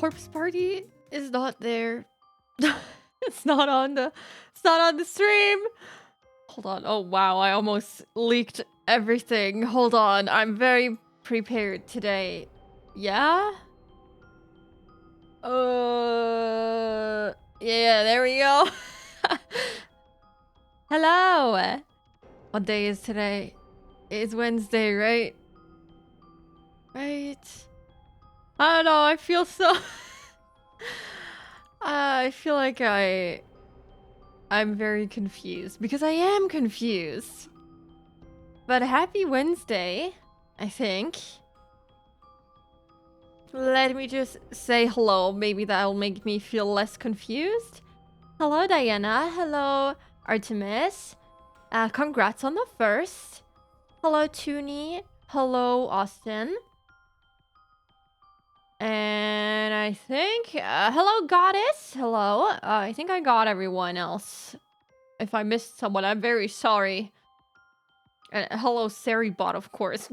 corpse party is not there. It's not on the stream. Hold on. Oh wow, I almost leaked everything. Hold on. I'm very prepared today. Yeah? Yeah, there we go. Hello. What day is today? It's Wednesday, right? Right. I don't know, I feel so I feel like I'm very confused because I am confused. But happy Wednesday, I think. Let me just say hello. Maybe that'll make me feel less confused. Hello, Diana. Hello, Artemis. Congrats on the first. Hello, Toonie. Hello, Austin. And I think... hello, Goddess. Hello. I think I got everyone else. If I missed someone, I'm very sorry. Hello, Seribot, of course.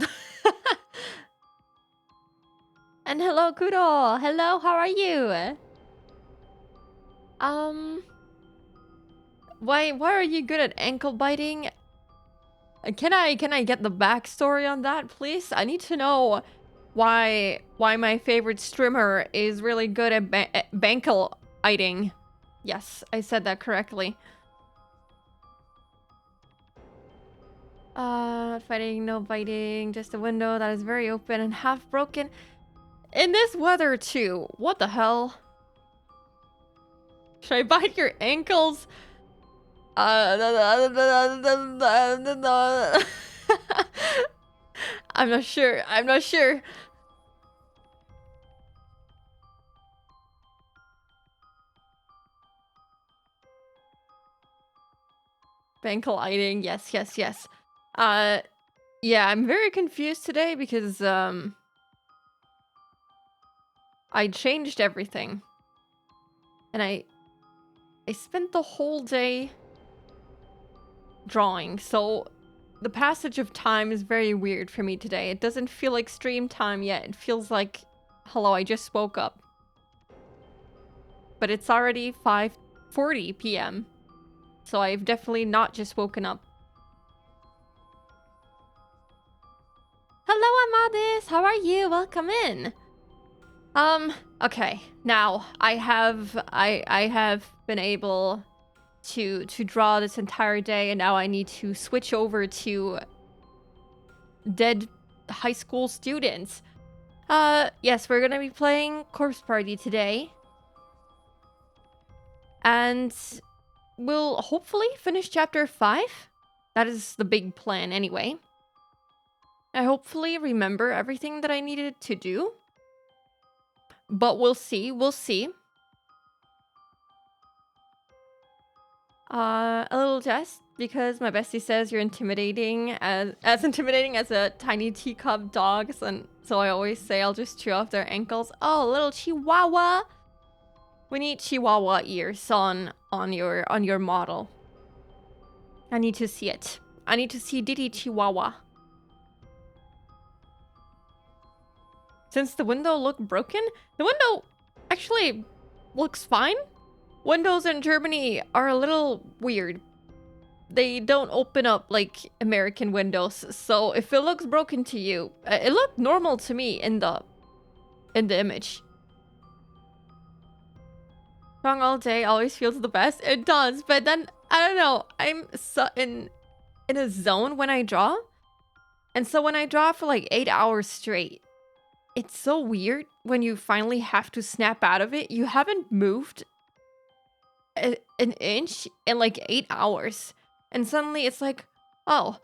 And hello, Kudo. Hello, how are you? Why are you good at ankle biting? Can I get the backstory on that, please? I need to know why my favorite streamer is really good at bankle biting. Yes, I said that correctly. Fighting, no biting, just a window that is very open and half broken. In this weather too. What the hell? Should I bite your ankles? I'm not sure. I'm not sure. Bankleiting. Yes, yes, yes. Yeah, I'm very confused today because I changed everything. And I spent the whole day drawing, so the passage of time is very weird for me today. It doesn't feel like stream time yet. It feels like, hello, I just woke up. But it's already 5:40 p.m. So I've definitely not just woken up. Hello, Amadis. How are you? Welcome in. Okay. Now I have been able to draw this entire day, and now I need to switch over to dead high school students. Yes, we're gonna be playing Corpse Party today. And we'll hopefully finish chapter 5. That is the big plan anyway. I hopefully remember everything that I needed to do. But we'll see, we'll see. A little jest, because my bestie says you're intimidating, as intimidating as a tiny teacup dog, so I always say I'll just chew off their ankles. Oh, little chihuahua! We need chihuahua ears on your model. I need to see it. I need to see Diddy Chihuahua. Since the window looked broken, the window actually looks fine. Windows in Germany are a little weird. They don't open up like American windows, so if it looks broken to you, it looked normal to me in the image. Strong all day always feels the best. It does, but then I don't know. I'm so in a zone when I draw, and so when I draw for like 8 hours straight, it's so weird when you finally have to snap out of it. You haven't moved an inch in like 8 hours, and suddenly it's like, oh,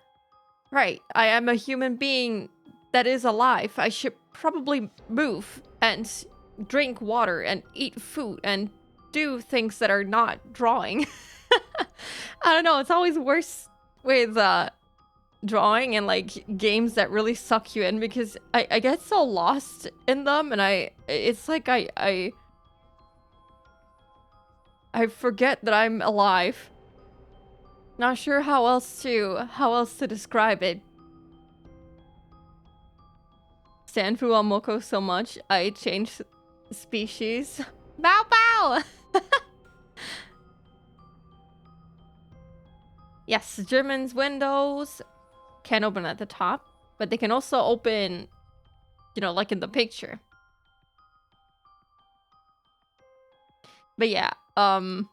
right, I am a human being that is alive. I should probably move and drink water and eat food and do things that are not drawing. I don't know, it's always worse with drawing and like games that really suck you in, because I get so lost in them, and it's like I forget that I'm alive. Not sure how else to describe it. Stanfu on Moko so much, I changed species. Bow bow! Yes, German's windows can open at the top, but they can also open, you know, like in the picture. But yeah, oh,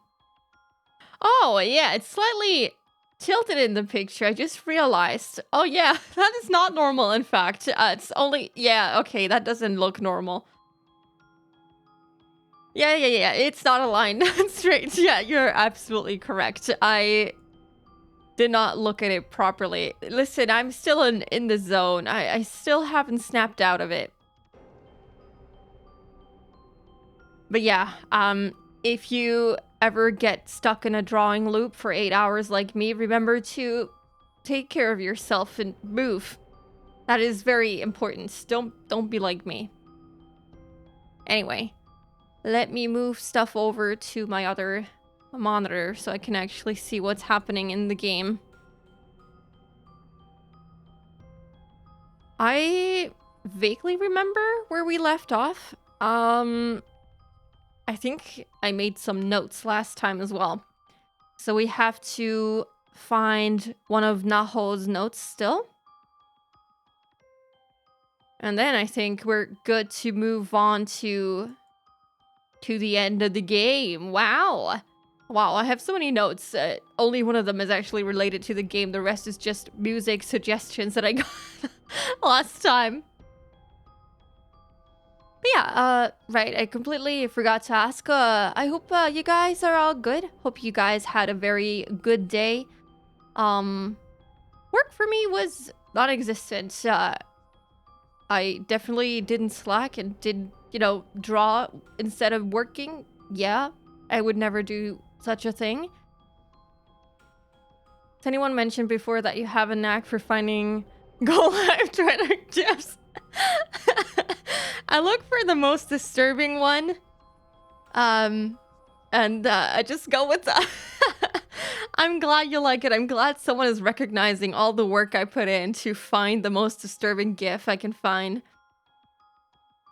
yeah, it's slightly tilted in the picture. I just realized. Oh, yeah, that is not normal, in fact. It's only... Yeah, okay, that doesn't look normal. Yeah, it's not aligned straight. Yeah, you're absolutely correct. I did not look at it properly. Listen, I'm still in the zone. I still haven't snapped out of it. But yeah, if you ever get stuck in a drawing loop for 8 hours like me, remember to take care of yourself and move. That is very important. Don't be like me. Anyway, let me move stuff over to my other monitor so I can actually see what's happening in the game. I vaguely remember where we left off. I think I made some notes last time as well. So we have to find one of Naho's notes still. And then I think we're good to move on to the end of the game. Wow. Wow, I have so many notes. Only one of them is actually related to the game. The rest is just music suggestions that I got last time. But yeah, right, I completely forgot to ask. I hope you guys are all good. Hope you guys had a very good day. Work for me was non-existent. I definitely didn't slack and did, you know, draw instead of working. Yeah, I would never do such a thing. Has anyone mentioned before that you have a knack for finding Go Live Twitter gifs? I look for the most disturbing one. And I just go with that. I'm glad you like it. I'm glad someone is recognizing all the work I put in to find the most disturbing GIF I can find.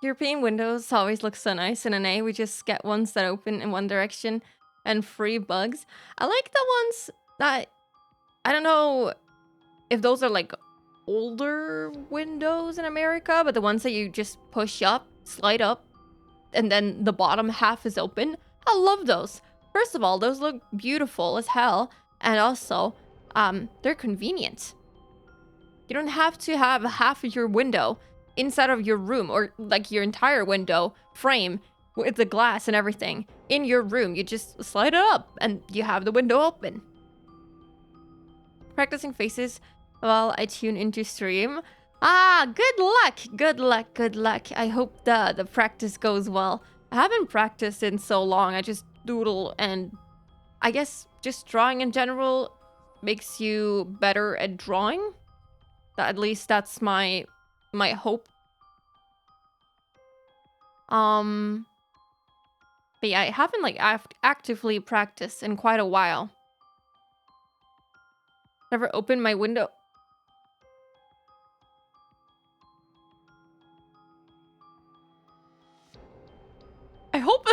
European windows always look so nice in an A. We just get ones that open in one direction and free bugs. I like the ones that... I don't know if those are like older windows in America, but the ones that you just push up, slide up, and then the bottom half is open. I love those. First of all, those look beautiful as hell, and also, they're convenient. You don't have to have half of your window inside of your room, or like your entire window frame with the glass and everything in your room. You just slide it up, and you have the window open. Practicing faces while I tune into stream. Ah, good luck, good luck, good luck. I hope the practice goes well. I haven't practiced in so long. I just doodle, and I guess just drawing in general makes you better at drawing. At least that's my hope. But yeah, I haven't like actively practiced in quite a while. Never opened my window. I hope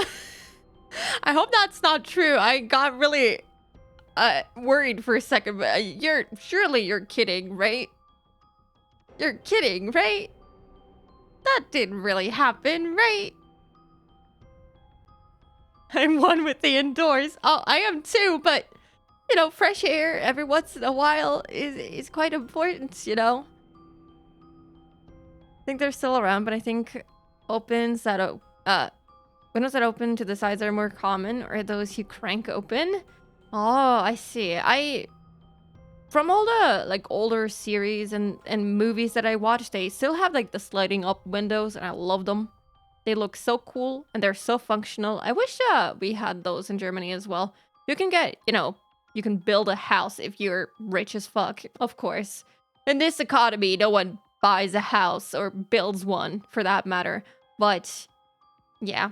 I hope that's not true. I got really worried for a second, but surely you're kidding, right? You're kidding, right? That didn't really happen, right? I'm one with the indoors. Oh, I am too, but you know, fresh air every once in a while is quite important, you know? I think they're still around, but I think windows that open to the sides are more common, or those you crank open. Oh, I see. From all the like older series and movies that I watched, they still have like the sliding up windows, and I love them. They look so cool and they're so functional. I wish we had those in Germany as well. You can get, you know, you can build a house if you're rich as fuck, of course. In this economy, no one buys a house or builds one for that matter. But yeah.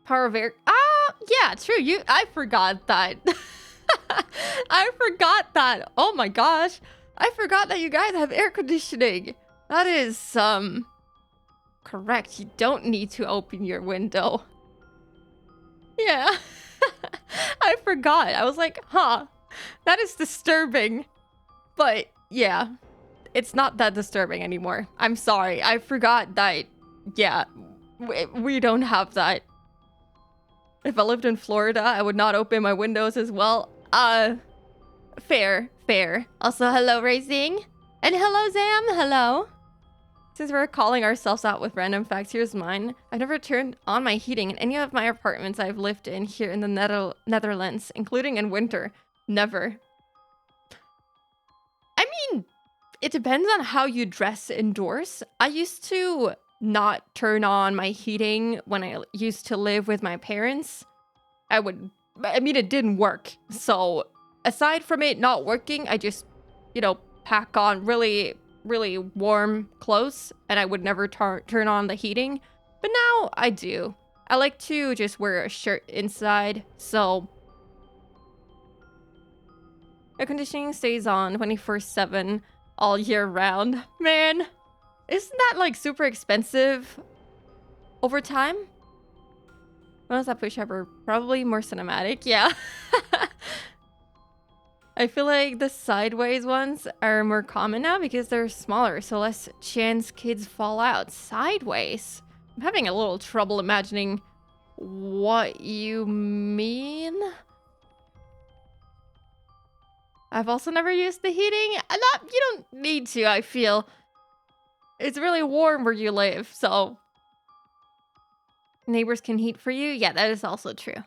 Power of air. Ah, yeah, true. I forgot that. I forgot that. Oh my gosh. I forgot that you guys have air conditioning. That is Correct. You don't need to open your window. Yeah. I forgot. I was like, huh, that is disturbing. But yeah, it's not that disturbing anymore. I'm sorry. I forgot that, yeah, we don't have that. If I lived in Florida, I would not open my windows as well. Fair, fair. Also, hello, Racing. And hello, Zam. Hello. Since we're calling ourselves out with random facts, here's mine. I've never turned on my heating in any of my apartments I've lived in here in the Netherlands, including in winter. Never. I mean, it depends on how you dress indoors. I used to not turn on my heating when I used to live with my parents. I mean, it didn't work. So aside from it not working, I just, pack on really warm clothes, and I would never turn on the heating. But now I do. I like to just wear a shirt inside, so air conditioning stays on 24/7 all year round. Man, isn't that like super expensive over time? When was that push ever? Probably more cinematic, yeah. I feel like the sideways ones are more common now because they're smaller, so less chance kids fall out. Sideways? I'm having a little trouble imagining what you mean. I've also never used the heating. You don't need to, I feel. It's really warm where you live, so... Neighbors can heat for you? Yeah, that is also true.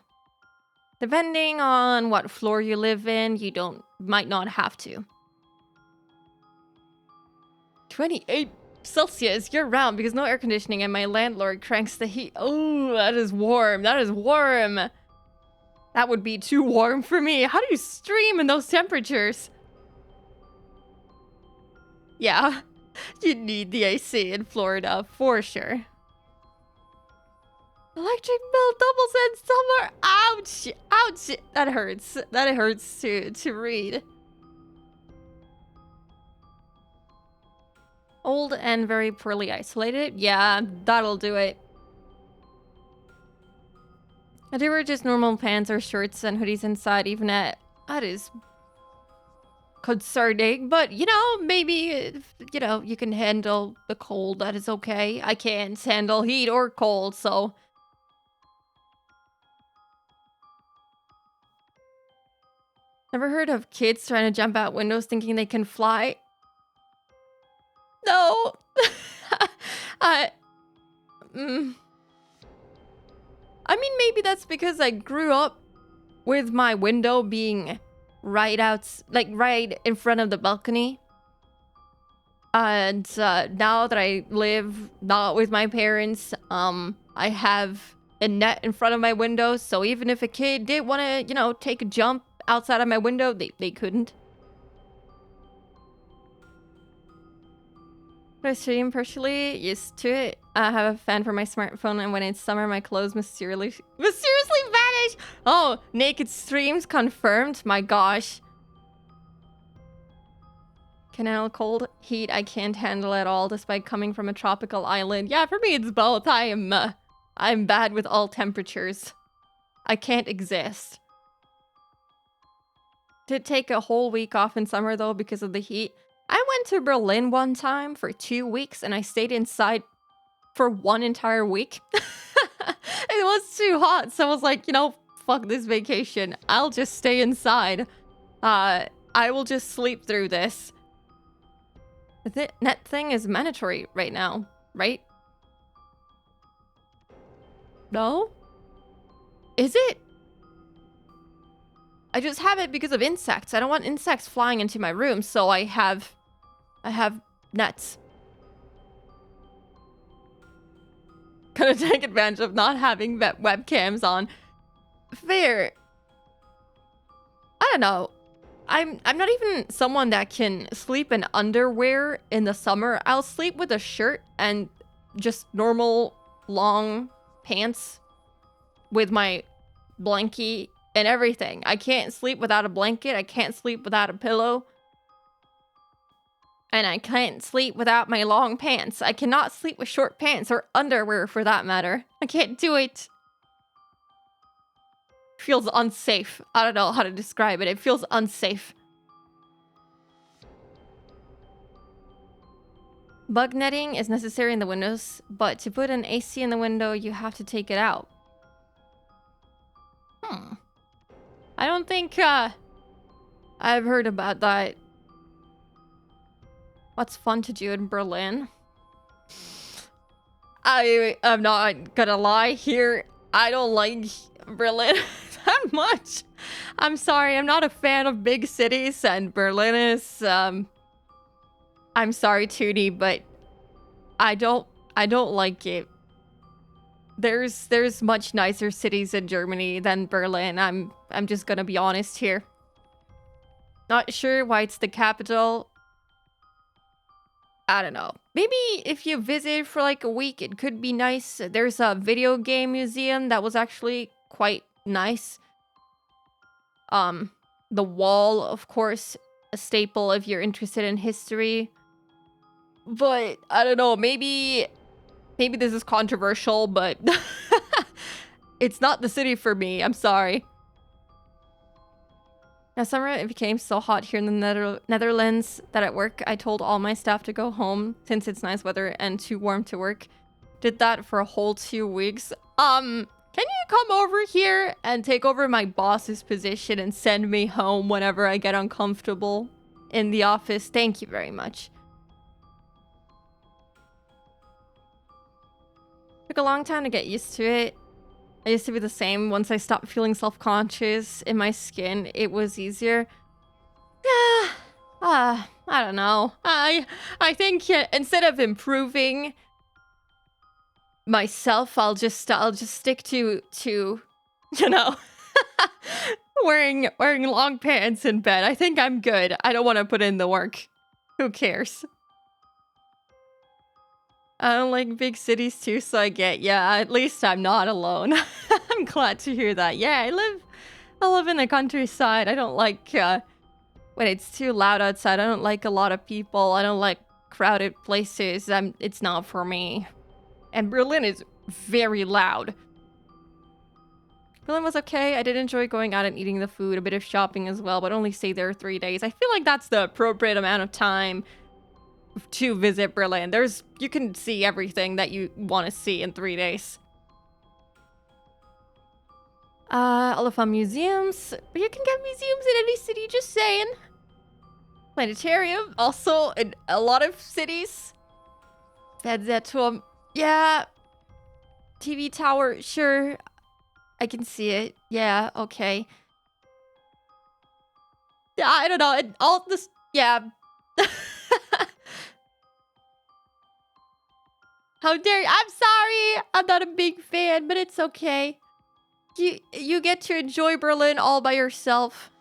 Depending on what floor you live in, you might not have to. 28 Celsius year-round because no air conditioning and my landlord cranks the heat. Oh, that is warm. That is warm. That would be too warm for me. How do you stream in those temperatures? Yeah, you need the AC in Florida for sure. Electric bill doubles in summer. Ouch! Ouch! That hurts. That hurts to read. Old and very poorly isolated. Yeah, that'll do it. I do wear just normal pants or shirts and hoodies inside, even at... That is concerning, but, maybe, if, you can handle the cold. That is okay. I can't handle heat or cold, so... Never heard of kids trying to jump out windows thinking they can fly? No. I mean, maybe that's because I grew up with my window being right in front of the balcony. And now that I live not with my parents, I have a net in front of my window. So even if a kid did want to, take a jump outside of my window, they couldn't. I stream partially used to it. I have a fan for my smartphone, and when it's summer, my clothes mysteriously vanish. Oh, naked streams confirmed. My gosh. Canal cold heat I can't handle at all, despite coming from a tropical island. Yeah, for me it's both. I'm bad with all temperatures. I can't exist. Did take a whole week off in summer though because of the heat. I went to Berlin one time for 2 weeks and I stayed inside for 1 entire week. It was too hot, so I was like, fuck this vacation. I'll just stay inside. I will just sleep through this. The net thing is mandatory right now, right? No? Is it? I just have it because of insects. I don't want insects flying into my room, so I have nets. Gonna take advantage of not having webcams on. Fair. I don't know. I'm not even someone that can sleep in underwear in the summer. I'll sleep with a shirt and just normal long pants with my blankie and everything. I can't sleep without a blanket. I can't sleep without a pillow. And I can't sleep without my long pants. I cannot sleep with short pants or underwear for that matter. I can't do it. Feels unsafe. I don't know how to describe it. It feels unsafe. Bug netting is necessary in the windows, but to put an AC in the window, you have to take it out. I don't think I've heard about that. What's fun to do in Berlin? I'm not gonna lie here. I don't like Berlin that much. I'm sorry, I'm not a fan of big cities, and Berlin is I'm sorry, Tootie, but I don't like it. There's much nicer cities in Germany than Berlin. I'm just gonna be honest here. Not sure why it's the capital. I don't know. Maybe if you visit for like a week, it could be nice. There's a video game museum that was actually quite nice. The Wall, of course, a staple if you're interested in history. But I don't know, maybe this is controversial, but it's not the city for me. I'm sorry. Last summer, it became so hot here in the Netherlands that at work, I told all my staff to go home since it's nice weather and too warm to work. Did that for a whole 2 weeks. Can you come over here and take over my boss's position and send me home whenever I get uncomfortable in the office? Thank you very much. Took a long time to get used to it. I used to be the same. Once I stopped feeling self-conscious in my skin, it was easier. Yeah. I don't know. I think instead of improving myself, I'll just stick to you know, wearing long pants in bed. I think I'm good. I don't want to put in the work. Who cares? I don't like big cities too, so I get, yeah, at least I'm not alone. I'm glad to hear that. Yeah, I live in the countryside. I don't like when it's too loud outside. I don't like a lot of people. I don't like crowded places. It's not for me. And Berlin is very loud. Berlin was okay. I did enjoy going out and eating the food, a bit of shopping as well, but only stayed there 3 days. I feel like that's the appropriate amount of time to visit Berlin. You can see everything that you want to see in 3 days. All the fun museums. But you can get museums in any city, just saying. Planetarium, also in a lot of cities. Fernsehturm, yeah. TV tower, sure. I can see it. Yeah, okay. Yeah, I don't know. All this, yeah. How dare you? I'm sorry. I'm not a big fan, but it's okay. You get to enjoy Berlin all by yourself.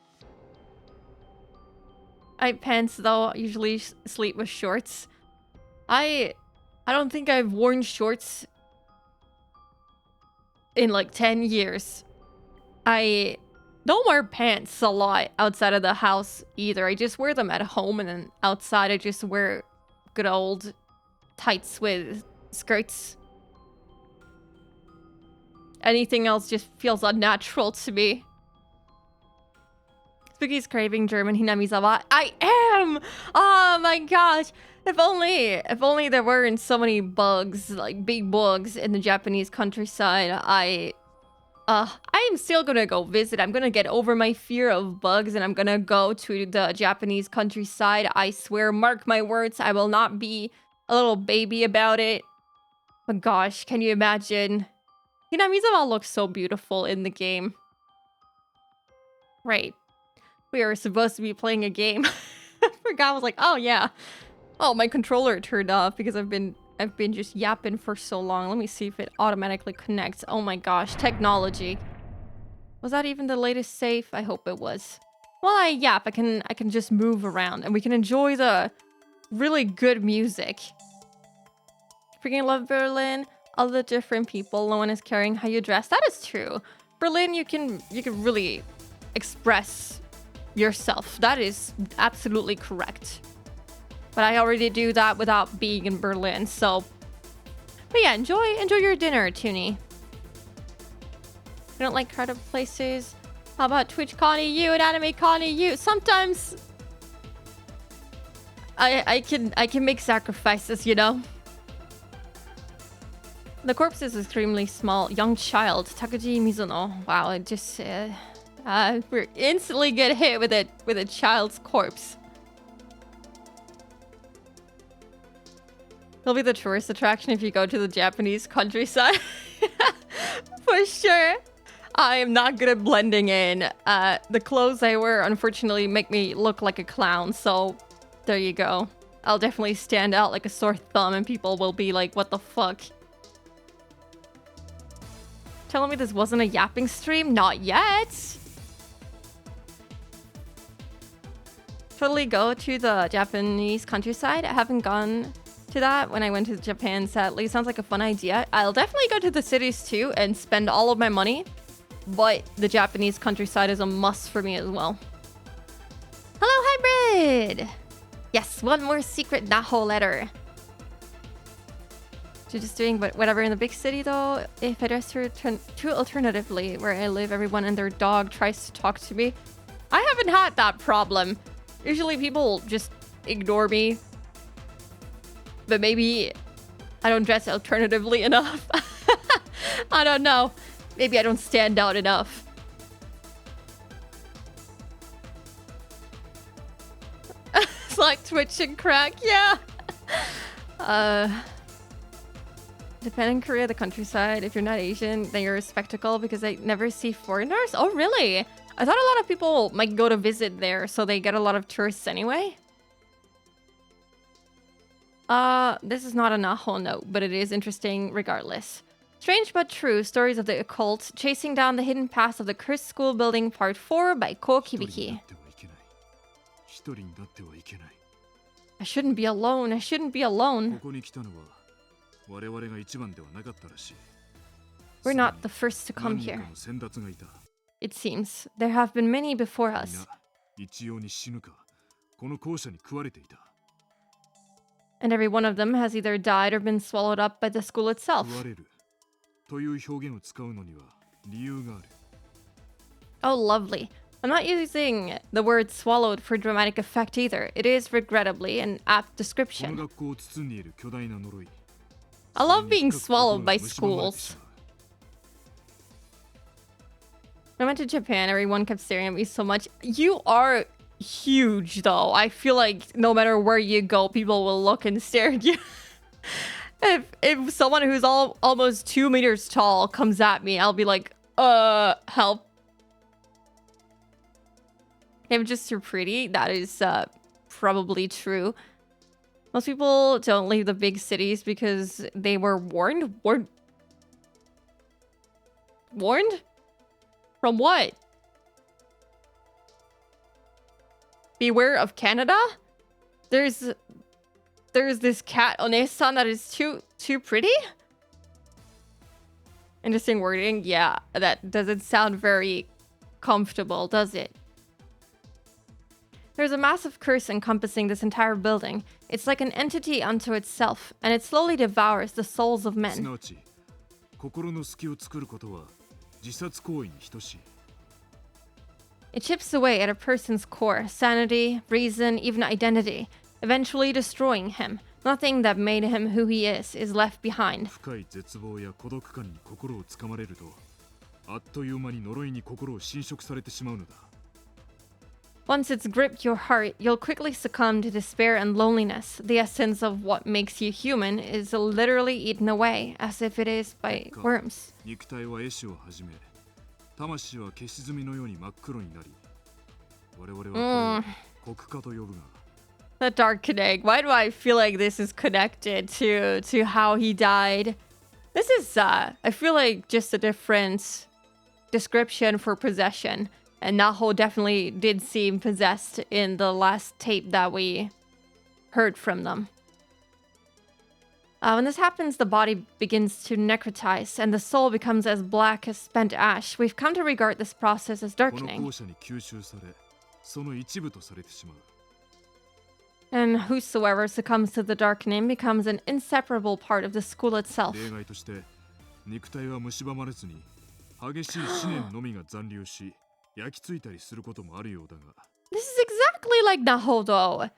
I have pants though. I usually sleep with shorts. I don't think I've worn shorts in like 10 years. I don't wear pants a lot outside of the house either. I just wear them at home, and then outside I just wear good old tights with skirts. Anything else just feels unnatural to me. Spooky's craving German Hinamizawa. I am! Oh my gosh! If only there weren't so many bugs, like big bugs in the Japanese countryside. I am still gonna go visit. I'm gonna get over my fear of bugs, and I'm gonna go to the Japanese countryside. I swear, mark my words, I will not be a little baby about it. But gosh, can you imagine? Hinamizawa looks so beautiful in the game. Right. We are supposed to be playing a game. I forgot. I was like, oh yeah. Oh, my controller turned off because I've been just yapping for so long. Let me see if it automatically connects. Oh my gosh, technology. Was that even the latest save? I hope it was. While I yap, I can just move around, and we can enjoy the really good music. Freaking love Berlin. All the different people. No one is caring how you dress. That is true. Berlin, you can really express yourself. That is absolutely correct. But I already do that without being in Berlin, so... But yeah, enjoy your dinner, Toonie. You don't like crowded places? How about TwitchCon EU and AnimeCon EU? Sometimes... I can make sacrifices, you know? The corpse is extremely small. Young child, Takuji Mizuno. Wow, it just... we instantly get hit with a child's corpse. It'll be the tourist attraction if you go to the Japanese countryside. For sure. I am not good at blending in. The clothes I wear, unfortunately, make me look like a clown, so there you go. I'll definitely stand out like a sore thumb and people will be like, what the fuck? Telling me this wasn't a yapping stream? Not yet. Totally go to the Japanese countryside. I haven't gone to that when I went to Japan, sadly. Sounds like a fun idea. I'll definitely go to the cities too and spend all of my money, but the Japanese countryside is a must for me as well. Hello, Hybrid! Yes, one more secret Naho letter. So just doing whatever in the big city though. If I just return to alternatively where I live, everyone and their dog tries to talk to me. I haven't had that problem. Usually people just ignore me. But maybe I don't dress alternatively enough. I don't know. Maybe I don't stand out enough. It's like Twitch and crack, yeah. Japan and Korea, the countryside. If you're not Asian, then you're a spectacle because I never see foreigners. Oh, really? I thought a lot of people might go to visit there, so they get a lot of tourists anyway. This is not a Naho note, but it is interesting regardless. Strange but true, stories of the occult, chasing down the hidden past of the cursed school building, part 4 by Ko Kibiki. I shouldn't be alone, I shouldn't be alone. We're not the first to come here. It seems. There have been many before us. And every one of them has either died or been swallowed up by the school itself. Oh, lovely. I'm not using the word swallowed for dramatic effect either. It is regrettably an apt description. I love being swallowed by schools. When I went to Japan, everyone kept staring at me so much. You are huge, though. I feel like no matter where you go, people will look and stare at you. If someone who's almost 2 meters tall comes at me, I'll be like, help. I'm just too pretty. That is probably true. Most people don't leave the big cities because they were warned. Warned? From what? Beware of Canada? There's this cat Onesan that is too pretty? Interesting wording. Yeah, that doesn't sound very comfortable, does it? There's a massive curse encompassing this entire building. It's like an entity unto itself, and it slowly devours the souls of men. It chips away at a person's core, sanity, reason, even identity, eventually destroying him. Nothing that made him who he is left behind. Once it's gripped your heart, you'll quickly succumb to despair and loneliness. The essence of what makes you human is literally eaten away, as if it is by worms. The dark connect. Why do I feel like this is connected to how he died? This is, I feel like just a different description for possession. And Naho definitely did seem possessed in the last tape that we heard from them. When this happens, the body begins to necrotize, and the soul becomes as black as spent ash. We've come to regard this process as darkening. And whosoever succumbs to the darkening becomes an inseparable part of the school itself. 例外として肉体は蝕まれずに激しい思念のみが残留し焼き付いたりすることもあるようだが This is exactly like Nahodo.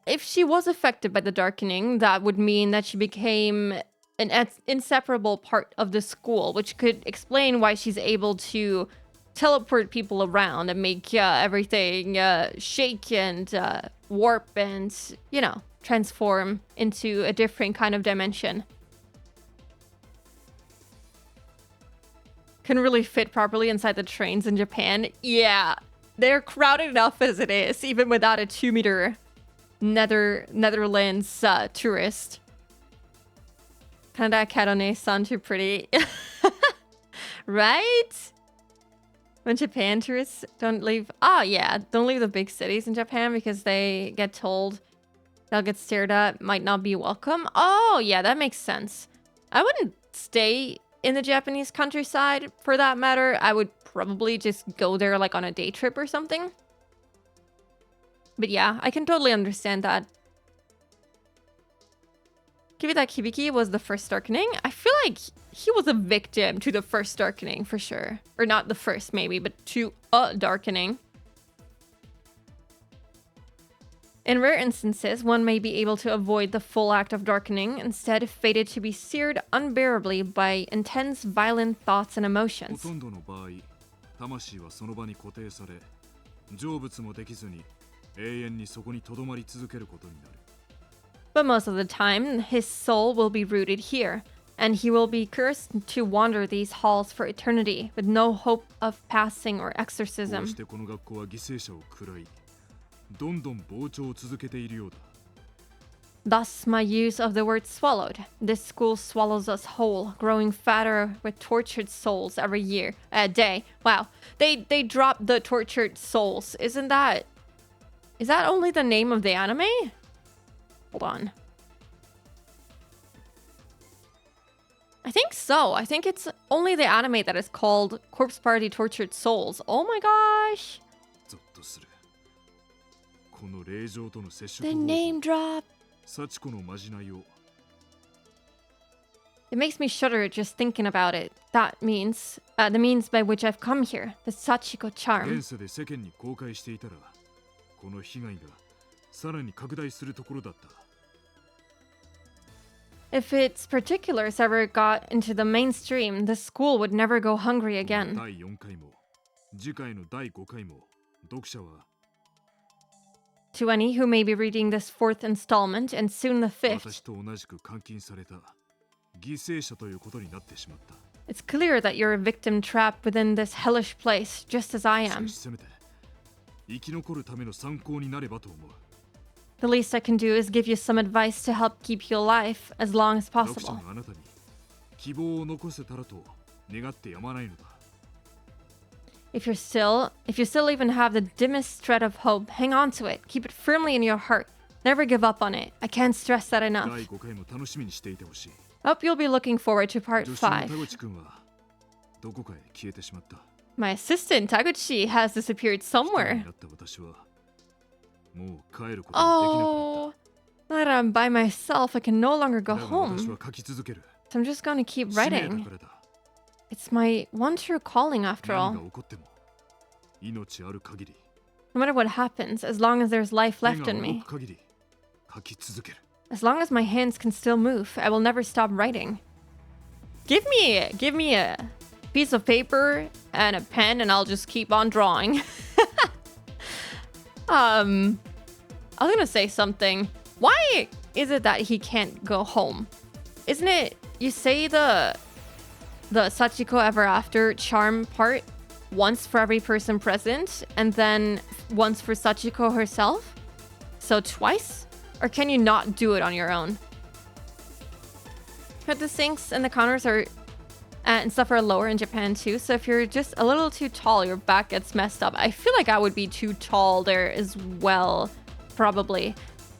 If she was affected by the darkening, that would mean that she became an inseparable part of the school, which could explain why she's able to teleport people around and make everything shake and warp and, transform into a different kind of dimension. Can really fit properly inside the trains in Japan. Yeah, they're crowded enough as it is, even without a 2-meter Netherlands tourist. Kanada Kadone-san too pretty. Right? When Japan tourists don't leave... don't leave the big cities in Japan because they get told they'll get stared at, might not be welcome. Oh, yeah, that makes sense. I wouldn't stay in the Japanese countryside, for that matter. I would probably just go there like on a day trip or something. But yeah, I can totally understand that. Kibita Kibiki was the first darkening. I feel like he was a victim to the first darkening for sure. Or not the first maybe, but to a darkening. In rare instances, one may be able to avoid the full act of darkening, instead fated to be seared unbearably by intense, violent thoughts and ほ emotions. とんどの場合魂はその場に固定され成仏もできずに永遠にそこに留まり続けることになる But most of the time, his soul will be rooted here, and he will be cursed to wander these halls for eternity, with no hope of passing or こう exorcism. してこの学校は犠牲者を食らいどんどん膨張を続けているようだ Thus, my use of the word swallowed. This school swallows us whole, growing fatter with tortured souls every day. Wow, they drop the tortured souls. Is that only the name of the anime? Hold on. I think so. I think it's only the anime that is called Corpse Party Tortured Souls. Oh my gosh. ゾッとするこの霊場との接触 The 方法 name drop. 幸子のまじないを It makes me shudder just thinking about it. That means, the means by which I've come here. The Sachiko 現 charm. 世で世間に公開していたらこの被害がさらに拡大するところだった If its particulars ever got into the mainstream, the school would never go hungry again. 第4回も次回の第5回も読者は To any who may be reading this 4th installment and soon the 5th, 私と同じく監禁された犠牲者ということになってしまった it's clear that you're a victim trapped within this hellish place, just as I しか am. しせめて生き残るための参考になればと思う The least I can do is give you some advice to help keep you alive as long as 読者 possible. のあなたに希望を残せたらと願ってやまないのだ If you still even have the dimmest shred of hope, hang on to it. Keep it firmly in your heart. Never give up on it. I can't stress that 第 enough. 5回も楽しみにしていてほしい Hope you'll be looking forward to part 助手の田 5. 口くんはどこかへ消えてしまった My assistant, Taguchi, has disappeared 一人に somewhere. なった私はもう帰ることができなくなった Oh, now that I'm by myself, I can no longer go だが私 home. は書き続ける So I'm just going to keep 使命だ writing. からだ It's my one true calling after 何 all. が起こっても命ある限り No matter what happens, as long as there's life 手 left が in 動 me, く限り書き続ける as long as my hands can still move, I will never stop writing. Give me a piece of paper and a pen and I'll just keep on drawing. I was gonna say something. Why is it that he can't go home? Isn't it you say the Sachiko Ever After charm part once for every person present and then once for Sachiko herself? So twice? Or can you not do it on your own? But the sinks and the counters are and stuff are lower in Japan too. So if you're just a little too tall, your back gets messed up. I feel like I would be too tall there as well, probably.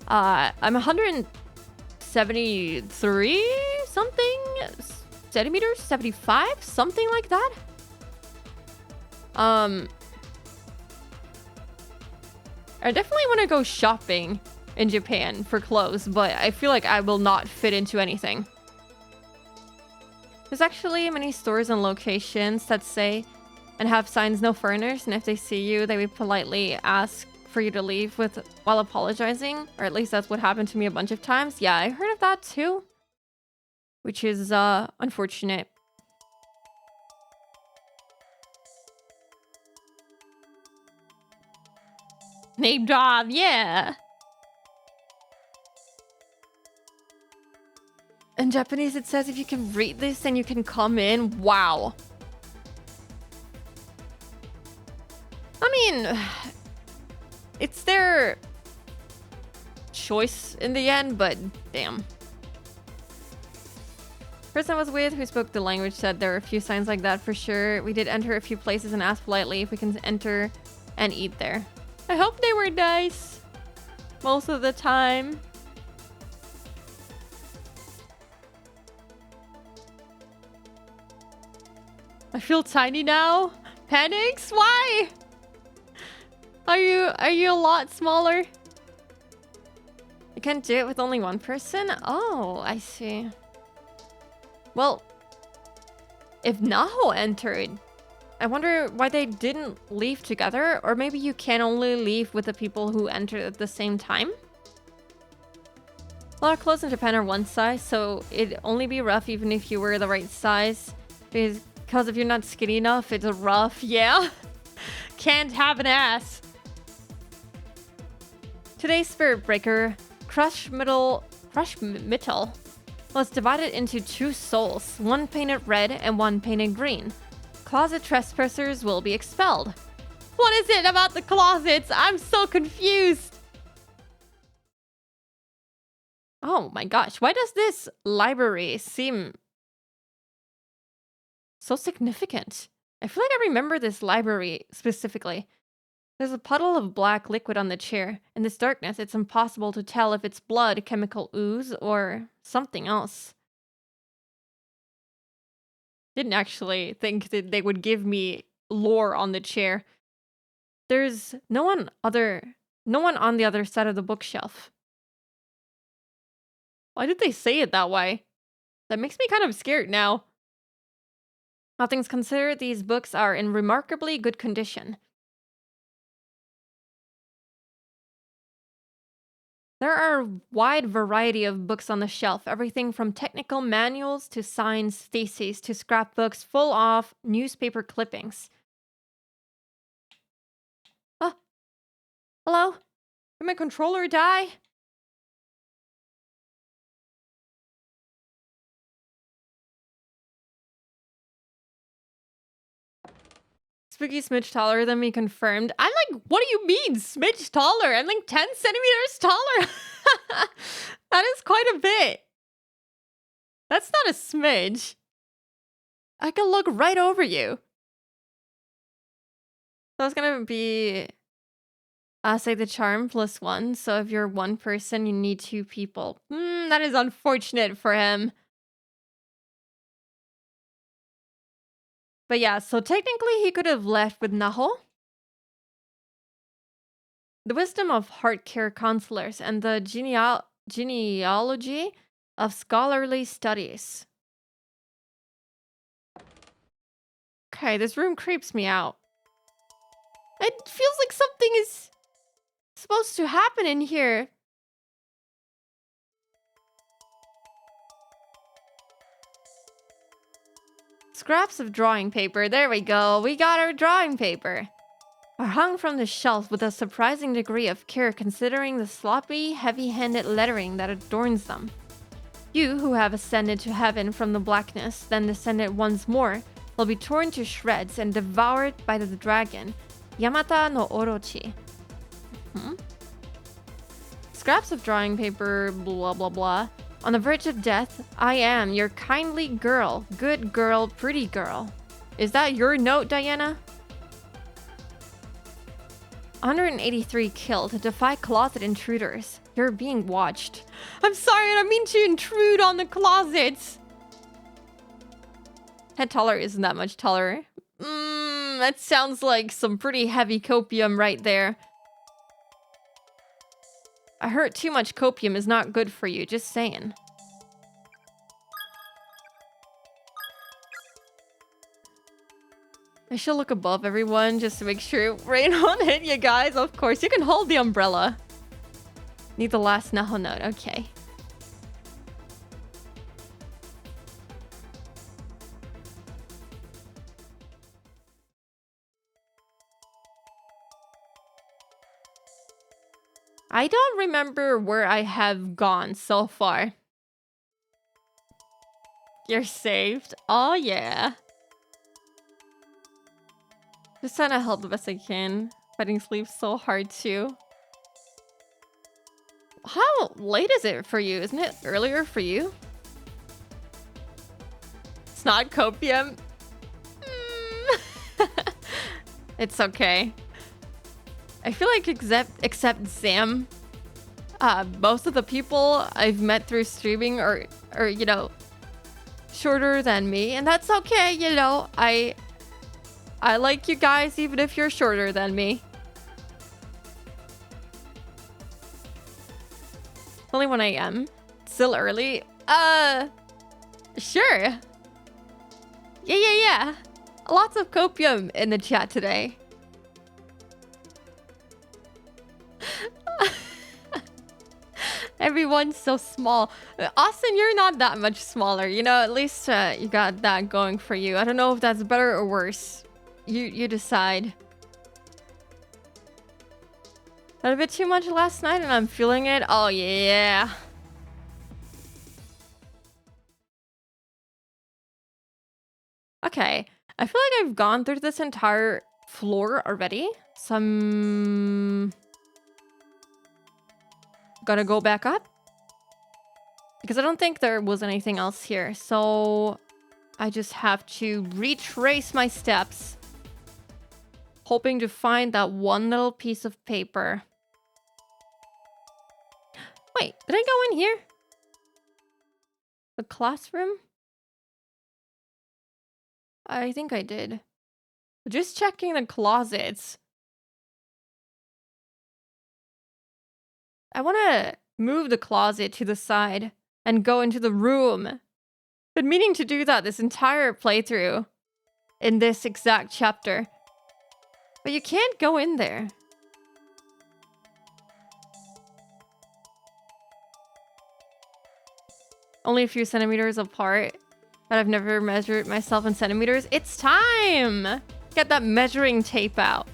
I'm 173 something centimeters, 75, something like that. I definitely want to go shopping in Japan for clothes, but I feel like I will not fit into anything. There's actually many stores and locations that say and have signs no foreigners, and if they see you, they would politely ask for you to leave while apologizing, or at least that's what happened to me a bunch of times. Yeah, I heard of that too, which is unfortunate. Name drop, yeah. In Japanese, it says if you can read this, then you can come in. Wow. I mean, it's their choice in the end, but damn. Person I was with who spoke the language said there are a few signs like that for sure. We did enter a few places and asked politely if we can enter and eat there. I hope they were nice most of the time. I feel tiny now. Panics? Why? Are you a lot smaller? You can't do it with only one person? Oh, I see. Well, if Naho entered, I wonder why they didn't leave together, or maybe you can only leave with the people who entered at the same time? A lot of clothes in Japan are one size, so it'd only be rough even if you were the right size. Because if you're not skinny enough, it's rough. Yeah. Can't have an ass. Today's Spirit Breaker, Crush Mittel, was divided into two souls, one painted red and one painted green. Closet trespassers will be expelled. What is it about the closets? I'm so confused. Oh my gosh, why does this library seem so significant? I feel like I remember this library specifically. There's a puddle of black liquid on the chair. In this darkness, it's impossible to tell if it's blood, chemical ooze, or something else. Didn't actually think that they would give me lore on the chair. There's no one on the other side of the bookshelf. Why did they say it that way? That makes me kind of scared now. All things considered, these books are in remarkably good condition. There are a wide variety of books on the shelf, everything from technical manuals to science theses to scrapbooks full of newspaper clippings. Oh, hello? Did my controller die? Spooky smidge taller than me confirmed. I'm like, what do you mean, smidge taller? I'm like 10 centimeters taller. That is quite a bit. That's not a smidge. I can look right over you. So it's gonna be, say the charm +1. So if you're one person, you need two people. That is unfortunate for him. But yeah, so technically he could have left with Naho. The wisdom of heart care counselors and the genealogy of scholarly studies. Okay, this room creeps me out. It feels like something is supposed to happen in here. Scraps of drawing paper. There we go. We got our drawing paper. Are hung from the shelf with a surprising degree of care considering the sloppy, heavy-handed lettering that adorns them. You who have ascended to heaven from the blackness, then descended once more, will be torn to shreds and devoured by the dragon, Yamata no Orochi. Scraps of drawing paper, blah blah blah. On the verge of death, I am your kindly girl, good girl, pretty girl. Is that your note, Diana? 183 killed. Defy closet intruders. You're being watched. I'm sorry, I don't mean to intrude on the closets. Head taller isn't that much taller. That sounds like some pretty heavy copium right there. I heard too much copium is not good for you, just saying. I should look above everyone just to make sure rain won't hit you guys. Of course, you can hold the umbrella. Need the last Naho note, okay. I don't remember where I have gone so far. You're saved. Oh, yeah. Just trying to help the best I can. Fighting sleep's so hard, too. How late is it for you? Isn't it earlier for you? It's not copium. It's okay. I feel like except Zam, most of the people I've met through streaming are you know, shorter than me, and that's okay. You know, I like you guys even if you're shorter than me. Only 1 a.m. Still early. Sure. Yeah. Lots of copium in the chat today. Everyone's so small. Austin, you're not that much smaller. You know, at least you got that going for you. I don't know if that's better or worse. You decide. Had a bit too much last night and I'm feeling it. Oh, yeah. Okay. I feel like I've gone through this entire floor already. So I'm gonna go back up. Because I don't think there was anything else here. So I just have to retrace my steps. Hoping to find that one little piece of paper. Wait, did I go in here? The classroom? I think I did. Just checking the closets. I want to move the closet to the side and go into the room. Been meaning to do that this entire playthrough in this exact chapter. But you can't go in there. Only a few centimeters apart. But I've never measured myself in centimeters. It's time! Get that measuring tape out.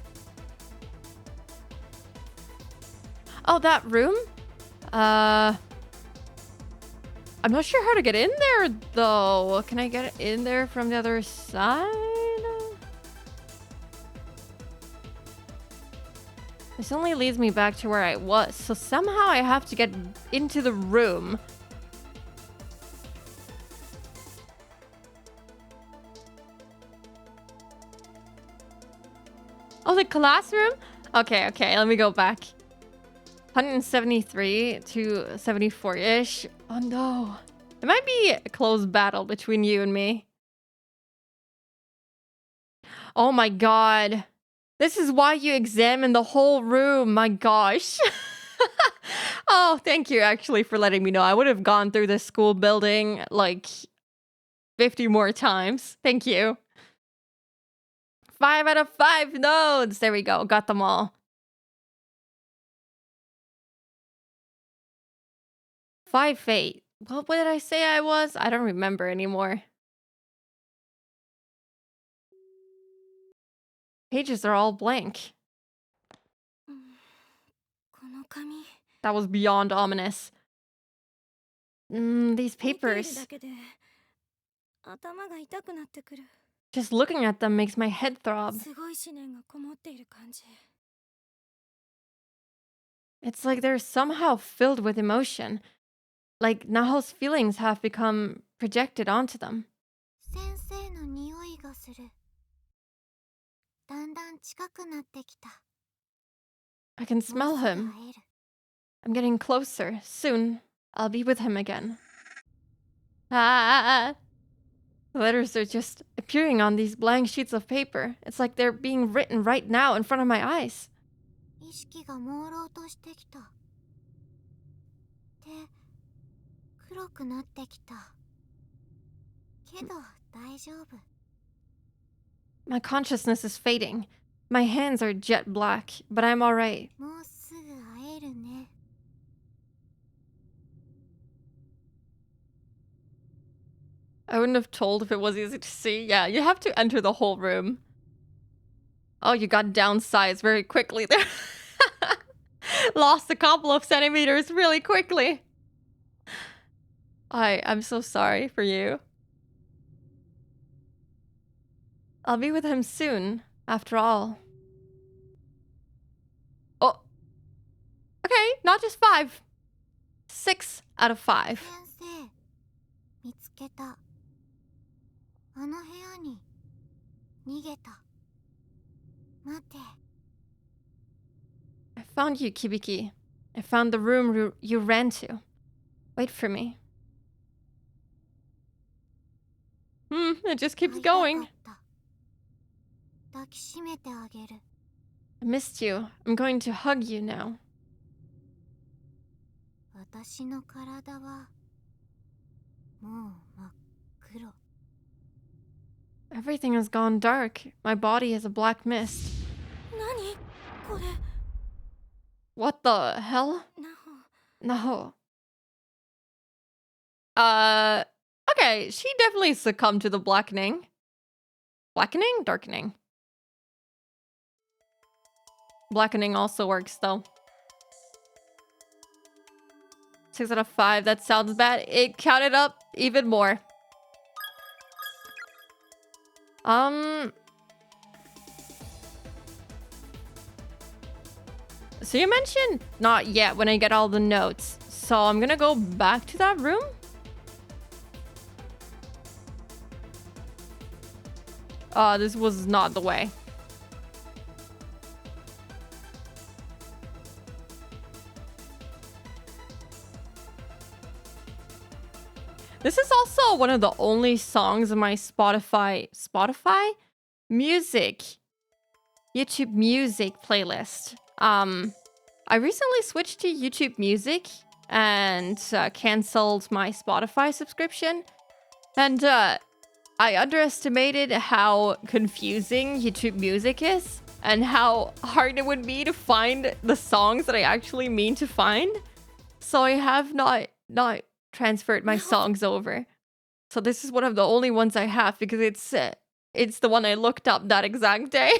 Oh, that room? I'm not sure how to get in there, though. Can I get in there from the other side? This only leads me back to where I was. So somehow I have to get into the room. Oh, the classroom? Okay, let me go back. 173 to 74-ish. Oh no. It might be a close battle between you and me. Oh my god. This is why you examine the whole room. My gosh. Oh, thank you actually for letting me know. I would have gone through this school building like 50 more times. Thank you. 5 out of 5 nodes. There we go. Got them all. 5 fate. What did I say I was? I don't remember anymore. Pages are all blank. That was beyond ominous. These papers. Just looking at them makes my head throb. It's like they're somehow filled with emotion. Like Naho's feelings have become projected onto them. I can smell him. I'm getting closer. Soon, I'll be with him again. Ah! The letters are just appearing on these blank sheets of paper. It's like they're being written right now in front of my eyes. 黒くなってきた。けど大丈夫。 My consciousness is fading. My hands are jet black, but I'm alright. もうすぐ会えるね。 I wouldn't have told if it was easy to see. Yeah, you have to enter the whole room. Oh, you got downsized very quickly there. Lost a couple of centimeters really quickly. I'm so sorry for you. I'll be with him soon, after all. Oh. Okay, not just 5. 6 out of 5. 先生、見つけた。あの部屋に逃げた。待て。 I found you, Kibiki. I found the room you ran to. Wait for me. It just keeps 会いたかっ going. た。抱きしめてあげる。 I missed you. I'm going to hug you now. 私の体はもう真っ黒。 Everything has gone dark. My body is a black mist. 何これ。 What the hell? なほ。 No. Okay, she definitely succumbed to the blackening. Blackening? Darkening. Blackening also works, though. 6 out of 5. That sounds bad. It counted up even more. So you mentioned not yet when I get all the notes. So I'm gonna go back to that room. This was not the way. This is also one of the only songs in my Spotify music, YouTube music playlist. I recently switched to YouTube Music and canceled my Spotify subscription. And I underestimated how confusing YouTube Music is and how hard it would be to find the songs that I actually mean to find. So I have not transferred my songs over. So this is one of the only ones I have because it's the one I looked up that exact day.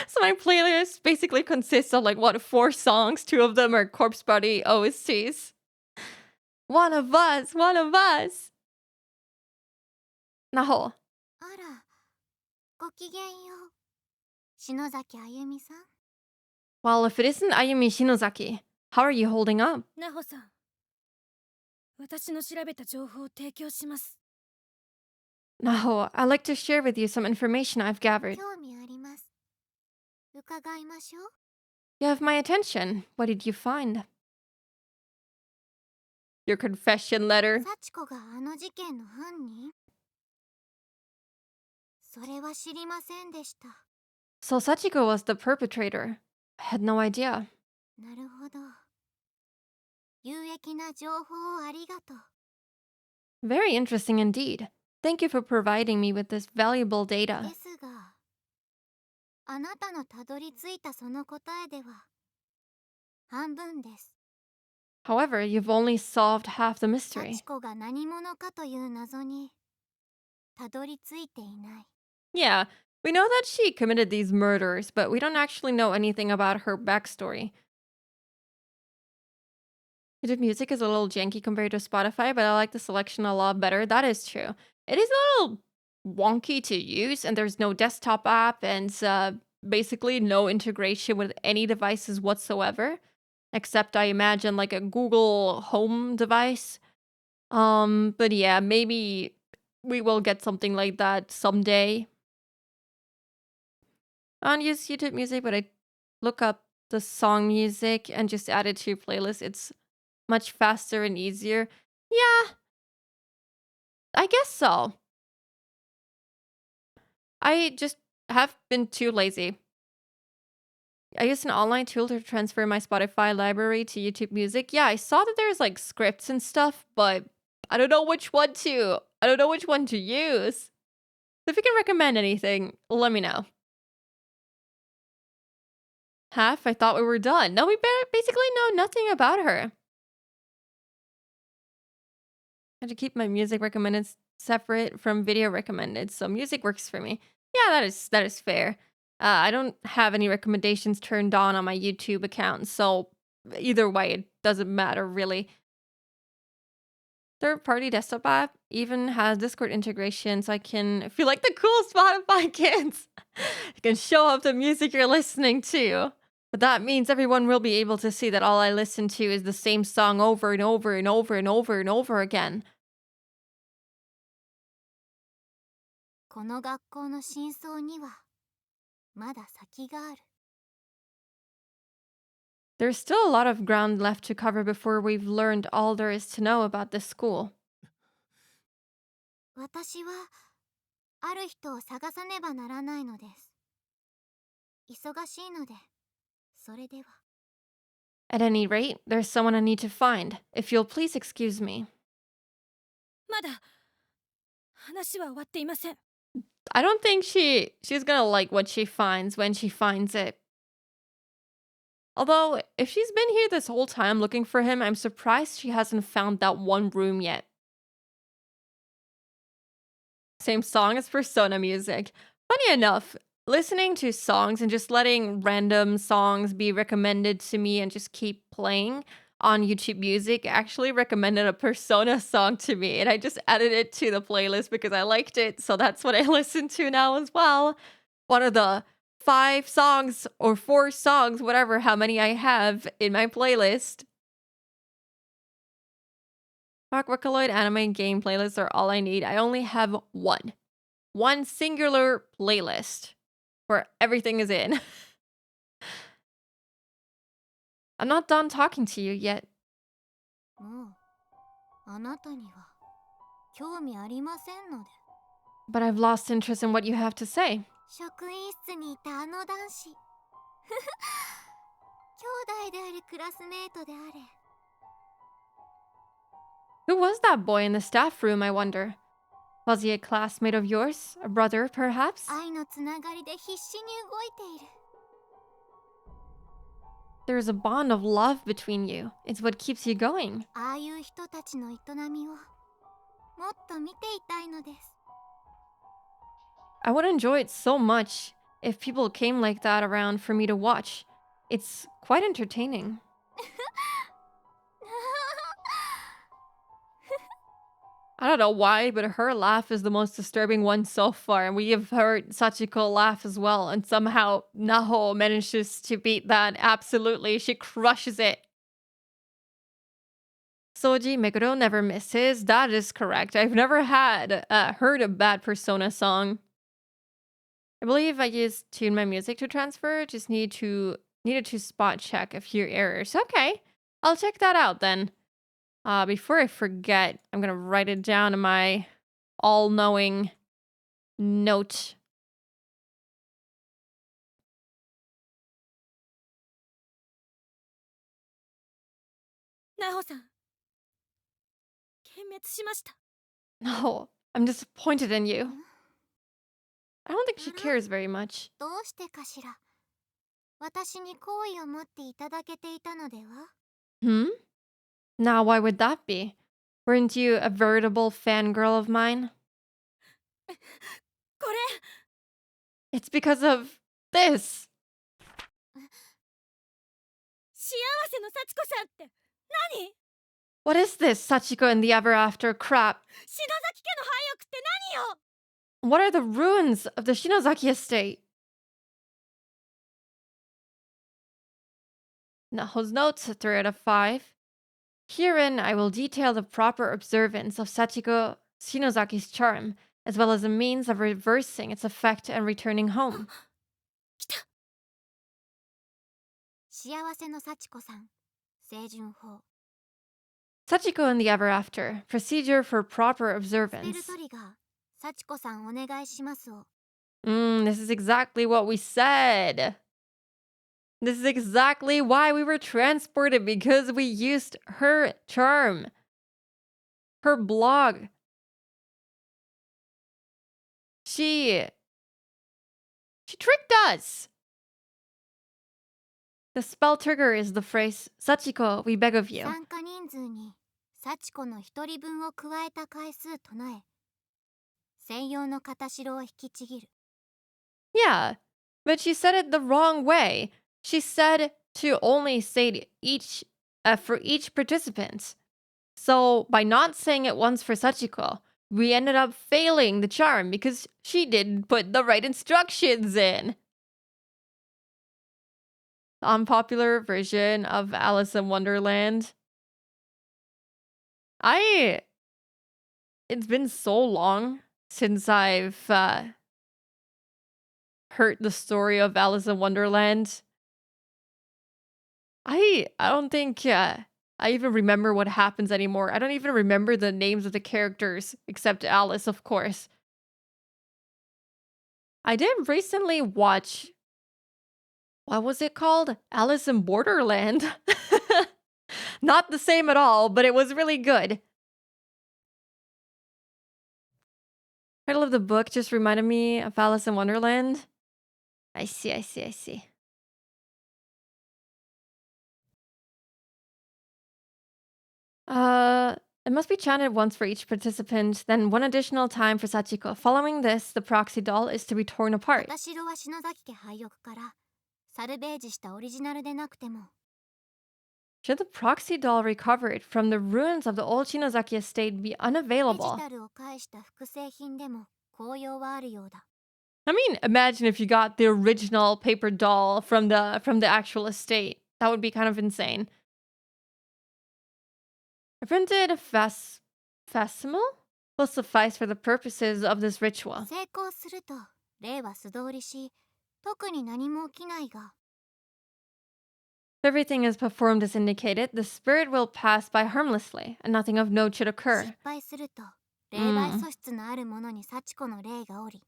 So my playlist basically consists of 4 songs. 2 of them are Corpse Party OSTs. One of us. Naho. あら、ごきげんよう。篠崎あゆみさん。 Well, if it isn't Ayumi Shinozaki, how are you holding up? なほさん、私の調べた情報を提供します。 Naho, I'd like to share with you some information I've gathered. 興味あります。伺いましょう。 You have my attention. What did you find? Your confession letter. 幸子があの事件の犯人？それは知りませんでした。 So Sachiko was the perpetrator. I had no idea. なるほど。有益な情報をありがとう。 Very interesting indeed. Thank you for providing me with this valuable で data. すが、あなたのたどり着いたその答えでは半分です。 However, you've only solved half the mystery. 幸子が何者かという謎にたどり着いていない。 Yeah, we know that she committed these murders, but we don't actually know anything about her backstory. YouTube Music is a little janky compared to Spotify, but I like the selection a lot better. That is true. It is a little wonky to use, and there's no desktop app, and basically no integration with any devices whatsoever, except I imagine like a Google Home device. But yeah, maybe we will get something like that someday. I don't use YouTube Music, but I look up the song music and just add it to your playlist. It's much faster and easier. Yeah, I guess so. I just have been too lazy. I use an online tool to transfer my Spotify library to YouTube Music. Yeah, I saw that there's like scripts and stuff, but I don't know which one to. I don't know which one to use. So if you can recommend anything, let me know. Half, I thought we were done. No, we basically know nothing about her. I have to keep my music recommended separate from video recommended, so music works for me. Yeah, that is fair. I don't have any recommendations turned on my YouTube account, so either way, it doesn't matter really. Third-party desktop app even has Discord integration, so I can feel like the cool Spotify kids. You can show up the music you're listening to. But that means everyone will be able to see that all I listen to is the same song over and over and over and over and over again. この学校の真相にはまだ先がある。 There's still a lot of ground left to cover before we've learned all there is to know about this school. 私はある人を探さねばならないのです。忙しいので、それでは。 At any rate, there's someone I need to find. If you'll please excuse me. まだ話は終わっていません。 I don't think she's gonna like what she finds when she finds it. Although, if she's been here this whole time looking for him, I'm surprised she hasn't found that one room yet. Same song as Persona music. Funny enough, listening to songs and just letting random songs be recommended to me and just keep playing on YouTube Music actually recommended a Persona song to me, and I just added it to the playlist because I liked it, so that's what I listen to now as well. One of the 5 songs or 4 songs, whatever, how many I have in my playlist. Vocaloid anime game playlists are all I need. I only have one. One singular playlist where everything is in. I'm not done talking to you yet. もうあなたには興味ありませんので。 But I've lost interest in what you have to say. 職員室にいたあの男子。兄弟であるクラスメートであれ。 Who was that boy in the staff room, I wonder? Was he a classmate of yours? A brother, perhaps? 愛のつながりで必死に動いている。 There is a bond of love between you. It's what keeps you going. ああいう人たちの営みをもっと見ていたいのです。 I would enjoy it so much if people came like that around for me to watch. It's quite entertaining. I don't know why, but her laugh is the most disturbing one so far, and we have heard Sachiko laugh as well, and somehow Naho manages to beat that absolutely. She crushes it. Soji Meguro never misses. That is correct. I've never heard a bad Persona song. I believe I used Tune My Music to transfer. Just needed to spot check a few errors. Okay, I'll check that out then. Before I forget, I'm gonna write it down in my all-knowing note. Naho-san、幻滅しました。 No, I'm disappointed in you. I don't think she cares very much. どうしてかしら。私に好意を持っていただけていたのでは。 Hmm? Now, why would that be? Weren't you a veritable fangirl of mine? これ It's because of this. 幸せの幸子さんって何？ What is this, Sachiko and the Ever After crap? 篠崎家の廃屋って何よ？ What are the ruins of the Shinozaki estate? Naho's notes, 3 out of 5. Herein, I will detail the proper observance of Sachiko Shinozaki's charm, as well as a means of reversing its effect and returning home. 来た。幸せの幸子さん、清純法。 Sachiko and the Ever After, procedure for proper スペル observance. トリガー、幸子さんお願いしますを。 This is exactly what we said. This is exactly why we were transported, because we used her charm. Her blog. She tricked us. The spell trigger is the phrase, Sachiko, we beg of you. 参加人数に幸子の一人分を加えた回数唱え、専用の片白を引きちぎる。 Yeah, but she said it the wrong way. She said to only say each for each participant. So by not saying it once for Sachiko, we ended up failing the charm because she didn't put the right instructions in. The unpopular version of Alice in Wonderland. It's been so long since I've heard the story of Alice in Wonderland. I don't think I even remember what happens anymore. I don't even remember the names of the characters, except Alice, of course. I did recently watch, what was it called? Alice in Borderland. Not the same at all, but it was really good. Title of the book just reminded me of Alice in Wonderland. I see. It must be chanted once for each participant, then one additional time for Sachiko. Following this, the proxy doll is to be torn apart. 片白は篠崎家廃屋からサルベージしたオリジナルでなくても Should the proxy doll recovered from the ruins of the old Shinozaki estate be デジ unavailable? タルを介した複製品でも効用はあるようだ。 I mean, imagine if you got the original paper doll from the actual estate. That would be kind of insane. A printed facsimile will suffice for the purposes of this ritual. 成功すると霊は素通りし、特に何も起きないが、 If everything is performed as indicated, the spirit will pass by harmlessly, and nothing of note should 失 occur. 敗すると霊媒素質のあるものに幸子の霊がおり、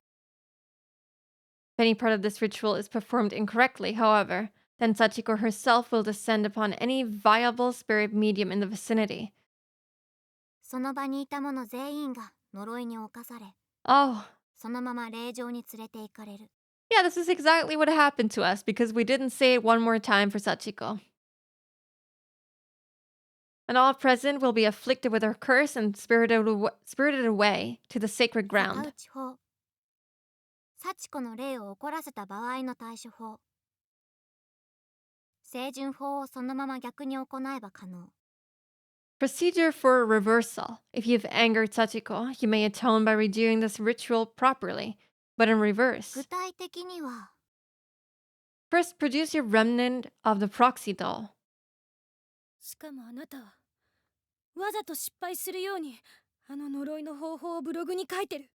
If any part of this ritual is performed incorrectly, however, then Sachiko herself will descend upon any viable spirit medium in the vicinity. その場にいた者全員が呪いに侵され、 Oh, そのまま霊場に連れて行かれる。 yeah, this is exactly what happened to us because we didn't say it one more time for Sachiko. And all present will be afflicted with her curse and spirited away to the sacred 使 ground. う地法。幸子の霊を怒らせた場合の対処法。清純法をそのまま逆に行えば可能。 Procedure for reversal. If you've angered Sachiko, you may atone by redoing this ritual properly, but in reverse. 具体的には、 First, produce your remnant of the proxy doll. しかもあなたはわざと失敗するようにあの呪いの方法をブログに書いてる。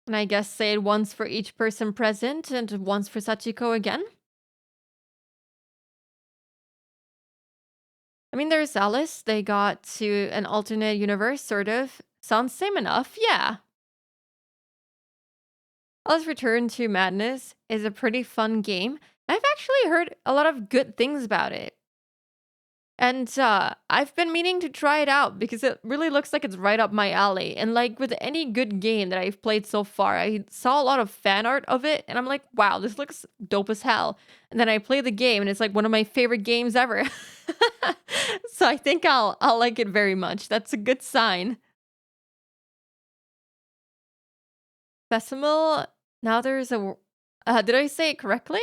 And I guess say it once for each person present and once for Sachiko again. I mean, there's Alice. They got to an alternate universe, sort of. Sounds same enough, yeah. Alice Return to Madness is a pretty fun game. I've actually heard a lot of good things about it. And I've been meaning to try it out because it really looks like it's right up my alley. And like with any good game that I've played so far, I saw a lot of fan art of it and I'm like, wow, this looks dope as hell. And then I play the game and it's like one of my favorite games ever. So I think I'll like it very much. That's a good sign. Decimal, now there's a... did I say it correctly?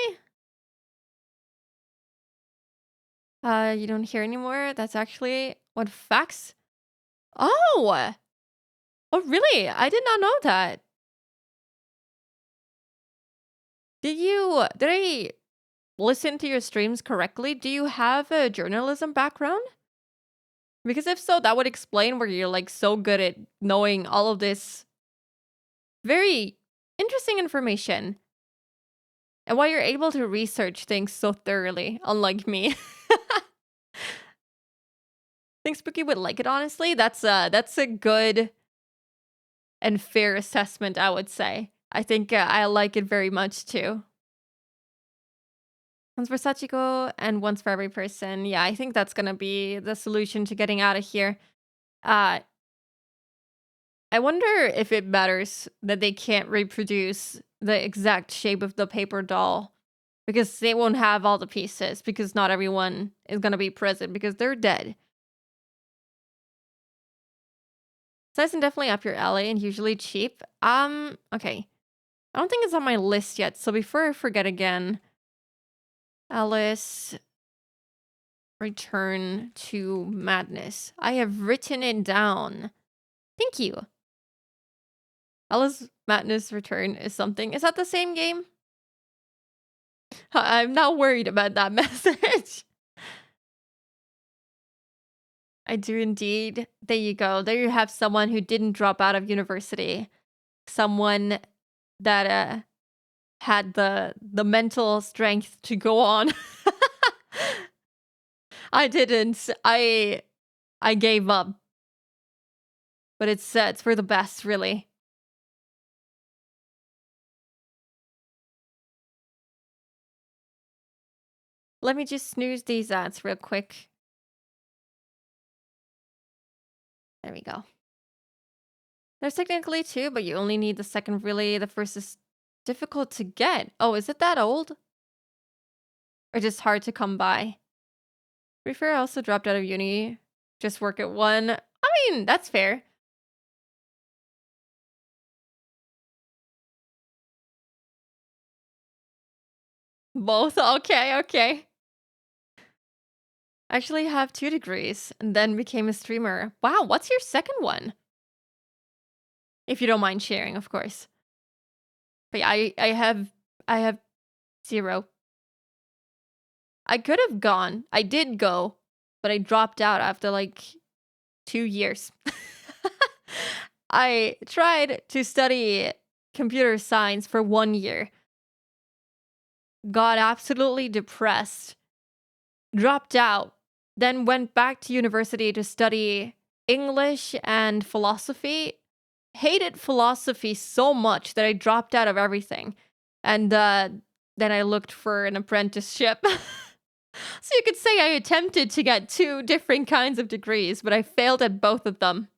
You don't hear anymore? That's actually what fax? Oh! Oh, really? I did not know that. Did I listen to your streams correctly? Do you have a journalism background? Because if so, that would explain where you're like so good at knowing all of this very interesting information. And why you're able to research things so thoroughly, unlike me. I think Spooky would like it, honestly. That's a good and fair assessment, I would say. I think I like it very much, too. Once for Sachiko and once for every person. Yeah, I think that's gonna be the solution to getting out of here. Uh, I wonder if it matters that they can't reproduce the exact shape of the paper doll because they won't have all the pieces because not everyone is gonna be present because they're dead. Size and definitely up your alley and usually cheap. Okay. I don't think it's on my list yet, so before I forget again, Alice, Return to Madness. I have written it down. Thank you. Alice Madness Return is something. Is that the same game? I'm not worried about that message. I do indeed. There you go. There you have someone who didn't drop out of university. Someone that had the mental strength to go on. I didn't. I gave up. But it's for the best, really. Let me just snooze these ads real quick. There we go. There's technically two, but you only need the second really. The first is difficult to get. Oh, is it that old? Or just hard to come by? To be fair, I also dropped out of uni. Just work at one. I mean, that's fair. Both? Okay, okay. I actually have 2 degrees and then became a streamer. Wow, what's your second one? If you don't mind sharing, of course. But yeah, I have 0. I could have gone. I did go, but I dropped out after like 2 years. I tried to study computer science for 1 year. Got absolutely depressed. Dropped out. Then went back to university to study English and philosophy. Hated philosophy so much that I dropped out of everything. And then I looked for an apprenticeship. So you could say I attempted to get 2 different kinds of degrees, but I failed at both of them.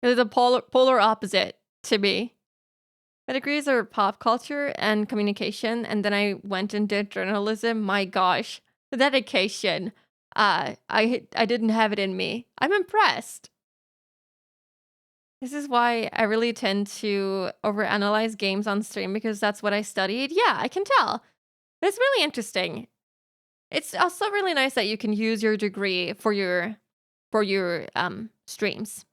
It was a polar opposite to me. My degrees are pop culture and communication, and then I went and did journalism. My gosh, the dedication. I didn't have it in me. I'm impressed. This is why I really tend to overanalyze games on stream because that's what I studied. Yeah, I can tell. But it's really interesting. It's also really nice that you can use your degree for your streams.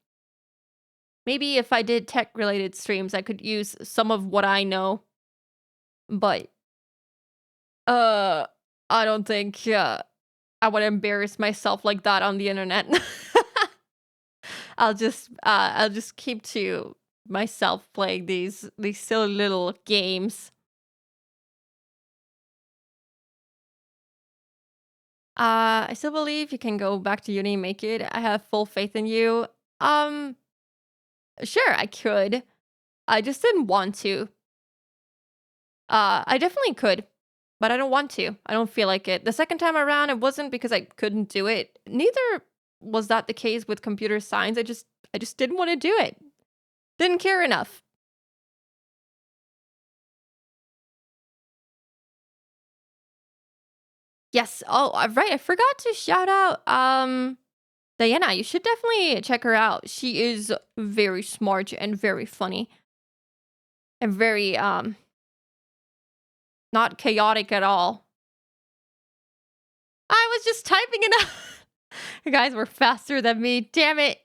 Maybe if I did tech-related streams, I could use some of what I know. But I don't think I would embarrass myself like that on the internet. I'll just keep to myself playing these silly little games. I still believe you can go back to uni and make it. I have full faith in you. Sure, I could. I just didn't want to. I definitely could, but I don't want to. I don't feel like it. The second time around, it wasn't because I couldn't do it. Neither was that the case with computer science. I just didn't want to do it. Didn't care enough. Yes. Oh, right. I forgot to shout out Diana. You should definitely check her out. She is very smart and very funny. And very not chaotic at all. I was just typing it out. You guys were faster than me. Damn it.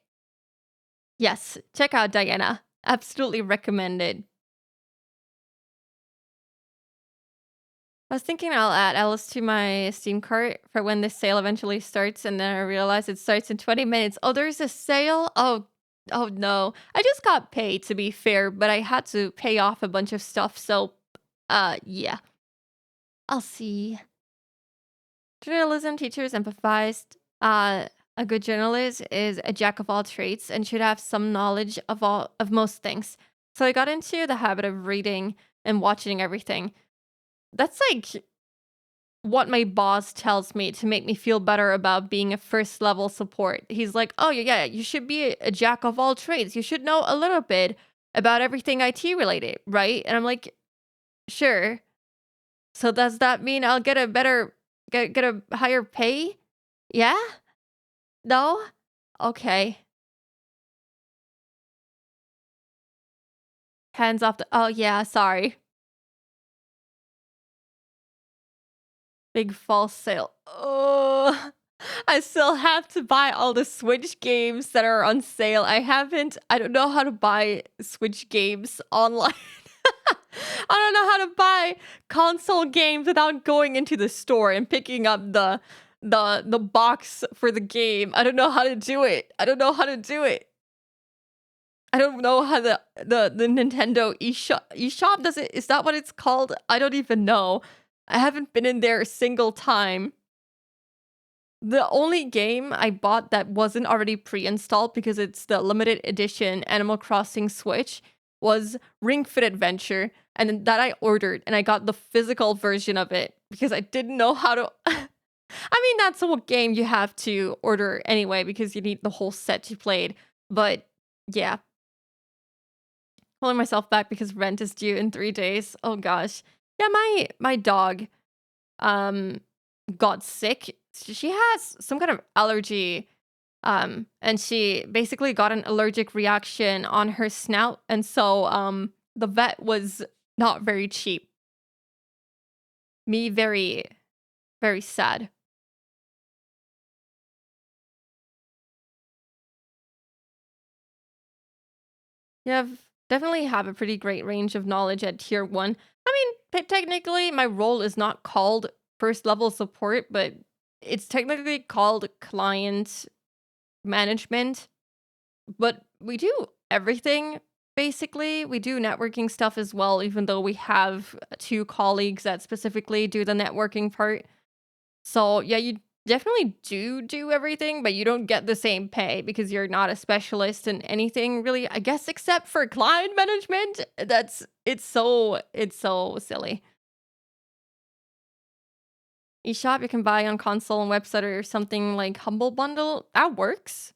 Yes, check out Diana. Absolutely recommended. I was thinking I'll add Alice to my Steam cart for when the sale eventually starts, and then I realized it starts in 20 minutes. Oh, there's a sale? Oh no. I just got paid, to be fair, but I had to pay off a bunch of stuff, so, yeah. I'll see. Journalism teachers empathized. A good journalist is a jack of all trades and should have some knowledge of most things. So I got into the habit of reading and watching everything. That's like what my boss tells me to make me feel better about being a first level support. He's like, oh, yeah, you should be a jack of all trades. You should know a little bit about everything IT related, right? And I'm like, sure. So does that mean I'll get a better, get a higher pay? Yeah? No? Okay. Hands off the, oh yeah, sorry. Big false sale. Oh, I still have to buy all the Switch games that are on sale. I don't know how to buy Switch games online. I don't know how to buy console games without going into the store and picking up the box for the game. I don't know how to do it. I don't know how to do it. I don't know how the Nintendo eShop does it. Is that what it's called? I don't even know. I haven't been in there a single time. The only game I bought that wasn't already pre-installed because it's the limited edition Animal Crossing Switch was Ring Fit Adventure, and that I ordered, and I got the physical version of it because I didn't know how to. I mean, that's a game you have to order anyway because you need the whole set to play it. But yeah, pulling myself back because rent is due in 3 days. Oh gosh, yeah, my dog, got sick. She has some kind of allergy. And she basically got an allergic reaction on her snout. And so, the vet was not very cheap. Me very, very sad. Definitely have a pretty great range of knowledge at tier 1. I mean, technically, my role is not called first level support, but it's technically called client management. But we do everything, basically. We do networking stuff as well, even though we have 2 colleagues that specifically do the networking part. So, yeah, you definitely do everything, but you don't get the same pay because you're not a specialist in anything really, I guess, except for client management. It's so silly. eShop you can buy on console and website or something like Humble Bundle. That works.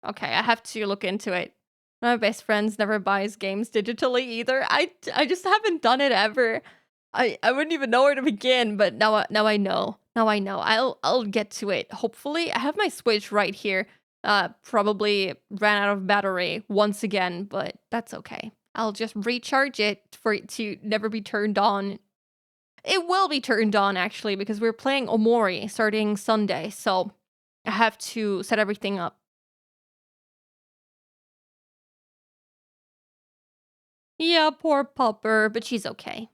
Okay, I have to look into it. My best friends never buys games digitally either. I just haven't done it ever. I wouldn't even know where to begin, but now I know. Now I know. I'll get to it. Hopefully, I have my Switch right here. Probably ran out of battery once again, but that's okay. I'll just recharge it for it to never be turned on. It will be turned on actually because we're playing Omori starting Sunday, so I have to set everything up. Yeah, poor pupper, but she's okay.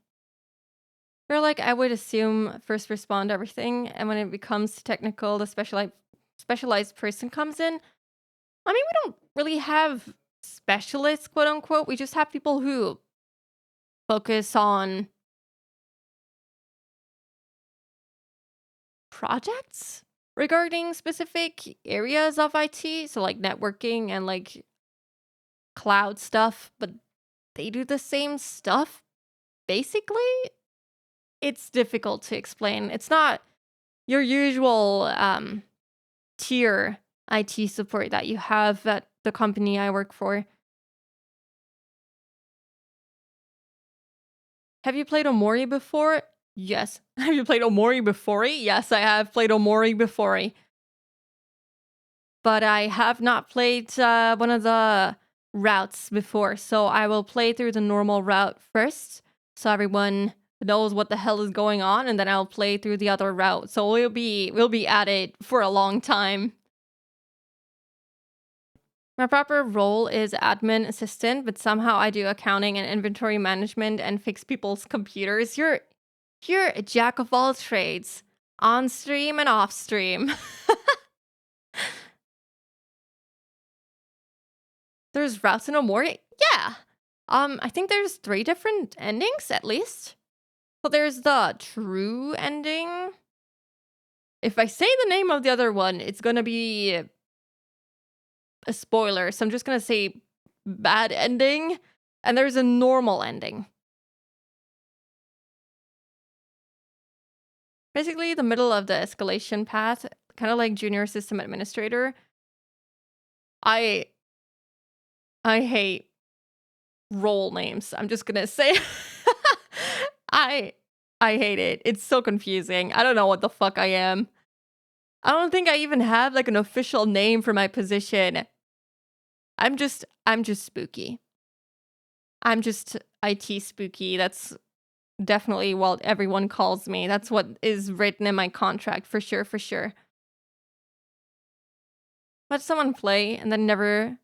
Feel like I would assume first respond everything, and when it becomes technical, the specialized person comes in. I mean, we don't really have specialists, quote unquote. We just have people who focus on projects regarding specific areas of IT, so like networking and like cloud stuff, but they do the same stuff basically. It's difficult to explain. It's not your usual tier IT support that you have at the company I work for. Have you played Omori before? Yes. Have you played Omori before? Yes, I have played Omori before. But I have not played one of the routes before, so I will play through the normal route first, so everyone knows what the hell is going on, and then I'll play through the other route. So we'll be at it for a long time. My proper role is admin assistant, but somehow I do accounting and inventory management and fix people's computers. You're a jack of all trades, on stream and off stream. There's routes in Omori? Yeah. I think there's 3 different endings at least. So there's the true ending. If I say the name of the other one, it's gonna be a spoiler, so I'm just gonna say bad ending. And there's a normal ending. Basically, the middle of the escalation path, kind of like junior system administrator. I hate role names. I'm just gonna say, I I hate it. It's so confusing. I don't know what the fuck I am. I don't think I even have like an official name for my position. I'm just spooky. I'm just IT spooky. That's definitely what everyone calls me. That's what is written in my contract for sure, for sure. Let someone play and then never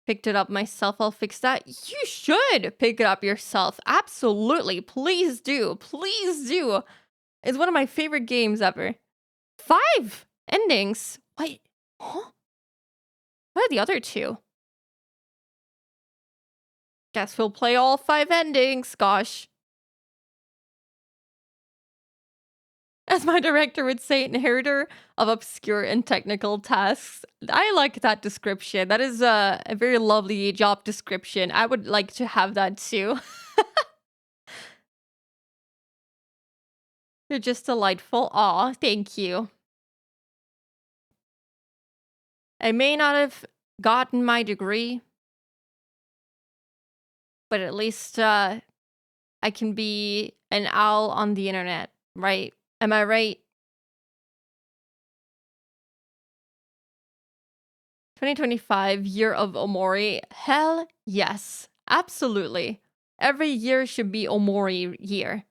picked it up myself. I'll fix that. You should pick it up yourself. Absolutely. Please do. Please do. It's one of my favorite games ever. 5 endings. Wait. Huh? What are the other 2? Guess we'll play all 5 endings. Gosh. As my director would say, inheritor of obscure and technical tasks. I like that description. That is a very lovely job description. I would like to have that too. You're just delightful. Aw, thank you. I may not have gotten my degree, but at least I can be an owl on the internet, right? Am I right? 2025, year of Omori. Hell yes. Absolutely. Every year should be Omori year.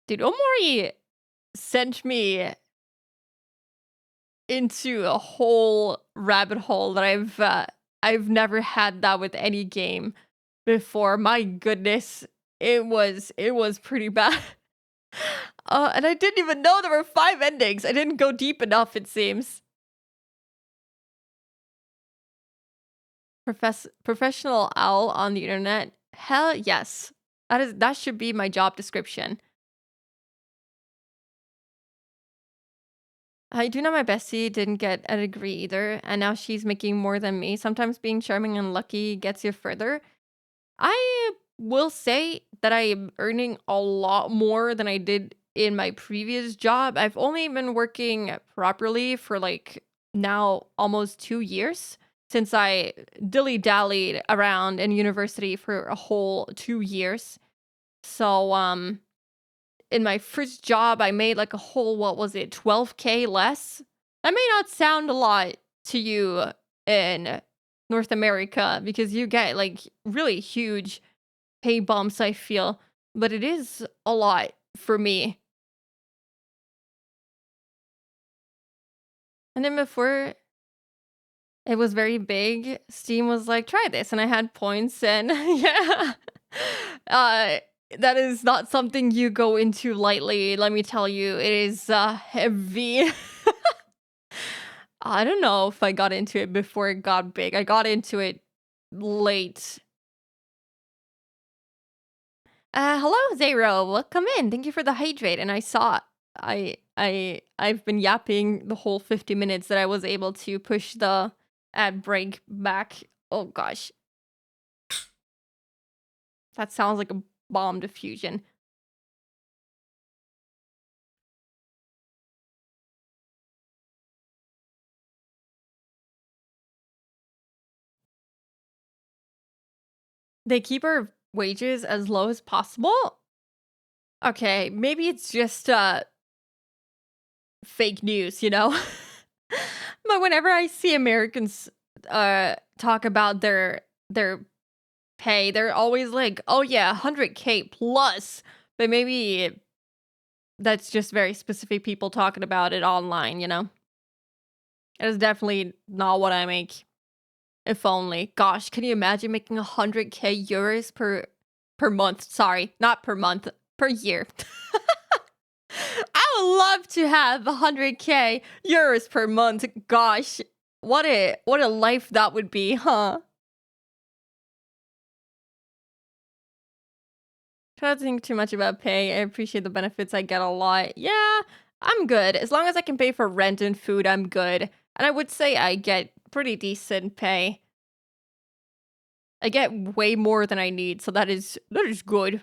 Dude, Omori sent me into a whole rabbit hole that I've never had that with any game before. My goodness, it was pretty bad. And I didn't even know there were 5 endings. I didn't go deep enough, it seems. Professional owl on the internet. Hell yes. That should be my job description. I do know my bestie didn't get a degree either, and now she's making more than me. Sometimes being charming and lucky gets you further. I will say that I am earning a lot more than I did in my previous job. I've only been working properly for like now almost 2 years since I dilly-dallied around in university for a whole 2 years. So, in my first job, I made like a whole, what was it, 12K less? That may not sound a lot to you in North America because you get like really huge pay bumps, I feel, but it is a lot for me. And then before it was very big, Steam was like, try this, and I had points, and yeah. That is not something you go into lightly, let me tell you. It is heavy. I don't know if I got into it before it got big. I got into it late. Hello, Zero. Welcome in. Thank you for the hydrate. And I saw I've been yapping the whole 50 minutes that I was able to push the ad break back. Oh gosh. That sounds like a bomb diffusion. They keep our wages as low as possible? Okay, maybe it's just fake news, you know? But whenever I see Americans talk about their pay, they're always like, "Oh yeah, 100K plus." But maybe that's just very specific people talking about it online, you know? It is definitely not what I make. If only. Gosh, can you imagine making 100K euros per month? Sorry, not per month, per year. I would love to have 100K euros per month. Gosh, what a life that would be, huh? Try not to think too much about pay. I appreciate the benefits I get a lot. Yeah, I'm good. As long as I can pay for rent and food, I'm good. And I would say I get pretty decent pay. I get way more than I need, so that is good.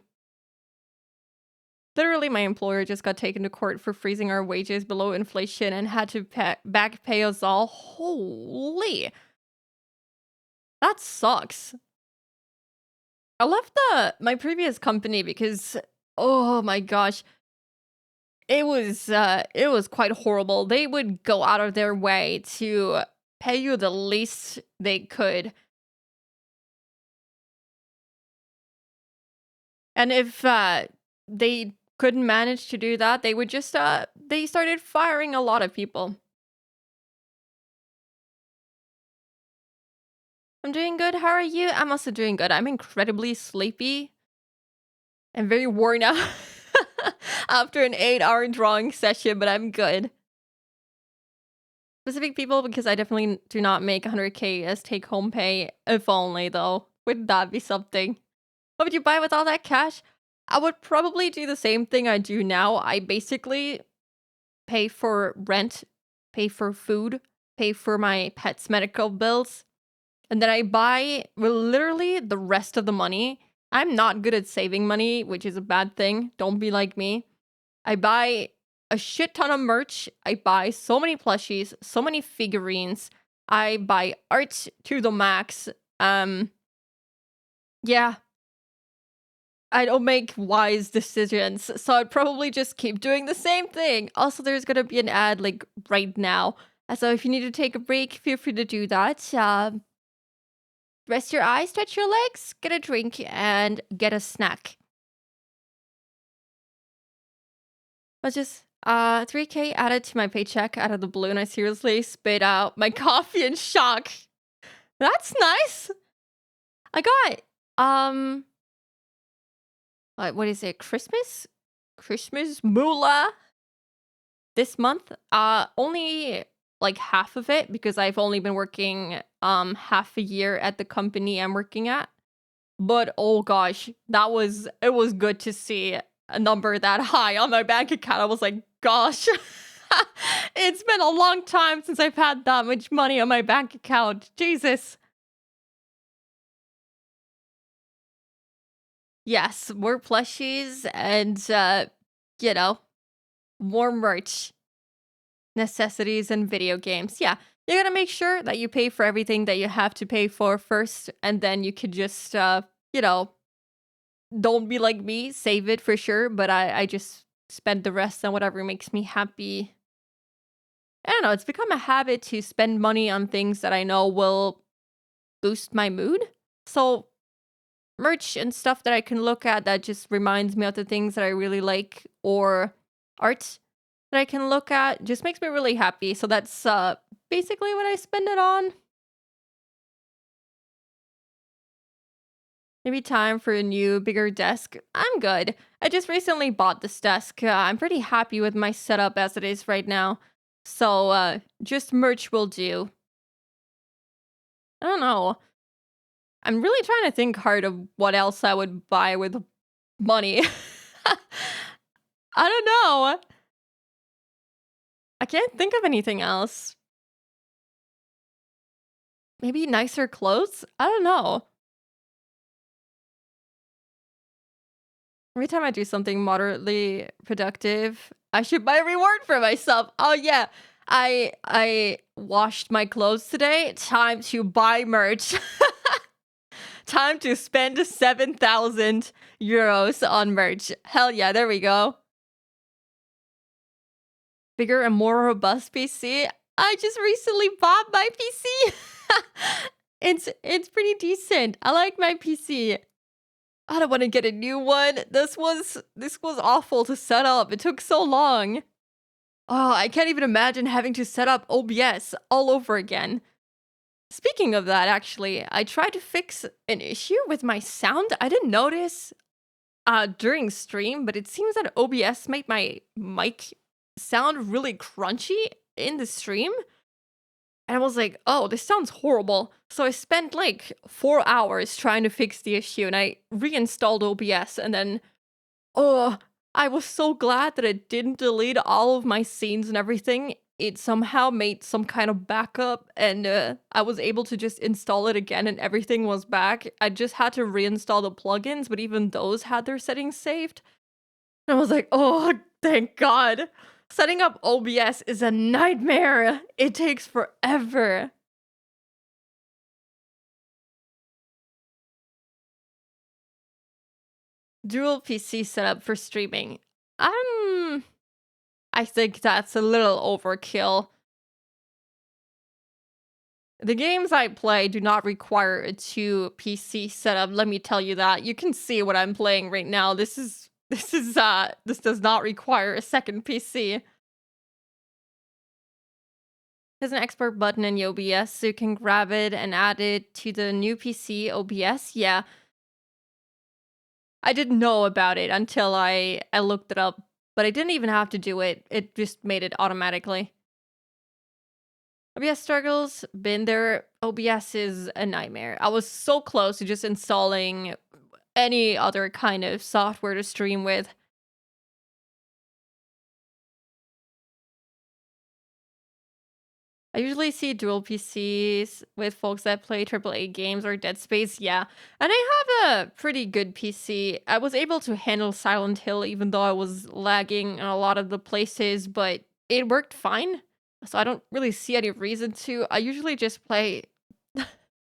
Literally, my employer just got taken to court for freezing our wages below inflation and had to back pay us all. Holy. That sucks. I left my previous company because, oh my gosh, it was quite horrible. They would go out of their way to pay you the least they could. And if they couldn't manage to do that, they would just they started firing a lot of people. I'm doing good. How are you? I'm also doing good. I'm incredibly sleepy and very worn out after an 8-hour drawing session, but I'm good. Specific people, because I definitely do not make 100k as take-home pay. If only, though. Wouldn't that be something? What would you buy with all that cash? I would probably do the same thing I do now. I basically pay for rent, pay for food, pay for my pet's medical bills, and then I buy literally the rest of the money. I'm not good at saving money, which is a bad thing. Don't be like me. I buy a shit ton of merch. I buy so many plushies, so many figurines. I buy art to the max. Yeah. I don't make wise decisions, so I'd probably just keep doing the same thing. Also, there's gonna be an ad, like, right now. So if you need to take a break, feel free to do that. Rest your eyes, stretch your legs, get a drink, and get a snack. But just, 3k added to my paycheck out of the blue, and I seriously spit out my coffee in shock. That's nice! I got, what is it? Christmas moolah this month. Only like half of it because I've only been working half a year at the company I'm working at. But oh gosh, it was good to see a number that high on my bank account. I was like, gosh, it's been a long time since I've had that much money on my bank account. Jesus. Yes, more plushies and, you know, more merch, necessities, and video games. Yeah, you gotta make sure that you pay for everything that you have to pay for first, and then you could just, you know, don't be like me, save it for sure, but I just spend the rest on whatever makes me happy. I don't know, it's become a habit to spend money on things that I know will boost my mood. So merch and stuff that I can look at that just reminds me of the things that I really like, or art that I can look at just makes me really happy. So that's basically what I spend it on. Maybe time for a new, bigger desk. I'm good. I just recently bought this desk. I'm pretty happy with my setup as it is right now. So just merch will do. I don't know. I'm really trying to think hard of what else I would buy with money. I don't know. I can't think of anything else. Maybe nicer clothes? I don't know. Every time I do something moderately productive, I should buy a reward for myself. Oh yeah, I washed my clothes today. Time to buy merch. Time to spend 7,000 euros on merch. Hell yeah, there we go. Bigger and more robust PC. I just recently bought my PC. It's pretty decent. I like my PC. I don't want to get a new one. This was awful to set up. It took so long. Oh, I can't even imagine having to set up OBS all over again. Speaking of that, actually, I tried to fix an issue with my sound. I didn't notice during stream, but it seems that OBS made my mic sound really crunchy in the stream. And I was like, oh, this sounds horrible. So I spent like 4 hours trying to fix the issue, and I reinstalled OBS, and then, oh, I was so glad that it didn't delete all of my scenes and everything. It somehow made some kind of backup, and I was able to just install it again, and everything was back. I just had to reinstall the plugins, but even those had their settings saved. And I was like, oh, thank God. Setting up OBS is a nightmare. It takes forever. Dual PC setup for streaming. I think that's a little overkill. The games I play do not require a 2 PC setup, let me tell you that. You can see what I'm playing right now. This does not require a second PC. There's an export button in OBS, so you can grab it and add it to the new PC OBS. Yeah. I didn't know about it until I looked it up, but I didn't even have to do it. It just made it automatically. OBS struggles, been there. OBS is a nightmare. I was so close to just installing any other kind of software to stream with. I usually see dual PCs with folks that play AAA games or Dead Space, yeah. And I have a pretty good PC. I was able to handle Silent Hill even though I was lagging in a lot of the places, but it worked fine. So I don't really see any reason to. I usually just play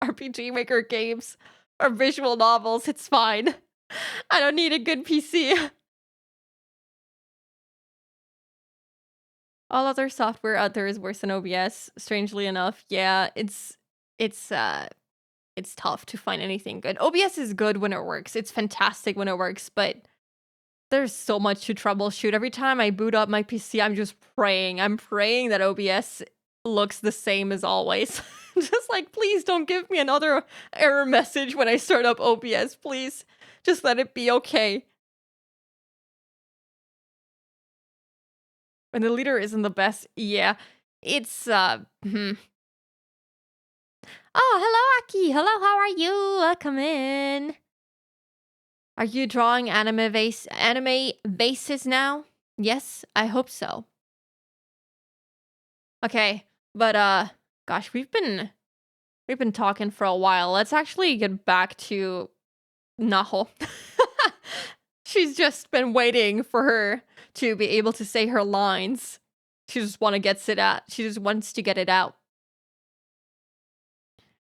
RPG Maker games or visual novels. It's fine. I don't need a good PC. All other software out there is worse than OBS, strangely enough. Yeah, it's tough to find anything good. OBS is good when it works. It's fantastic when it works, but there's so much to troubleshoot. Every time I boot up my PC, I'm just praying. I'm praying that OBS looks the same as always. Just like, please don't give me another error message when I start up OBS, please. Just let it be okay. When the leader isn't the best, yeah. It's, Oh, hello, Aki. Hello, how are you? Welcome in. Are you drawing anime vases now? Yes, I hope so. Okay, but gosh, we've been talking for a while. Let's actually get back to Naho. She's just been waiting for her to be able to say her lines. She just She just wants to get it out.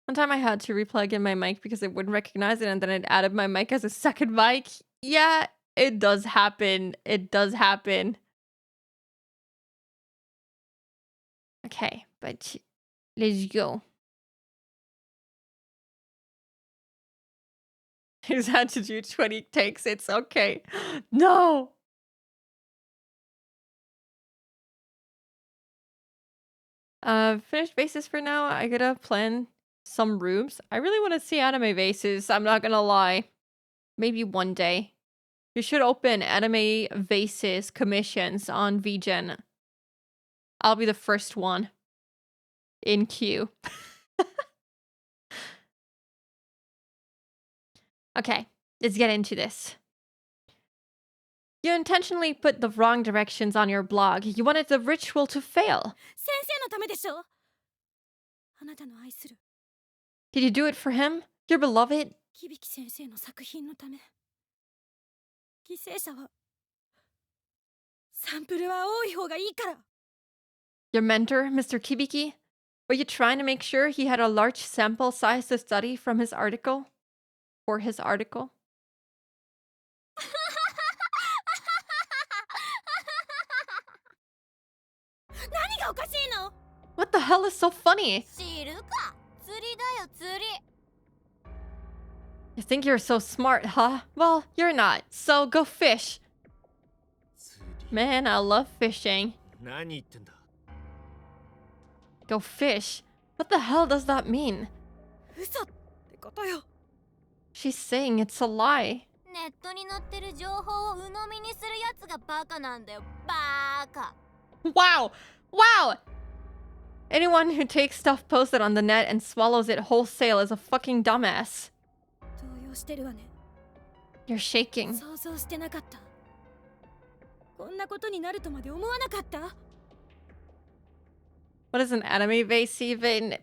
One time I had to replug in my mic because it wouldn't recognize it, and then it added my mic as a second mic. Yeah, it does happen. It does happen. Okay, but let's go. He's had to do 20 takes. It's okay. No! Finished bases for now. I gotta plan some rooms. I really want to see anime vases. I'm not gonna lie. Maybe one day. You should open anime vases commissions on VGen. I'll be the first one in queue. Okay, let's get into this. You intentionally put the wrong directions on your blog. You wanted the ritual to fail. 先生のためでしょ。あなたの愛する Did you do it for him? Your beloved? 響先生の作品のため。犠牲者はサンプルは多い方がいいから。 Your mentor, Mr. Kibiki? Were you trying to make sure he had a large sample size to study from his article? For his article? What the hell is so funny? 知るか。釣りだよ、釣り。 You think you're so smart, huh? Well, you're not. So go fish. Man, I love fishing. 何言ってんだ。 Go fish? What the hell does that mean? 嘘ってことよ。 She's saying it's a lie. ネットに載ってる情報を鵜呑みにするやつがバカなんだよ、バカ。 Wow! Wow! Anyone who takes stuff posted on the net and swallows it wholesale is a fucking dumbass. 動揺してるわね。 You're shaking. 想像してなかった。こんなことになるとまで思わなかった。 What is an anime vase even?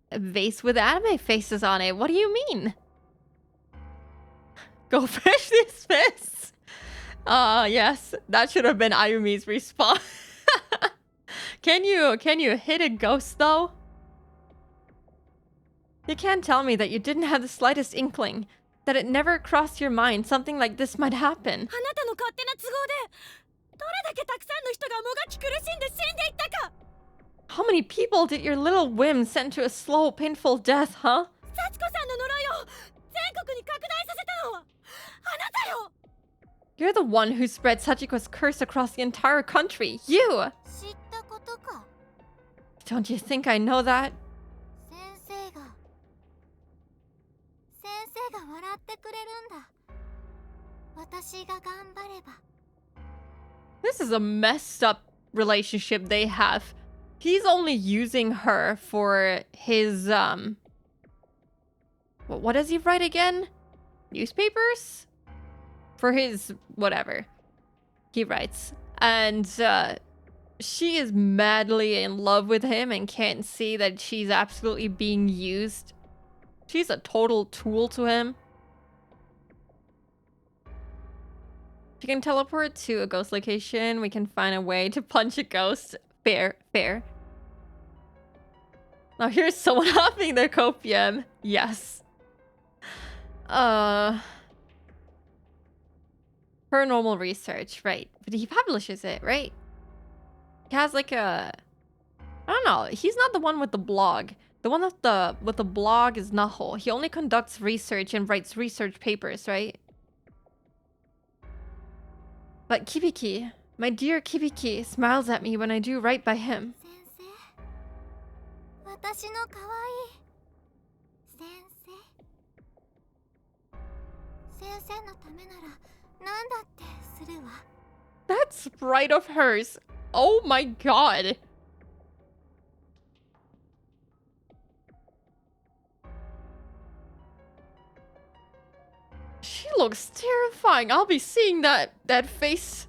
A vase with anime faces on it. What do you mean? Go fish these fish. Yes, that should have been Ayumi's response. Can you hit a ghost though? You can't tell me that you didn't have the slightest inkling, that it never crossed your mind something like this might happen. あなたの勝手な都合でどれだけたくさんの人がもがき苦しんで死んでいったか。 How many people did your little whim send to a slow, painful death, huh? 幸子さんの呪いを全国に拡大させたのはあなたよ。 You're the one who spread Sachiko's curse across the entire country. You! 知ったことか。 Don't you think I know that? 先生が笑ってくれるんだ。私が頑張れば。 This is a messed up relationship they have. He's only using her for his, what does he write again? Newspapers? For his whatever he writes. And, she is madly in love with him and can't see that she's absolutely being used. She's a total tool to him. If you can teleport to a ghost location, we can find a way to punch a ghost. Fair, fair. Now here's someone hopping their copium. Yes. Paranormal research, right. But he publishes it, right? He has like a... I don't know. He's not the one with the blog. The one with the blog is Naho. He only conducts research and writes research papers, right? But Kibiki, my dear Kibiki, smiles at me when I do right by him. 私の可愛い先生。先生のためなら何だってするわ。 That sprite of hers. Oh my god. She looks terrifying. I'll be seeing that face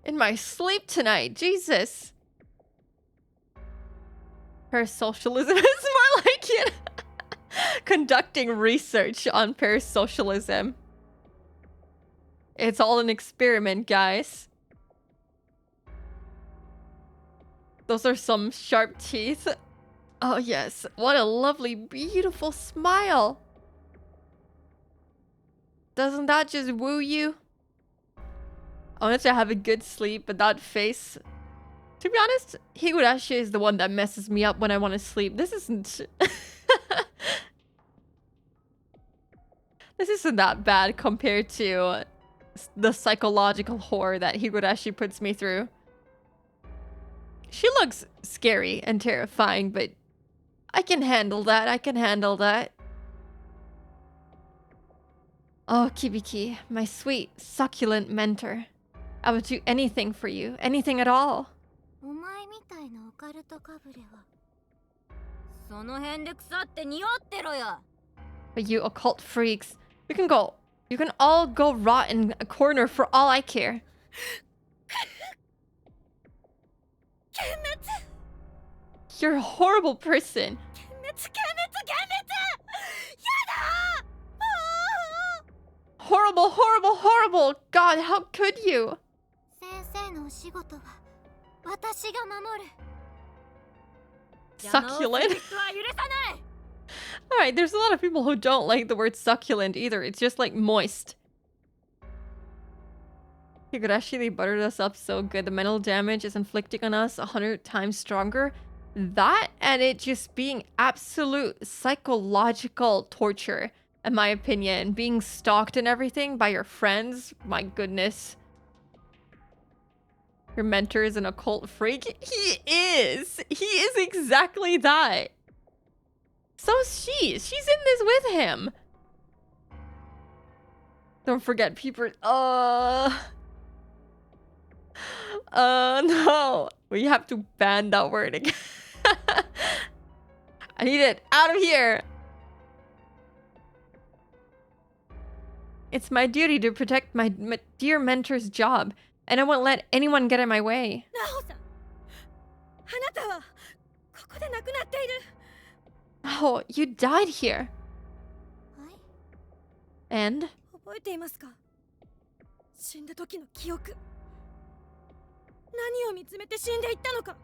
in my sleep tonight. Jesus. Parasocialism is more like it. Conducting research on parasocialism. It's all an experiment, guys. Those are some sharp teeth. Oh yes, what a lovely, beautiful smile. Doesn't that just woo you? I wanted to have a good sleep, but that face... To be honest, Higurashi is the one that messes me up when I want to sleep. This isn't... This isn't that bad compared to the psychological horror that Higurashi puts me through. She looks scary and terrifying, but I can handle that. I can handle that. Oh, Kibiki, my sweet, succulent mentor. I would do anything for you. Anything at all. お前みたいなオカルトかぶれは。その辺で腐って匂ってろよ。 But you occult freaks, we can go. You can all go rot in a corner for all I care. 幻滅 You're a horrible person. 幻滅幻滅幻滅やだー Horrible, horrible, horrible. God, how could you? 先生のお仕事は私が守る。 Succulent. 人は許さない Alright, there's a lot of people who don't like the word succulent either. It's just like moist. Higurashi, they buttered us up so good. The mental damage is inflicting on us 100 times stronger. That and it just being absolute psychological torture, in my opinion. Being stalked and everything by your friends. My goodness. Your mentor is an occult freak? He is! He is exactly that. So is she. She's in this with him. Don't forget people. No. We have to ban that word again. I need it out of here. It's my duty to protect my dear mentor's job, and I won't let anyone get in my way. ナホさんあなたはここで亡くなっている Oh, you died here. はい。 And? 覚えていますか死んだ時の記憶。何を見つめて死んでいったのか。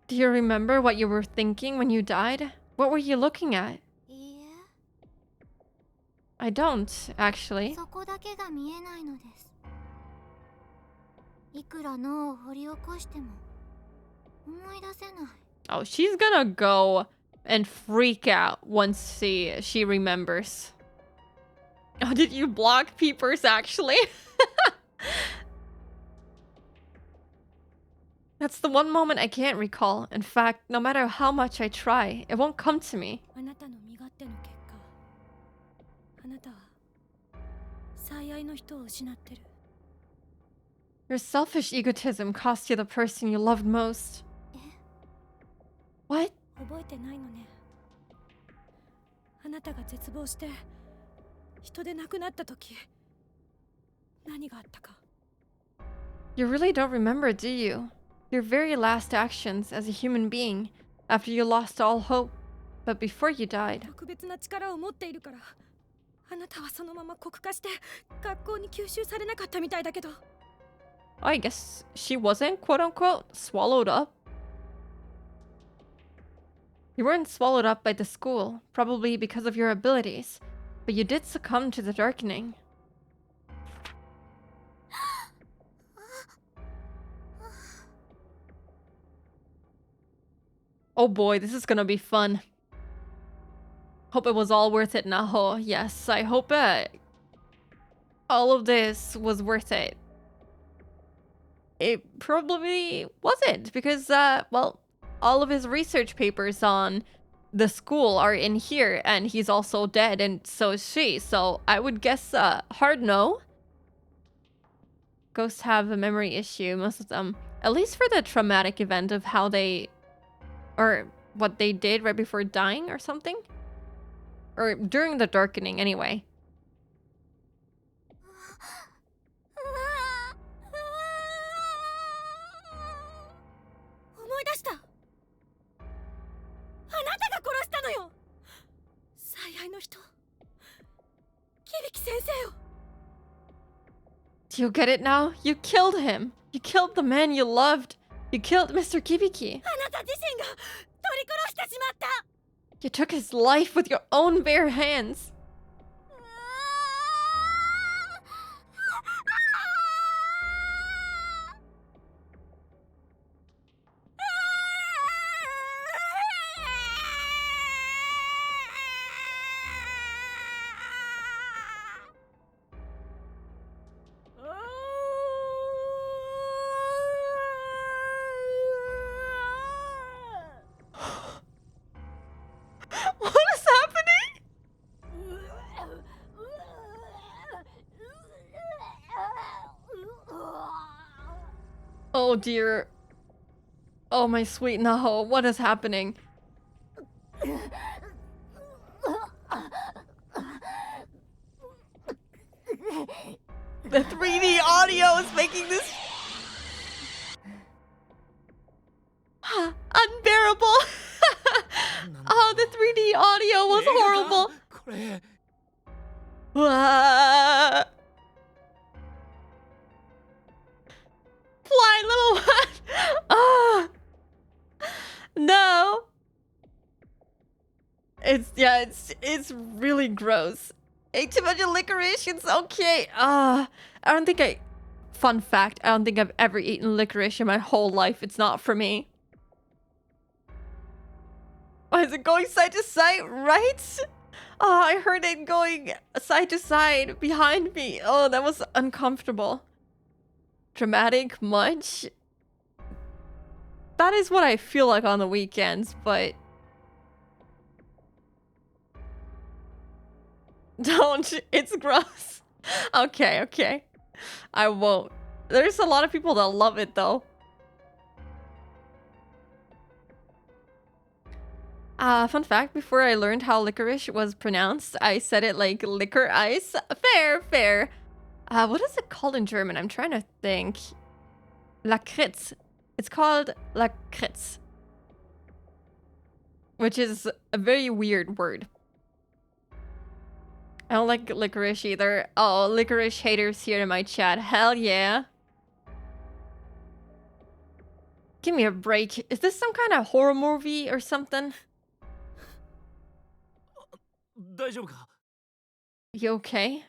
Do you remember what you were thinking when you died? What were you looking at? いいえ、 I don't, actually. そこだけが見えないのです。いくら脳を掘り起こしても思い出せない。 Oh, she's gonna go and freak out once she remembers. Oh, did you block peepers, actually? That's the one moment I can't recall. In fact, no matter how much I try, it won't come to me. あなたの身勝手の結果、あなたは最愛の人を失ってる。 Your selfish egotism cost you the person you loved most. What? 覚えてないのね。あなたが絶望して人で亡くなった時、何があったか。 You really don't remember, do you? Your very last actions as a human being after you lost all hope, but before you died. 特別な力を持っているから、あなたはそのまま酷化して学校に吸収されなかったみたいだけど。 I guess she wasn't, quote unquote, swallowed up. You weren't swallowed up by the school, probably because of your abilities, but you did succumb to the darkening. Oh boy, this is gonna be fun. Hope it was all worth it, Naho. Yes, I hope all of this was worth it. It probably wasn't, because, well, all of his research papers on the school are in here, and he's also dead, and so is she. So I would guess hard no. Ghosts have a memory issue, most of them. At least for the traumatic event of how they... or what they did right before dying or something? Or during the darkening, anyway. 思い出した。あなたが殺したのよ。最愛の人、響先生を。 Do you get it now? You killed him. You killed the man you loved. You killed Mr. Kibiki. あなた自身が取り殺してしまった。 You took his life with your own bare hands. What is happening? Oh dear. Oh my sweet Naho, what is happening? The 3D audio is making this unbearable. Oh, the 3D audio was horrible. これ Wah. Fly, little one. Ah. No. It's really gross. Ate too much licorice. It's okay. Fun fact, I don't think I've ever eaten licorice in my whole life. It's not for me. Why is it going side to side? Right? Oh, I heard it going side to side behind me. Oh, that was uncomfortable. Dramatic much? That is what I feel like on the weekends, but... Don't. It's gross. Okay. I won't. There's a lot of people that love it, though. Fun fact, before I learned how licorice was pronounced, I said it like liquor ice. Fair. What is it called in German? I'm trying to think. Lakritz. It's called Lakritz. Which is a very weird word. I don't like licorice either. Oh, licorice haters here in my chat. Hell yeah. Give me a break. Is this some kind of horror movie or something? 大丈夫か？ You okay?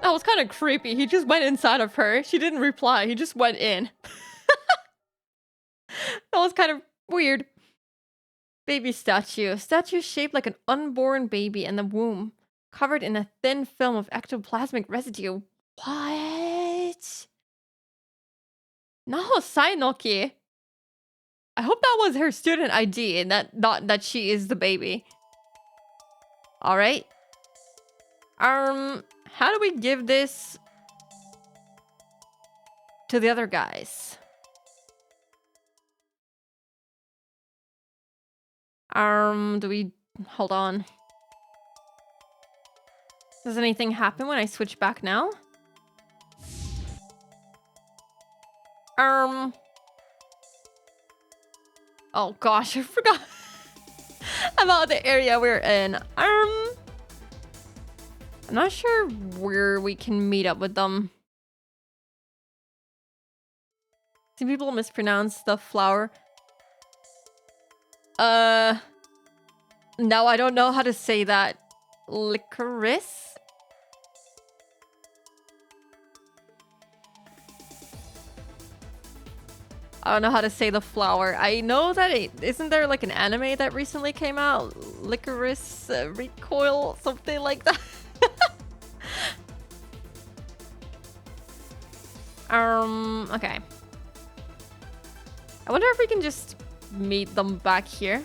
That was kind of creepy. He just went inside of her. She didn't reply. He just went in. That was kind of weird. Baby statue. Statue shaped like an unborn baby in the womb, covered in a thin film of ectoplasmic residue. What? Naho Sainoki. I hope that was her student ID and not that she is the baby. All right. How do we give this to the other guys? Do we hold on? Does anything happen when I switch back now? Oh gosh, I forgot about the area we're in. I'm not sure where we can meet up with them. Some people mispronounce the flower. No, I don't know how to say that. Licorice? I don't know how to say the flower. I know that isn't there like an anime that recently came out? Licorice Recoil, something like that. Okay. I wonder if we can just meet them back here.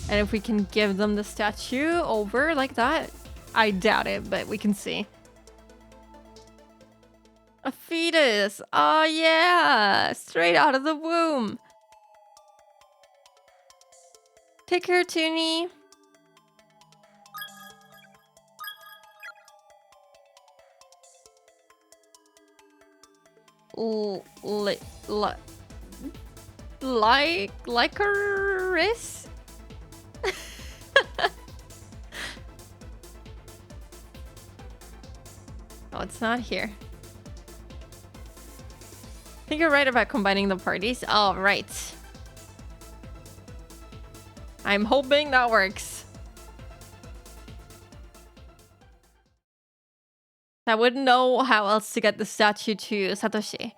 And if we can give them the statue over like that. I doubt it, but we can see. A fetus. Oh yeah, straight out of the womb. Take care, Toonie. Licorice? Oh, it's not here. I think you're right about combining the parties. All right. I'm hoping that works. I wouldn't know how else to get the statue to Satoshi.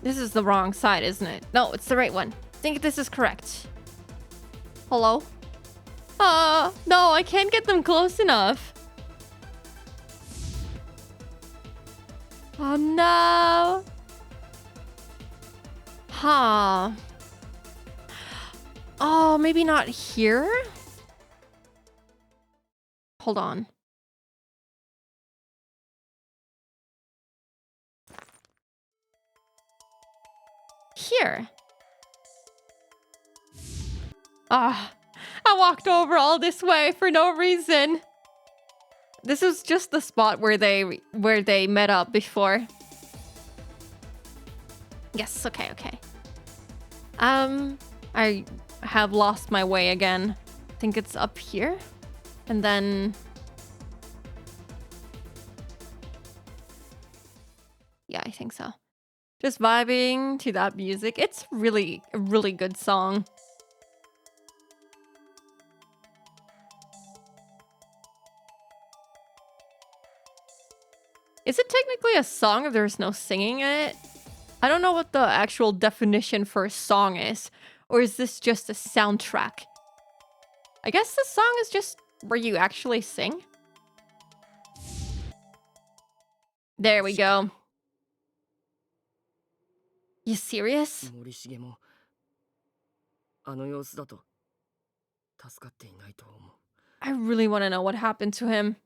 This is the wrong side, isn't it? No, it's the right one. I think this is correct. Hello? No, I can't get them close enough. Oh no. Huh. Oh, maybe not here? Hold on. Here. Ah, I walked over all this way for no reason. This is just the spot where they met up before. Yes, okay. I have lost my way again. I think it's up here. And then yeah, I think so. Just vibing to that music. It's really a really good song. Is it technically a song if there's no singing in it? I don't know what the actual definition for a song is. Or is this just a soundtrack? I guess the song is just where you actually sing. There we go. You serious? 森重もあの様子だと助かっていないと思う。 I really want to know what happened to him.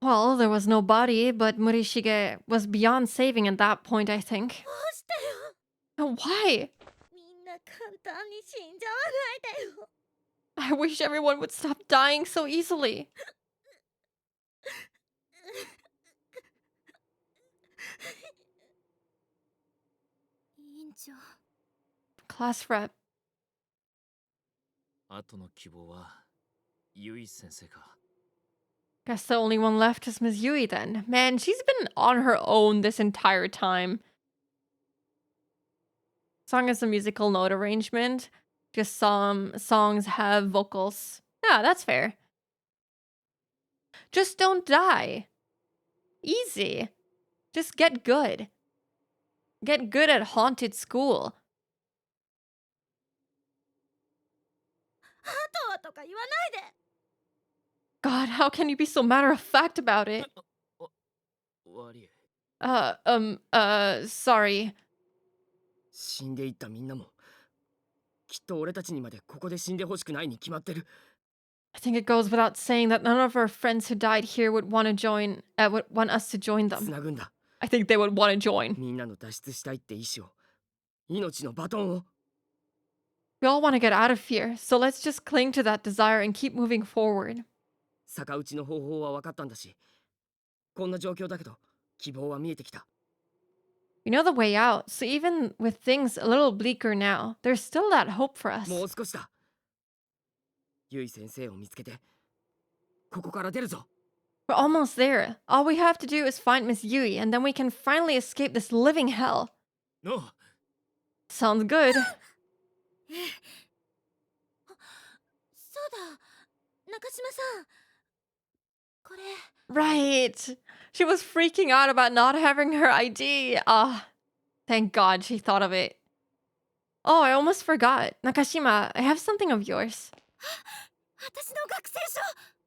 Well, there was no body, but Murishige was beyond saving at that point, I think. どうしてよ。 Why? みんな簡単に死んじゃわないでよ。 I wish everyone would stop dying so easily. 委員長。 Class rep. 後の希望はユイ先生か。 Guess the only one left is Miss Yui then. Man, she's been on her own this entire time. Song is a musical note arrangement. Just some songs have vocals. Yeah, that's fair. Just don't die. Easy. Just get good. Get good at haunted school. あとはとか言わないで。 God, how can you be so matter of fact about it? 悪い。Sorry. 死んでいったみんなもきっと俺たちにまでここで死んでほしくないに決まってる。 I think it goes without saying that none of our friends who died here would want to join, would want us to join つ them. なぐんだ。 I think they would want to join. みんなの脱出したいって意志を、命のバトンを。 We all want to get out of here, so let's just cling to that desire and keep moving forward. 逆打ちの方法は分かったんだし、こんな状況だけど希望は見えてきた。 We know the way out, so even with things a little bleaker now, there's still that hope for us. もう少しだ。ユイ先生を見つけてここから出るぞ。 We're almost there. All we have to do is find Miss Yui, and then we can finally escape this living hell. のう Sounds good. そうだ。中島さん。これ。 Right. She was freaking out about not having her ID. Thank God she thought of it. Oh, I almost forgot. Nakashima, I have something of yours. 私の学生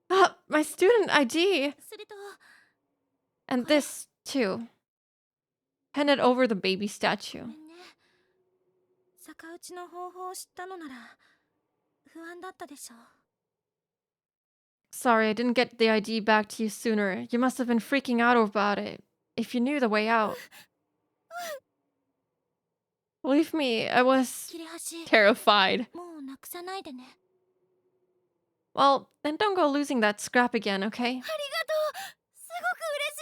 証。 My student ID. それと。 And this, too. Hand it over the baby ご statue. めんね。逆打ちの方法を知ったのなら不安だったでしょ。 Sorry, I didn't get the ID back to you sooner. You must have been freaking out about it. If you knew the way out. Believe me, I was 切れ端。 terrified. もうなくさないでね。 Well, then don't go losing that scrap again, okay? ありがとう。すごく嬉し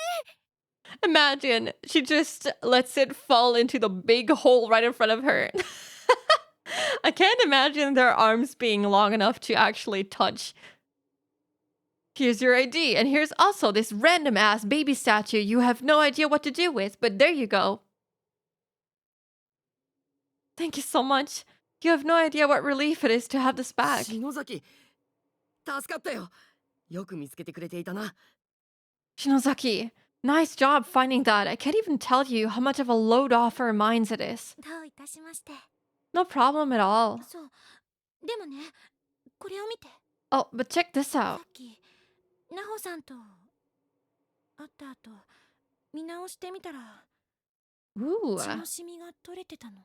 い。 Imagine she just lets it fall into the big hole right in front of her. I can't imagine their arms being long enough to actually touch. Here's your ID, and here's also this random ass baby statue you have no idea what to do with, but there you go. Thank you so much. You have no idea what relief it is to have this back. 篠崎、助かったよ。よく見つけてくれていたな。 Shinozaki, nice job finding that. I can't even tell you how much of a load off our minds it is. どういたしまして。 No problem at all. そう。でもね、これを見て。 Oh, but check this さ out. っき、ナホさんと会った後、見直してみたら、 Ooh. 血のシミが取れてたの。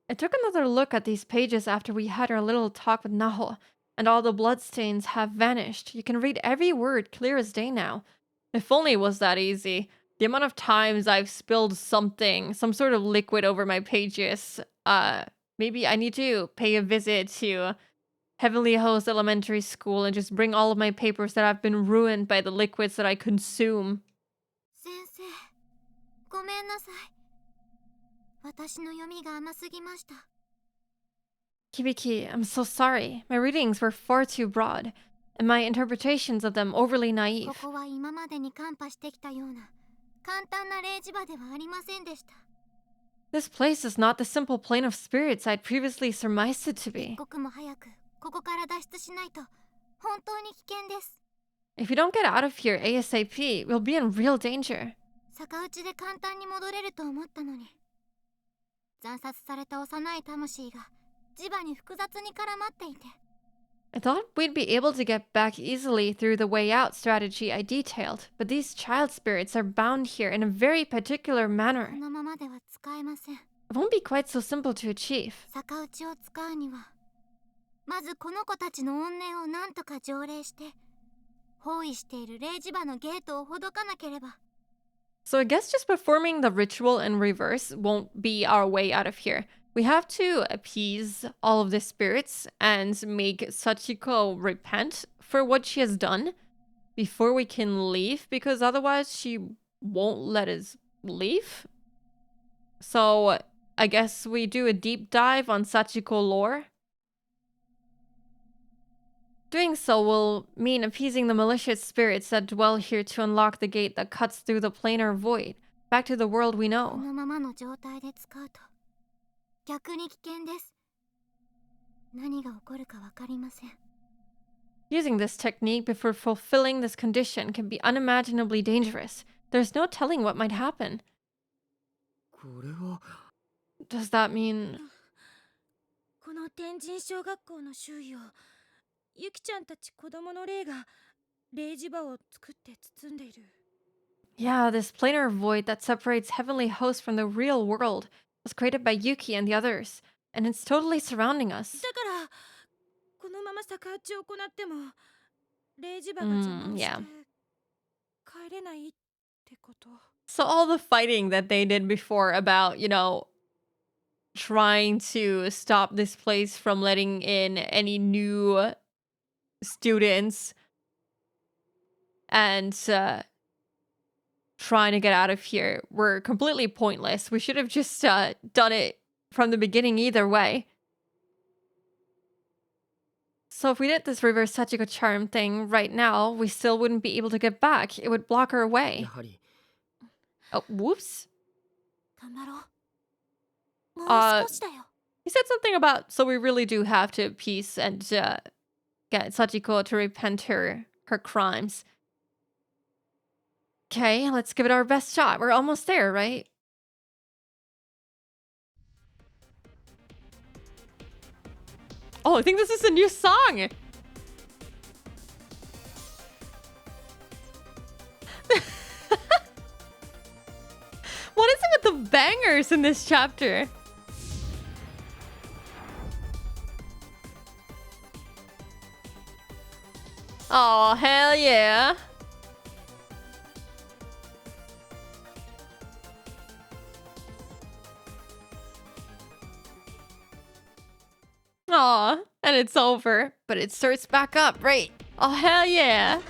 I took another look at these pages after we had our little talk with Naho, and all the bloodstains have vanished. You can read every word clear as day now. If only it was that easy. The amount of times I've spilled something, some sort of liquid over my pages. Maybe I need to pay a visit to Heavenly Host Elementary School and just bring all of my papers that have been ruined by the liquids that I consume. 先生、ごめんなさい。私の読みが甘すぎました。 Kibiki, I'm so sorry. My readings were far too broad, and my interpretations of them overly こ naive. こは今までにカンパしてきたような簡単な霊磁場ではありませんでした。 This place is not the simple plane of spirits I'd previously surmised it to 一 be. 刻も早くここから脱出しないと本当に危険です。 If we don't get out of here ASAP, we'll be in real danger. 逆打ちで簡単に戻れると思ったのに、惨殺された幼い魂が磁場に複雑に絡まっていて、 I thought we'd be able to get back easily through the way out strategy I detailed, but these child spirits are bound here in a very particular こ manner. のままでは使えません。 It won't be quite so simple to achieve. 逆打ちを使うには、まずこの子たちの怨念をなんとか条例して、包囲している霊磁場のゲートをほどかなければ。 So I guess just performing the ritual in reverse won't be our way out of here. We have to appease all of the spirits and make Sachiko repent for what she has done before we can leave, because otherwise she won't let us leave. So I guess we do a deep dive on Sachiko lore. Doing so will mean appeasing the malicious spirits that dwell here to unlock the gate that cuts through the planar void, back to the world we こ know. のままの状態で使うと逆に危険です。何が起こるかわかりません。 Using this technique before fulfilling this condition can be unimaginably dangerous. There's no telling what might happen. これは Does that mean... この天神小学校の周囲をユキちゃんたち子供の霊が霊磁場を作って包んでいる。 Yeah, this planar void that separates heavenly hosts from the real world was created by Yuki and the others, and it's totally surrounding us. だからこのまま逆打ちを行っても霊磁場が邪魔をして yeah. 帰れないってこと。 So all the fighting that they did before about, trying to stop this place from letting in any new students and trying to get out of here were completely pointless. We should have just done it from the beginning either way. So if we did this reverse Sachiko charm thing right now, we still wouldn't be able to get back. It would block our や way. はり Oh, whoops. 頑張ろう。もあう少しだよ。 He said something about, so we really do have to appease and get Sachiko to repent her crimes. Okay, let's give it our best shot. We're almost there, right? Oh, I think this is a new song. What is it with the bangers in this chapter? Oh, hell yeah. Aw, and it's over, but it starts back up, right? Oh, hell yeah.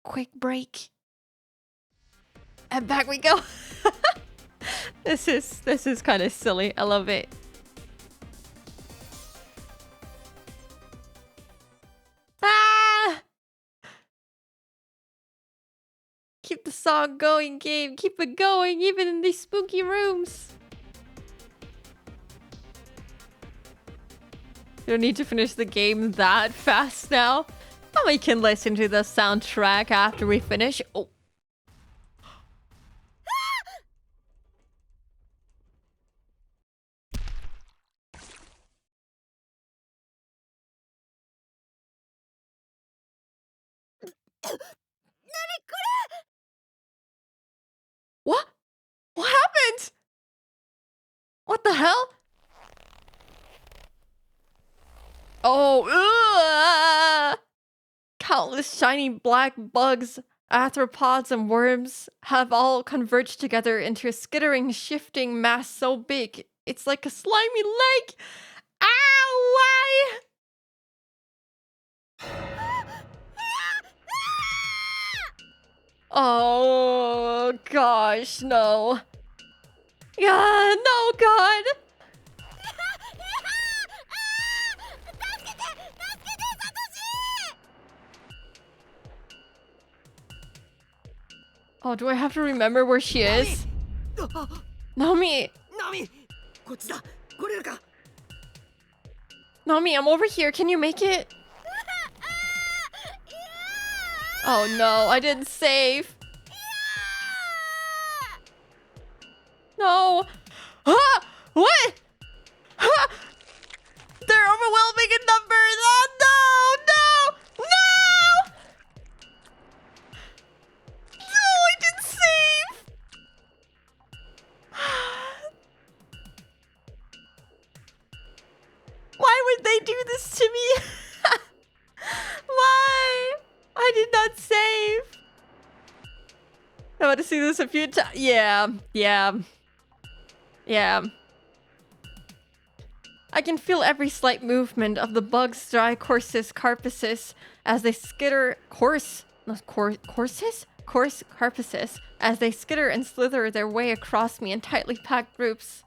Quick break. And back we go. This is kind of silly. I love it. Ah! Keep the song going, game. Keep it going, even in these spooky rooms. You don't need to finish the game that fast now. But we can listen to the soundtrack after we finish. Oh. What? What happened? What the hell? Oh, countless shiny black bugs, arthropods, and worms have all converged together into a skittering, shifting mass so big it's like a slimy lake. Ow! Why? Oh gosh, no. Yeah, no, God. Oh, do I have to remember where she is? Naomi! ナミこっちだ来れるか Naomi, I'm over here. Can you make it? Oh no, I didn't save. No. Ah! What? Ah! They're overwhelming in numbers. Oh no! No! No! No, I didn't save. safe. I want to see this a few times. Yeah. I can feel every slight movement of the bug's Drycorsis carpus's as they skitter carpus's as they skitter and slither their way across me in tightly packed groups.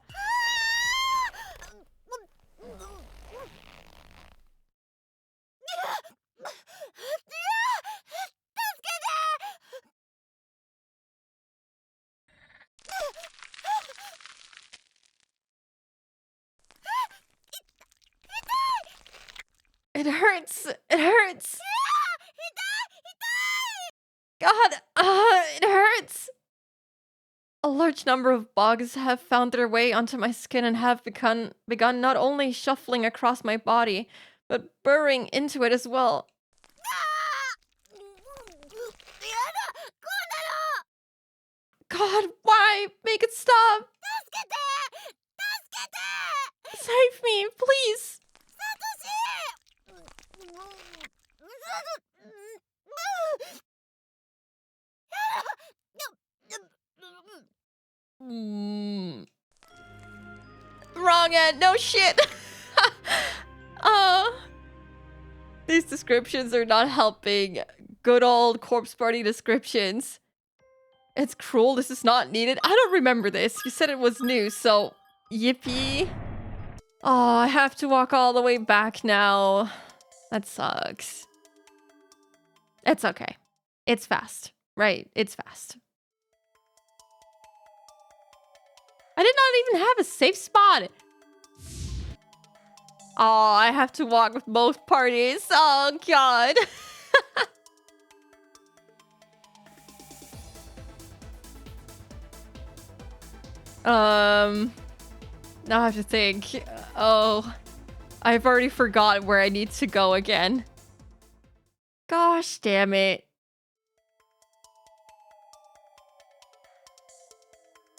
It hurts. It hurts. God, it hurts. A large number of bugs have found their way onto my skin and have begun not only shuffling across my body, but burrowing into it as well. God, why? Make it stop. Save me, please. Wrong end. No shit. These descriptions are not helping. Good old corpse party descriptions. It's cruel. This is not needed. I don't remember this. You said it was new, so yippee. Oh, I have to walk all the way back now. That sucks. It's okay. It's fast. Right? It's fast. I did not even have a safe spot. Oh, I have to walk with both parties. Oh, God. Now I have to think. Oh, I've already forgot where I need to go again. Gosh damn it.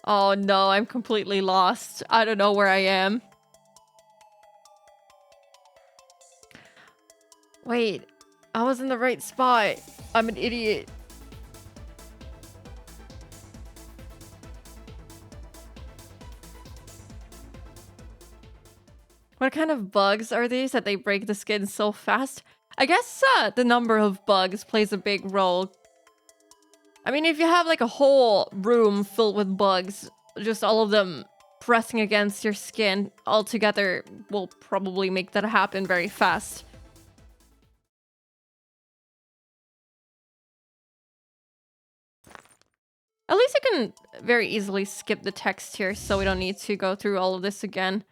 Oh no, I'm completely lost. I don't know where I am. Wait, I was in the right spot. I'm an idiot. What kind of bugs are these that they break the skin so fast? I guess the number of bugs plays a big role. I mean, if you have like a whole room filled with bugs, just all of them pressing against your skin all together will probably make that happen very fast. At least I can very easily skip the text here, so we don't need to go through all of this again.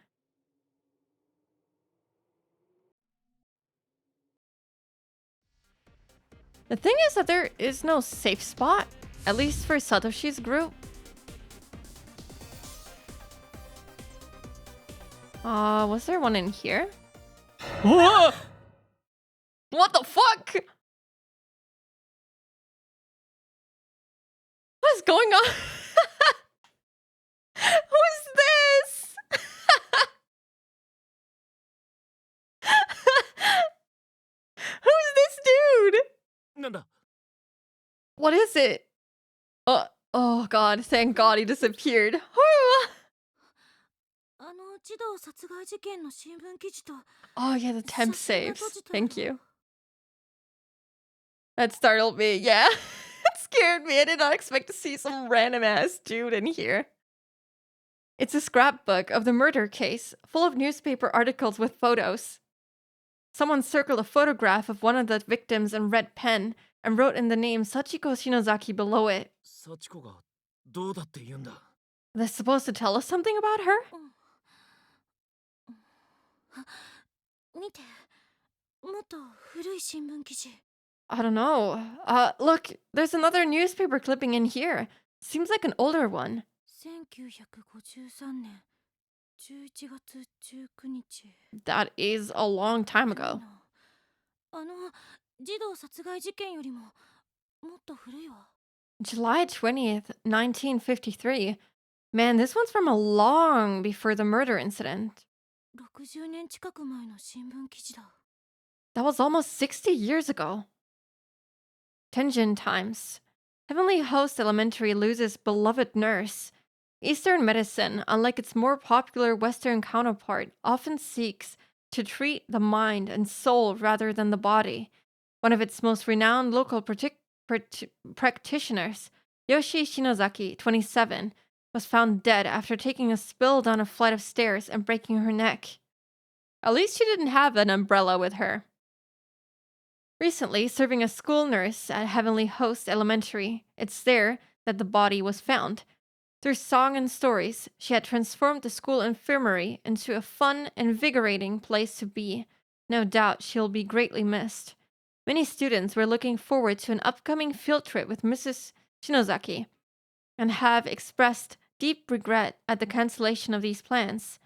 The thing is that there is no safe spot, at least for Satoshi's group. Was there one in here? What the fuck? What is going on? Who is this? Who's this dude? なんだ What is it? Oh god, thank god he disappeared. 児童殺害事件の新聞記事と Oh yeah, the temp 写真が saves. 閉じてある Thank you. That startled me, yeah. It scared me. I did not expect to see some random ass dude in here. It's a scrapbook of the murder case, full of newspaper articles with photos. Someone circled a photograph of one of the victims in red pen and wrote in the name Sachiko Shinozaki below it. 幸子がどうだって言うんだ They're supposed to tell us something about her? 見てもっと古い新聞記事 I don't know. Look, there's another newspaper clipping in here. Seems like an older one. 1953年11月19日 That is a long time ago. 児童殺害事件よりももっと古いわ July 20th, 1953. Man, this one's from a long before the murder incident. 60年近く前の新聞記事だ That was almost 60 years ago. Tenjin times. Heavenly Host Elementary loses beloved nurse. Eastern medicine, unlike its more popular Western counterpart, often seeks to treat the mind and soul rather than the body. One of its most renowned local practitioners, Yoshi Shinozaki, 27, was found dead after taking a spill down a flight of stairs and breaking her neck. At least she didn't have an umbrella with her. Recently, serving as school nurse at Heavenly Host Elementary, it's there that the body was found. Through song and stories, she had transformed the school infirmary into a fun, invigorating place to be. No doubt she'll be greatly missed. Many students were looking forward to an upcoming field trip with Mrs. Shinozaki and have expressed deep regret at the cancellation of these plans.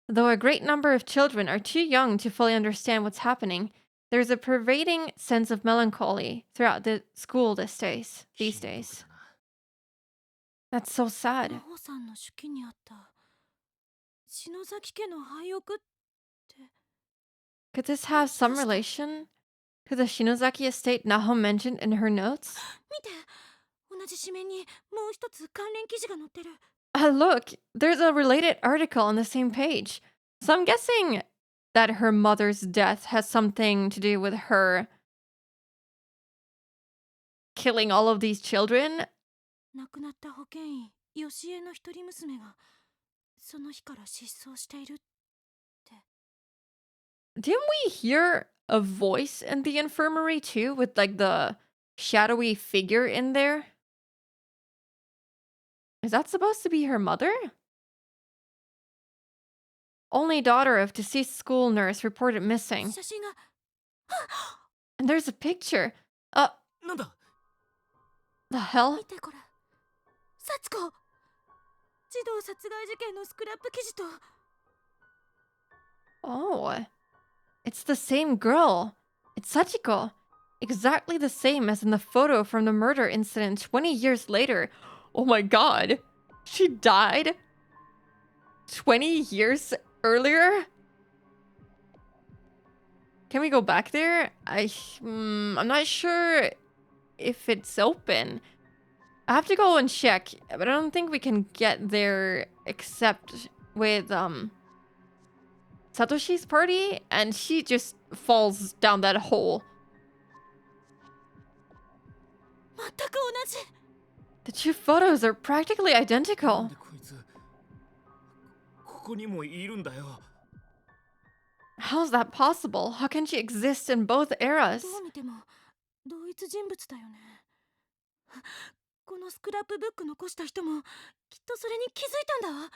Though a great number of children are too young to fully understand what's happening, there is a pervading sense of melancholy throughout the school these days. That's so sad. 魔法さんの手記にあった篠崎家の廃屋って Could this have some relation to the Shinozaki estate Naho mentioned in her notes? 見て同じ紙面にもう一つ関連記事が載ってる Look, there's a related article on the same page. So I'm guessing that her mother's death has something to do with her killing all of these children. 亡くなった保健医吉江の一人娘がその日から失踪しているって Didn't we hear a voice in the infirmary too, with like the shadowy figure in there? Is that supposed to be her mother? Only daughter of deceased school nurse reported missing. 写真が And there's a picture. なんだ The hell? 見てこれ幸子児童殺害事件のスクラップ記事と Oh, it's the same girl. It's Sachiko. Exactly the same as in the photo from the murder incident 20 years later. Oh my god. She died 20 years earlier? Can we go back there? I'm not sure if it's open. I have to go and check, but I don't think we can get there except with Satoshi's party, and she just falls down that hole. 全く同じ The two photos are practically なん identical. でこいつここにもいるんだよ How's that possible? How can she exist in both eras? どう見ても同一人物だよねこのスクラップブック残した人もきっとそれに気づいたんだ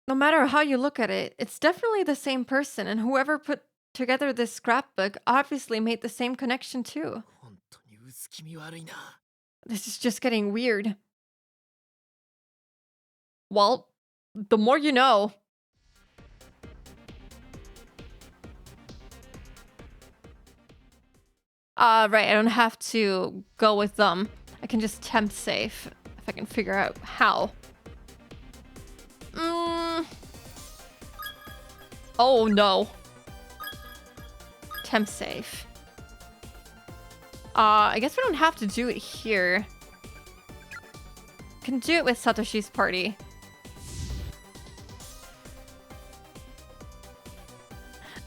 No matter how you look at it, it's definitely the same person, and whoever put together this scrapbook obviously made the same connection too. 本当に薄気味悪いな This is just getting weird. Well, the more you know. Right, I don't have to go with them. I can just temp save if I can figure out how. Oh no. Temp save. I guess we don't have to do it here. Can do it with Satoshi's party.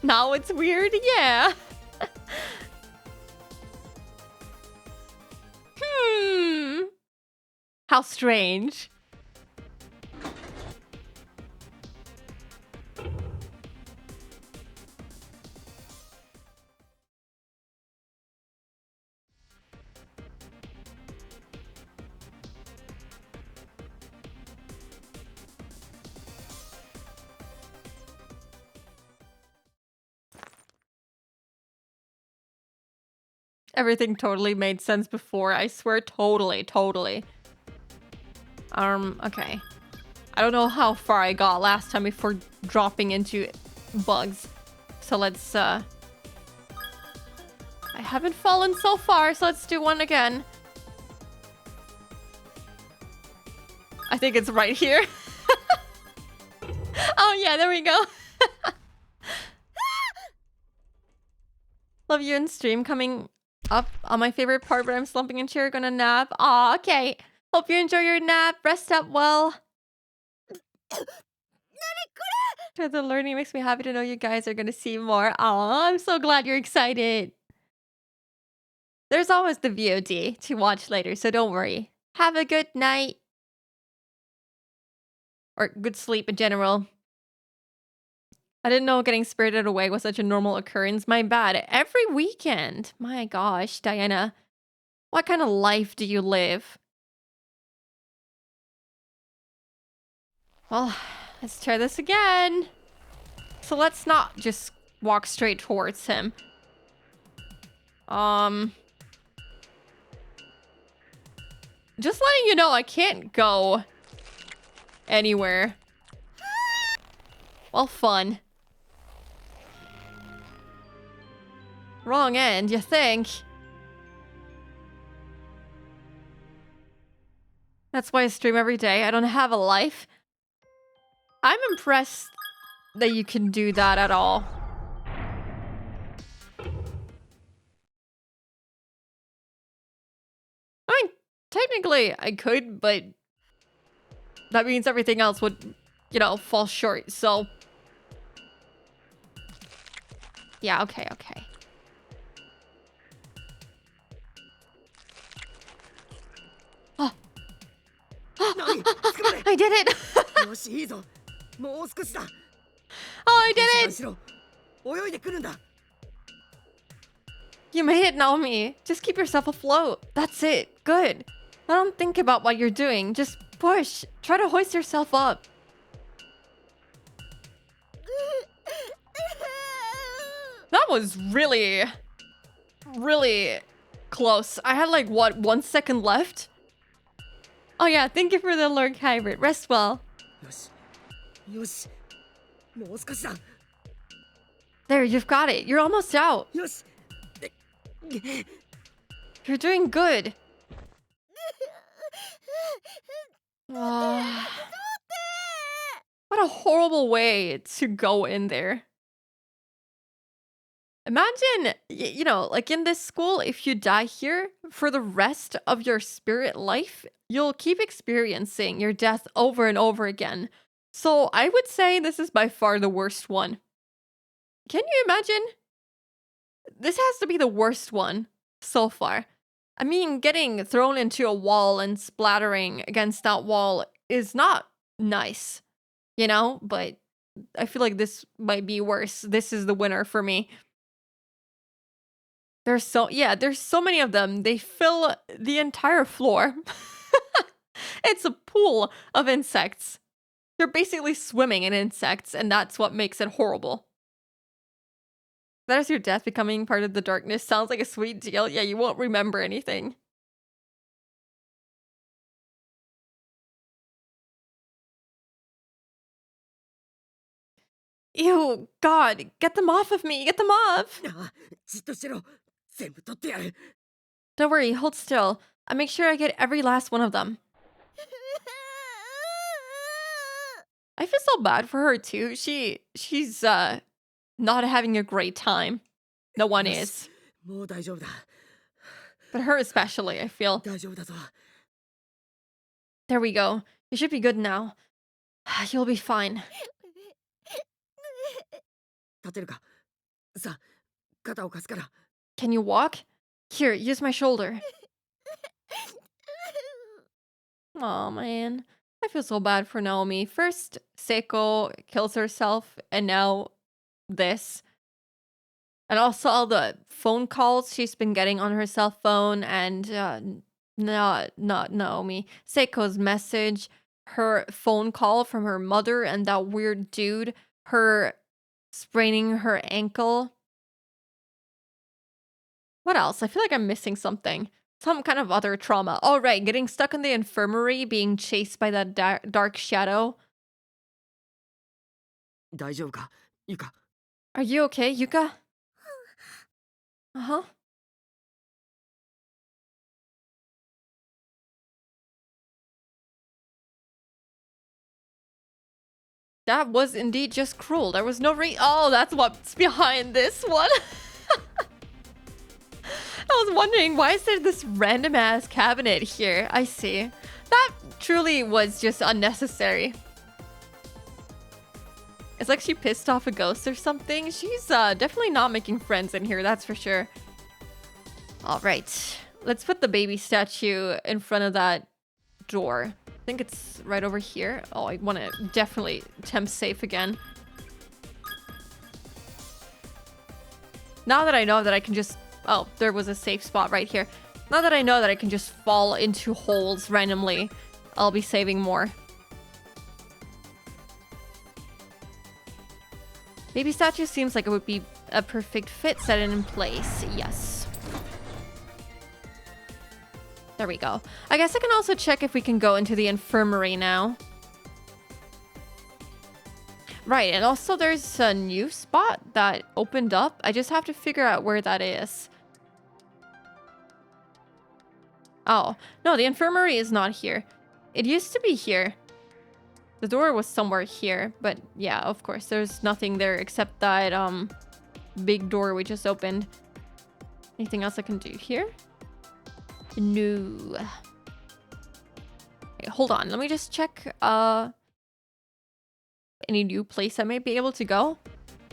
Now it's weird, yeah. How strange. Everything totally made sense before. I swear, totally. Okay. I don't know how far I got last time before dropping into bugs. So let's, I haven't fallen so far, so let's do one again. I think it's right here. Oh yeah, there we go. Love you in stream coming up on my favorite part where I'm slumping in chair, gonna nap. Aw, okay. Hope you enjoy your nap. Rest up well. The learning makes me happy to know you guys are gonna see more. Aw, I'm so glad you're excited. There's always the VOD to watch later, so don't worry. Have a good night. Or good sleep in general. I didn't know getting spirited away was such a normal occurrence. My bad. Every weekend. My gosh, Diana. What kind of life do you live? Well, let's try this again. So let's not just walk straight towards him. Just letting you know, I can't go anywhere. Well, fun. Wrong end, you think? That's why I stream every day. I don't have a life. I'm impressed that you can do that at all. I mean, technically I could, but that means everything else would, you know, fall short, so... Yeah, okay. Oh. I did it! よしいいぞもう少しだ Oh, I did し it! ろ泳いでくるんだ You made it, Naomi. Just keep yourself afloat. That's it. Good. I don't think about what you're doing. Just push. Try to hoist yourself up. That was really close. I had like, what, 1 second left? Oh yeah, thank you for the Lord Hybrid. Rest well. よしよしもう少しだ There, you've got it. You're almost out. よし You're doing good. Ah. What a horrible way to go in there. Imagine, you know, like in this school, if you die here, for the rest of your spirit life, you'll keep experiencing your death over and over again. So I would say this is by far the worst one. Can you imagine? This has to be the worst one so far. I mean, getting thrown into a wall and splattering against that wall is not nice, you know? But I feel like this might be worse. This is the winner for me. There's so many of them. They fill the entire floor. It's a pool of insects. You're basically swimming in insects, and that's what makes it horrible. That is your death becoming part of the darkness. Sounds like a sweet deal. Yeah, you won't remember anything. Ew, God, get them off of me. Get them off. あじっとしてろ全部取ってやる Don't worry, hold still. I'll make sure I get every last one of them. I feel so bad for her too. She's not having a great time. No one is. もう大丈夫だ But her especially, I feel. 大丈夫だぞ There we go. You should be good now. You'll be fine. 立てるかさあ肩を貸すから Can you walk? Here, use my shoulder. Oh man. I feel so bad for Naomi. First, Seiko kills herself, and now this. And also all the phone calls she's been getting on her cell phone, and not Naomi. Seiko's message, her phone call from her mother, and that weird dude, her spraining her ankle. What else? I feel like I'm missing something. Some kind of other trauma. Oh, right. Getting stuck in the infirmary, being chased by that dark shadow. 大丈夫かゆか Are you okay, Yuka? Uh-huh. That was indeed just cruel. There was no Oh, that's what's behind this one. I was wondering, why is there this random ass cabinet here? I see. That truly was just unnecessary. It's like she pissed off a ghost or something. She's definitely not making friends in here, that's for sure. All right. Let's put the baby statue in front of that door. I think it's right over here. Oh, I want to definitely temp safe again. Now that I know that I can just... Oh, there was a safe spot right here. Now that I know that I can just fall into holes randomly, I'll be saving more. Baby statue seems like it would be a perfect fit. Set it in place. Yes. There we go. I guess I can also check if we can go into the infirmary now. Right, and also there's a new spot that opened up. I just have to figure out where that is. Oh, no, the infirmary is not here. It used to be here. The door was somewhere here, but yeah, of course, there's nothing there except that big door we just opened. Anything else I can do here? No. Okay, hold on, let me just check any new place I may be able to go.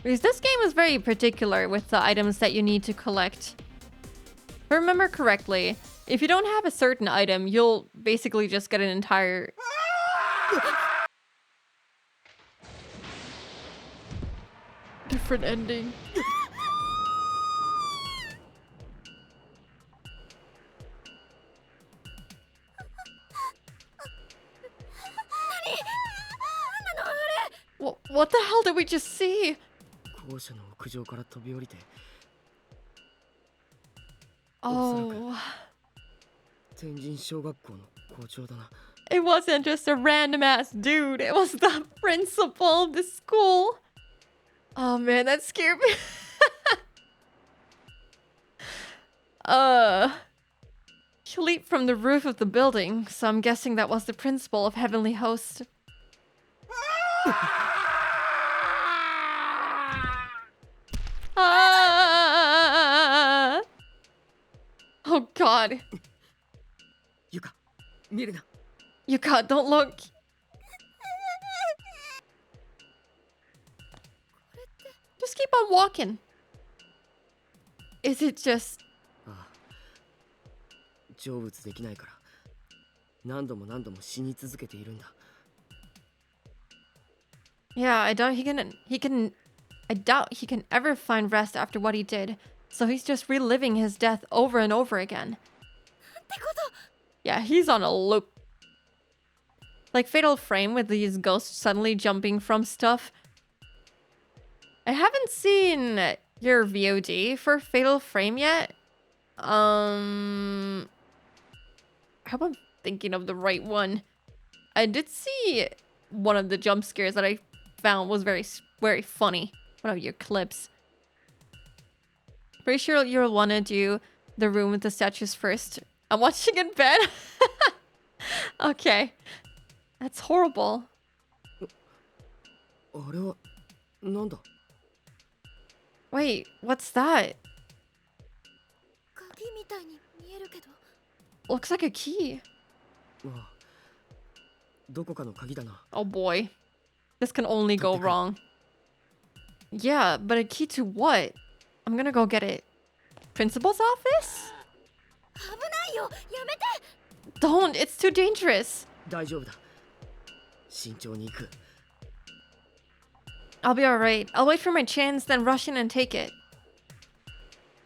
Because this game is very particular with the items that you need to collect. If I remember correctly, if you don't have a certain item, you'll basically just get an entire... different ending. What the hell did we just see? 校舎の屋上から飛び降りて Oh, 天神小学校の校長だな。 it wasn't just a random ass dude. It was the principal of the school. Oh man, that scared me. She leaped from the roof of the building, so I'm guessing that was the principal of Heavenly Host. Ah! Oh god. ゆか、見るな。 Yuka, don't look. Just keep on walking. Is it just... ああ。成仏できないから、何度も何度も死に続けているんだ。 Yeah, I doubt he can ever find rest after what he did. So he's just reliving his death over and over again. Yeah, he's on a loop. Like Fatal Frame with these ghosts suddenly jumping from stuff. I haven't seen your VOD for Fatal Frame yet. I hope I'm thinking of the right one. I did see one of the jump scares that I found was very, very funny. One of your clips. Pretty sure you'll want to do the room with the statues first. I'm watching in bed. Okay. That's horrible. あれはなんだ？ Wait, what's that? 鍵みたいに見えるけど。 Looks like a key. ああ、どこかの鍵だな。 Oh boy. This can only go wrong. Yeah, but a key to what? I'm gonna go get it. Principal's office? 危ないよ、やめて。 Don't, it's too dangerous. 大丈夫だ。慎重に行く。 I'll be alright. I'll wait for my chance, then rush in and take it.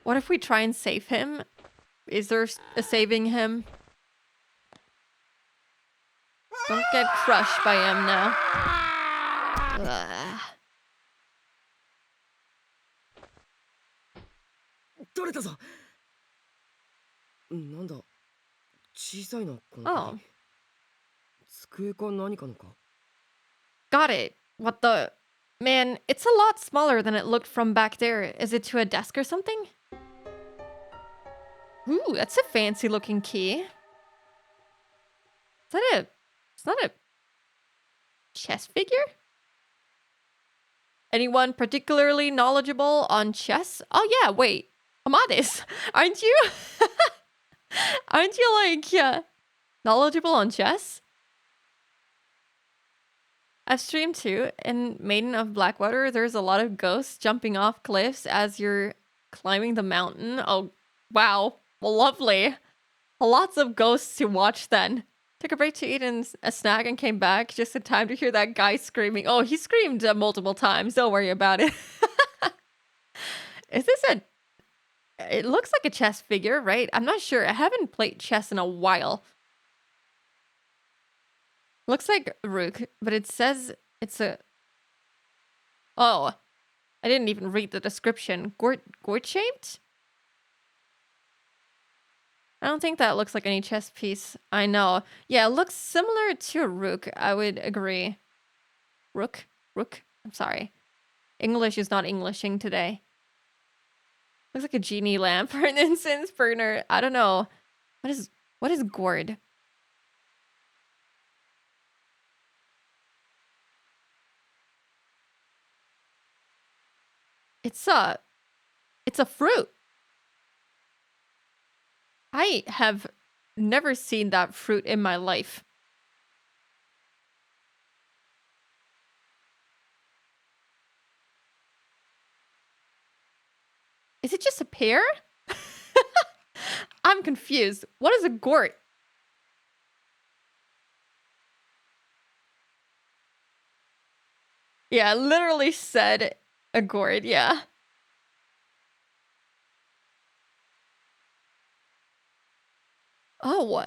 What if we try and save him? Is there a saving him? Don't get crushed by him now. Ugh. 取れたぞ。なんだ。小さいなこの Oh, 鍵。机か何かのか。 got it. What the... Man, it's a lot smaller than it looked from back there. Is it to a desk or something? Ooh, that's a fancy looking key. Is that a... It's not a... chess figure? Anyone particularly knowledgeable on chess? Oh yeah, wait. Amadis, aren't you? Aren't you like knowledgeable on chess? I've streamed too. In Maiden of Blackwater, there's a lot of ghosts jumping off cliffs as you're climbing the mountain. Oh, wow. Lovely. Lots of ghosts to watch then. Took a break to eat a snack and came back just in time to hear that guy screaming. Oh, he screamed multiple times. Don't worry about it. Is this a... It looks like a chess figure, right? I'm not sure. I haven't played chess in a while. Looks like Rook, but it says it's a... Oh, I didn't even read the description. Gourd-shaped? I don't think that looks like any chess piece. I know. Yeah, it looks similar to a Rook. I would agree. Rook? I'm sorry. English is not Englishing today. Looks like a genie lamp or an incense burner. I don't know. What is gourd? It's a fruit. I have never seen that fruit in my life. Is it just a pear? I'm confused. What is a gourd? Yeah, I literally said a gourd, yeah. Oh.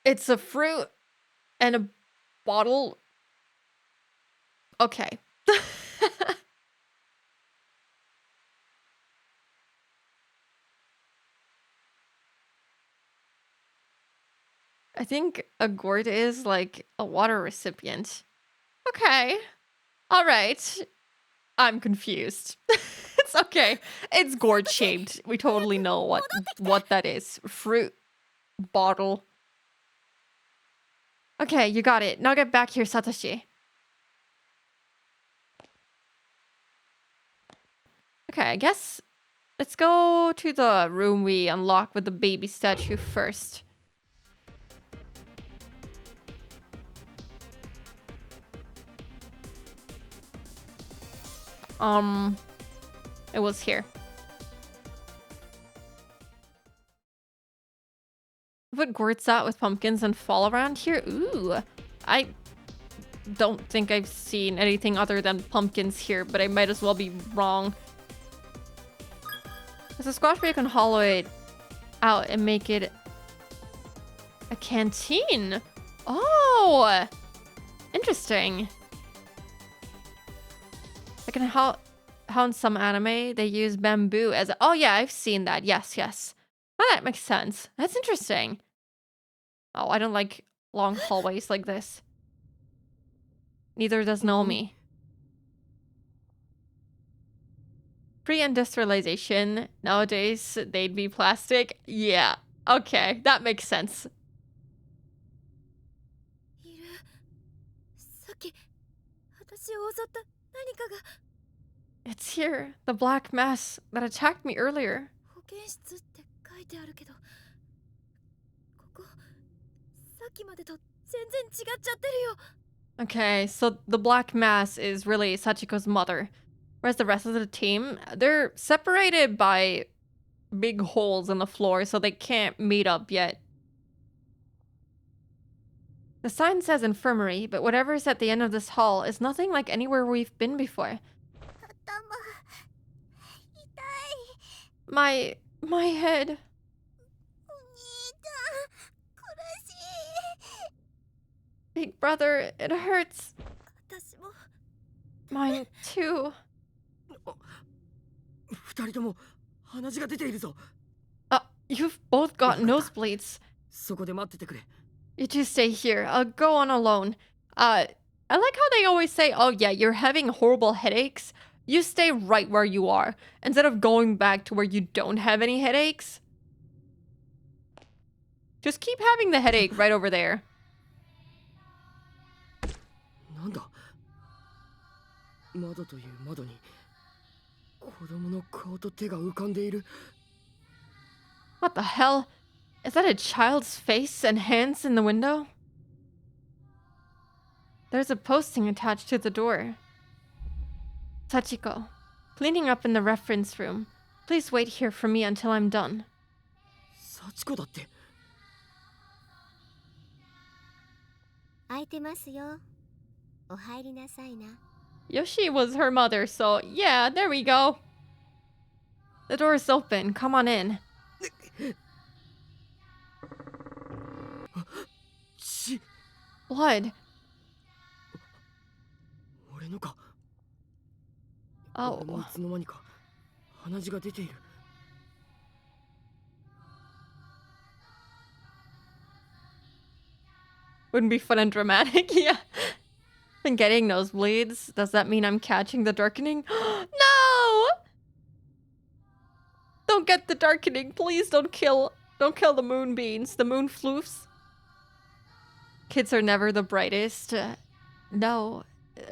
It's a fruit and a bottle. Okay. I think a gourd is like a water recipient. Okay. All right. I'm confused. It's okay. It's gourd shaped. We totally know what that is. Fruit bottle. Okay, you got it. Now get back here, Satoshi. Okay, I guess let's go to the room we unlocked with the baby statue first. It was here. Put gourds out with pumpkins and fall around here? Ooh, I don't think I've seen anything other than pumpkins here, but I might as well be wrong. There's a squash where you can hollow it out and make it a canteen. Oh, interesting. Like how in some anime they use bamboo as oh yeah, I've seen that. Yes. Oh, that makes sense. That's interesting. Oh, I don't like long hallways like this. Neither does Naomi. Pre-industrialization, nowadays they'd be plastic. Yeah, okay, that makes sense. It's here, the black mass that attacked me earlier. Okay, so the black mass is really Sachiko's mother. Whereas the rest of the team, they're separated by big holes in the floor, so they can't meet up yet. The sign says infirmary, but whatever's at the end of this hall is nothing like anywhere we've been before. My head. Big brother, it hurts. Mine too. You've both got nosebleeds. You two stay here. I'll go on alone. I like how they always say, oh yeah, you're having horrible headaches. You stay right where you are, instead of going back to where you don't have any headaches. Just keep having the headache right over there. 窓という窓に子供の顔と手が浮かんでいる。 What the hell? Is that a child's face and hands in the window? There's a posting attached to the door. Sachiko, cleaning up in the reference room. Please wait here for me until I'm done. 幸子だって。開いてますよ。お入りなさいな。 Yoshi was her mother, so yeah, there we go. The door is open. Come on in. 血、 Blood. 俺のか。 Oh. 俺もいつの間にか鼻血が出ている。 Wouldn't be fun and dramatic, yeah. Been getting nosebleeds. Does that mean I'm catching the darkening? No! Don't get the darkening. Please don't kill the moonbeams, the moon floofs. Kids are never the brightest. No,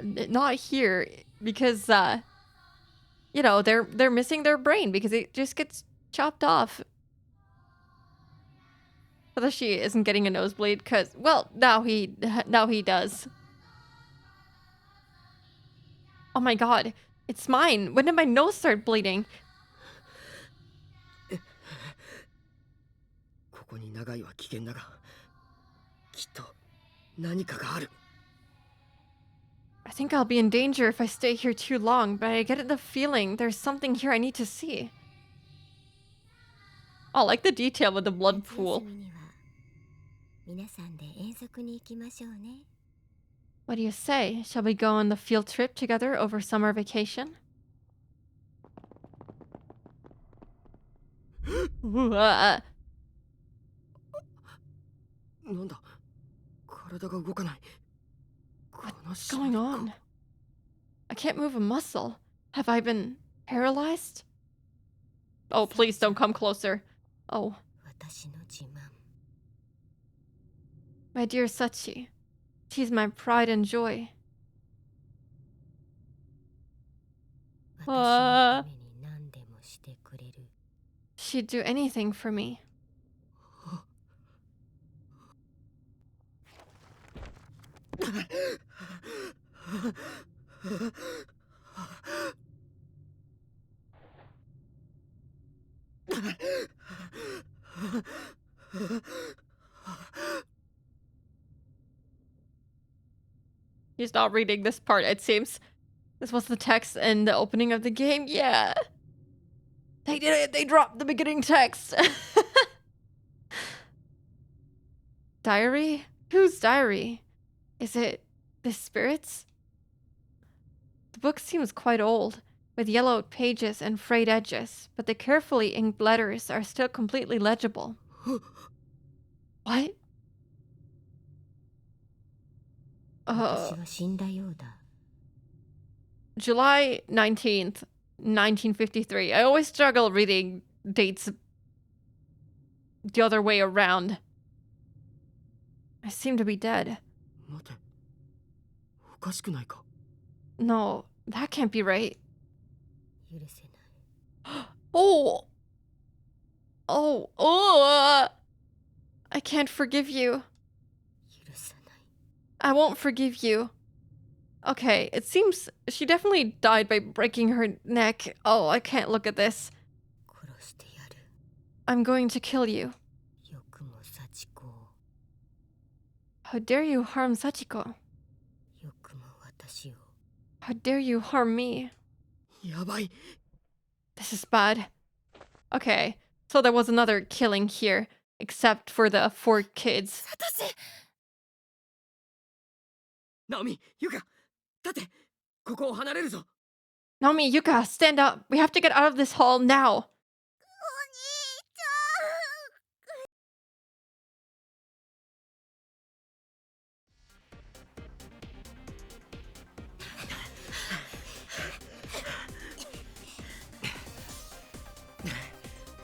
not here because you know, they're missing their brain because it just gets chopped off. Tadashi isn't getting a nosebleed because, well, now he does. Oh my god, it's mine. When did my nose start bleeding? ここに長いは危険だが、きっと何かがある。 I think I'll be in danger if I stay here too long, but I get the feeling there's something here I need to see. Oh, I like the detail with the blood 夏 pool. 休みには皆さんで遠足に行きましょうね。 What do you say? Shall we go on the field trip together over summer vacation? What's なんだ、体が動かない。悲しい going か。 on? I can't move a muscle. Have I been paralyzed? Oh, please don't come closer. Oh, 私の自慢。 my dear Sachi. She's my pride and joy. 私のために何でもしてくれる。 She'd do anything for me. He's not reading this part, it seems. This was the text in the opening of the game. Yeah. They did it. They dropped the beginning text. Diary? Whose diary? Is it the spirit's? The book seems quite old, with yellowed pages and frayed edges, but the carefully inked letters are still completely legible. What? 私は死んだようだ。 July 19th, 1953. I always struggle reading dates the other way around. I seem to be dead. 待て、おかしくないか。 No, that can't be right. 許せない。 Oh! Oh! I can't forgive you. 許さない。 I won't forgive you. Okay, it seems she definitely died by breaking her neck. Oh, I can't look at this. 殺してやる。 I'm going to kill you. よくも幸子を。 How dare you harm Sachiko? よくも私を。 How dare you harm me? やばい。 This is bad. Okay, so there was another killing here, except for the 4 kids. サトシ。ナオミ、ユカ、立て。ここを離れるぞ。 Naomi, Yuka, stand up. We have to get out of this hall now.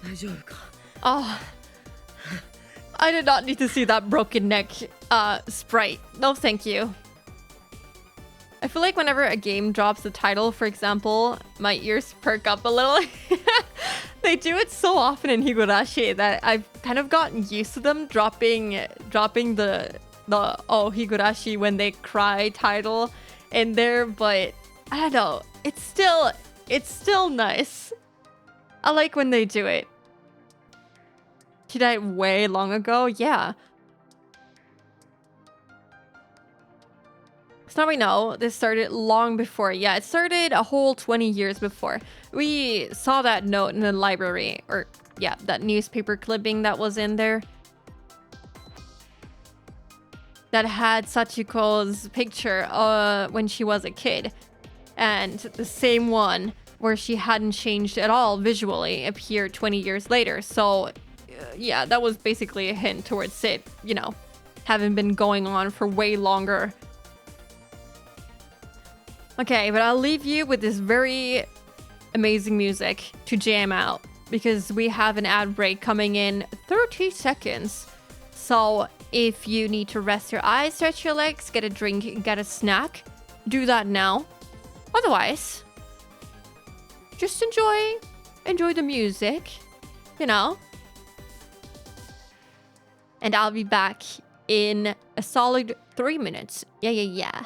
大丈夫か。 Oh. I did not need to see that broken neck sprite. No, thank you. I I feel like whenever a game drops the title, for example, my ears perk up a little. They do it so often in Higurashi that I've kind of gotten used to them dropping the oh Higurashi when they cry title in there, but I don't know. It's still nice. I like when they do it. Did I way long ago? Yeah. So now we know this started long before. Yeah, it started a whole 20 years before. We saw that note in the library, or yeah, that newspaper clipping that was in there. That had Sachiko's picture when she was a kid. And the same one where she hadn't changed at all visually appeared 20 years later. So yeah, that was basically a hint towards it, you know, having been going on for way longer. Okay, but I'll leave you with this very amazing music to jam out because we have an ad break coming in 30 seconds. So if you need to rest your eyes, stretch your legs, get a drink, get a snack, do that now. Otherwise, just enjoy the music, you know. And I'll be back in a solid 3 minutes. Yeah.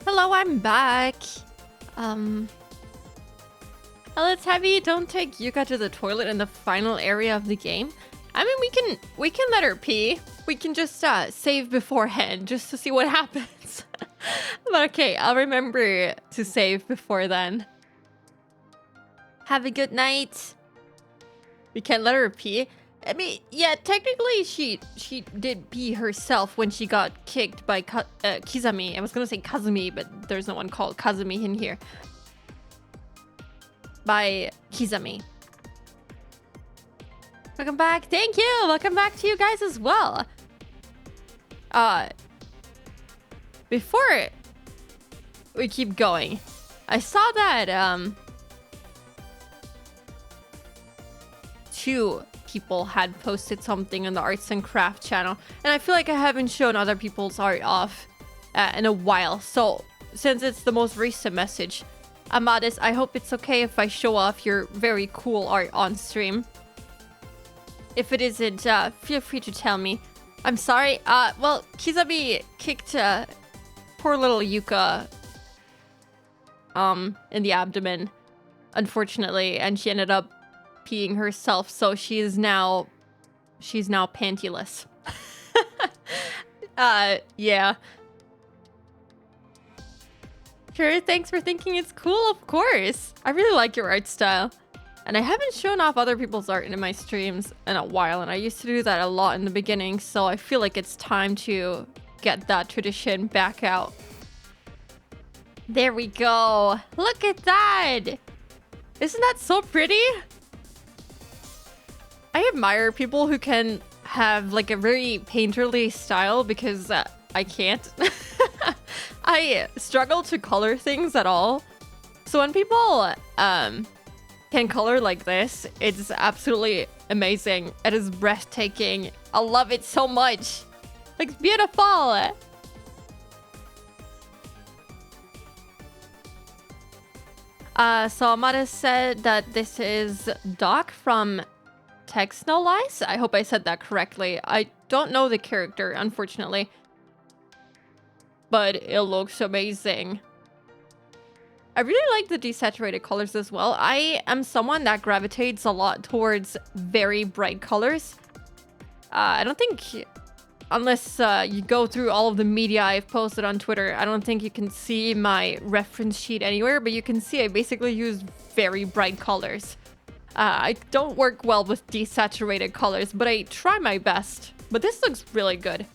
Hello, I'm back. Let's have you don't take Yuka to the toilet in the final area of the game. I mean, we can let her pee. We can just save beforehand just to see what happens. But okay, I'll remember to save before then. Have a good night. We can't let her pee. I mean, yeah, technically she did pee herself when she got kicked by Kizami. I was gonna say Kazumi, but there's no one called Kazumi in here. By Kizami. Welcome back. Thank you. Welcome back to you guys as well. Before we keep going, I saw that two people had posted something on the arts and craft channel, and I feel like I haven't shown other people's art off in a while. So since it's the most recent message, Amadis, I hope it's okay if I show off your very cool art on stream. If it isn't, feel free to tell me. I'm sorry. Well, Kizami kicked poor little Yuka in the abdomen, unfortunately, and she ended up peeing herself, so she's now pantyless. Yeah. Sure, thanks for thinking it's cool, of course. I really like your art style. And I haven't shown off other people's art in my streams in a while, and I used to do that a lot in the beginning, so I feel like it's time to get that tradition back out. There we go. Look at that. Isn't that so pretty? I admire people who can have like a very painterly style, because I can't. I struggle to color things at all. So when people can color like this, it's absolutely amazing. It is breathtaking. I love it so much. It's beautiful. So Amada said that this is Doc from Text No Lies. I hope I said that correctly. I don't know the character, unfortunately, but it looks amazing. I really like the desaturated colors as well. I am someone that gravitates a lot towards very bright colors. I don't think, unless you go through all of the media I've posted on Twitter, I don't think you can see my reference sheet anywhere, but you can see I basically use very bright colors. I don't work well with desaturated colors, but I try my best. But this looks really good.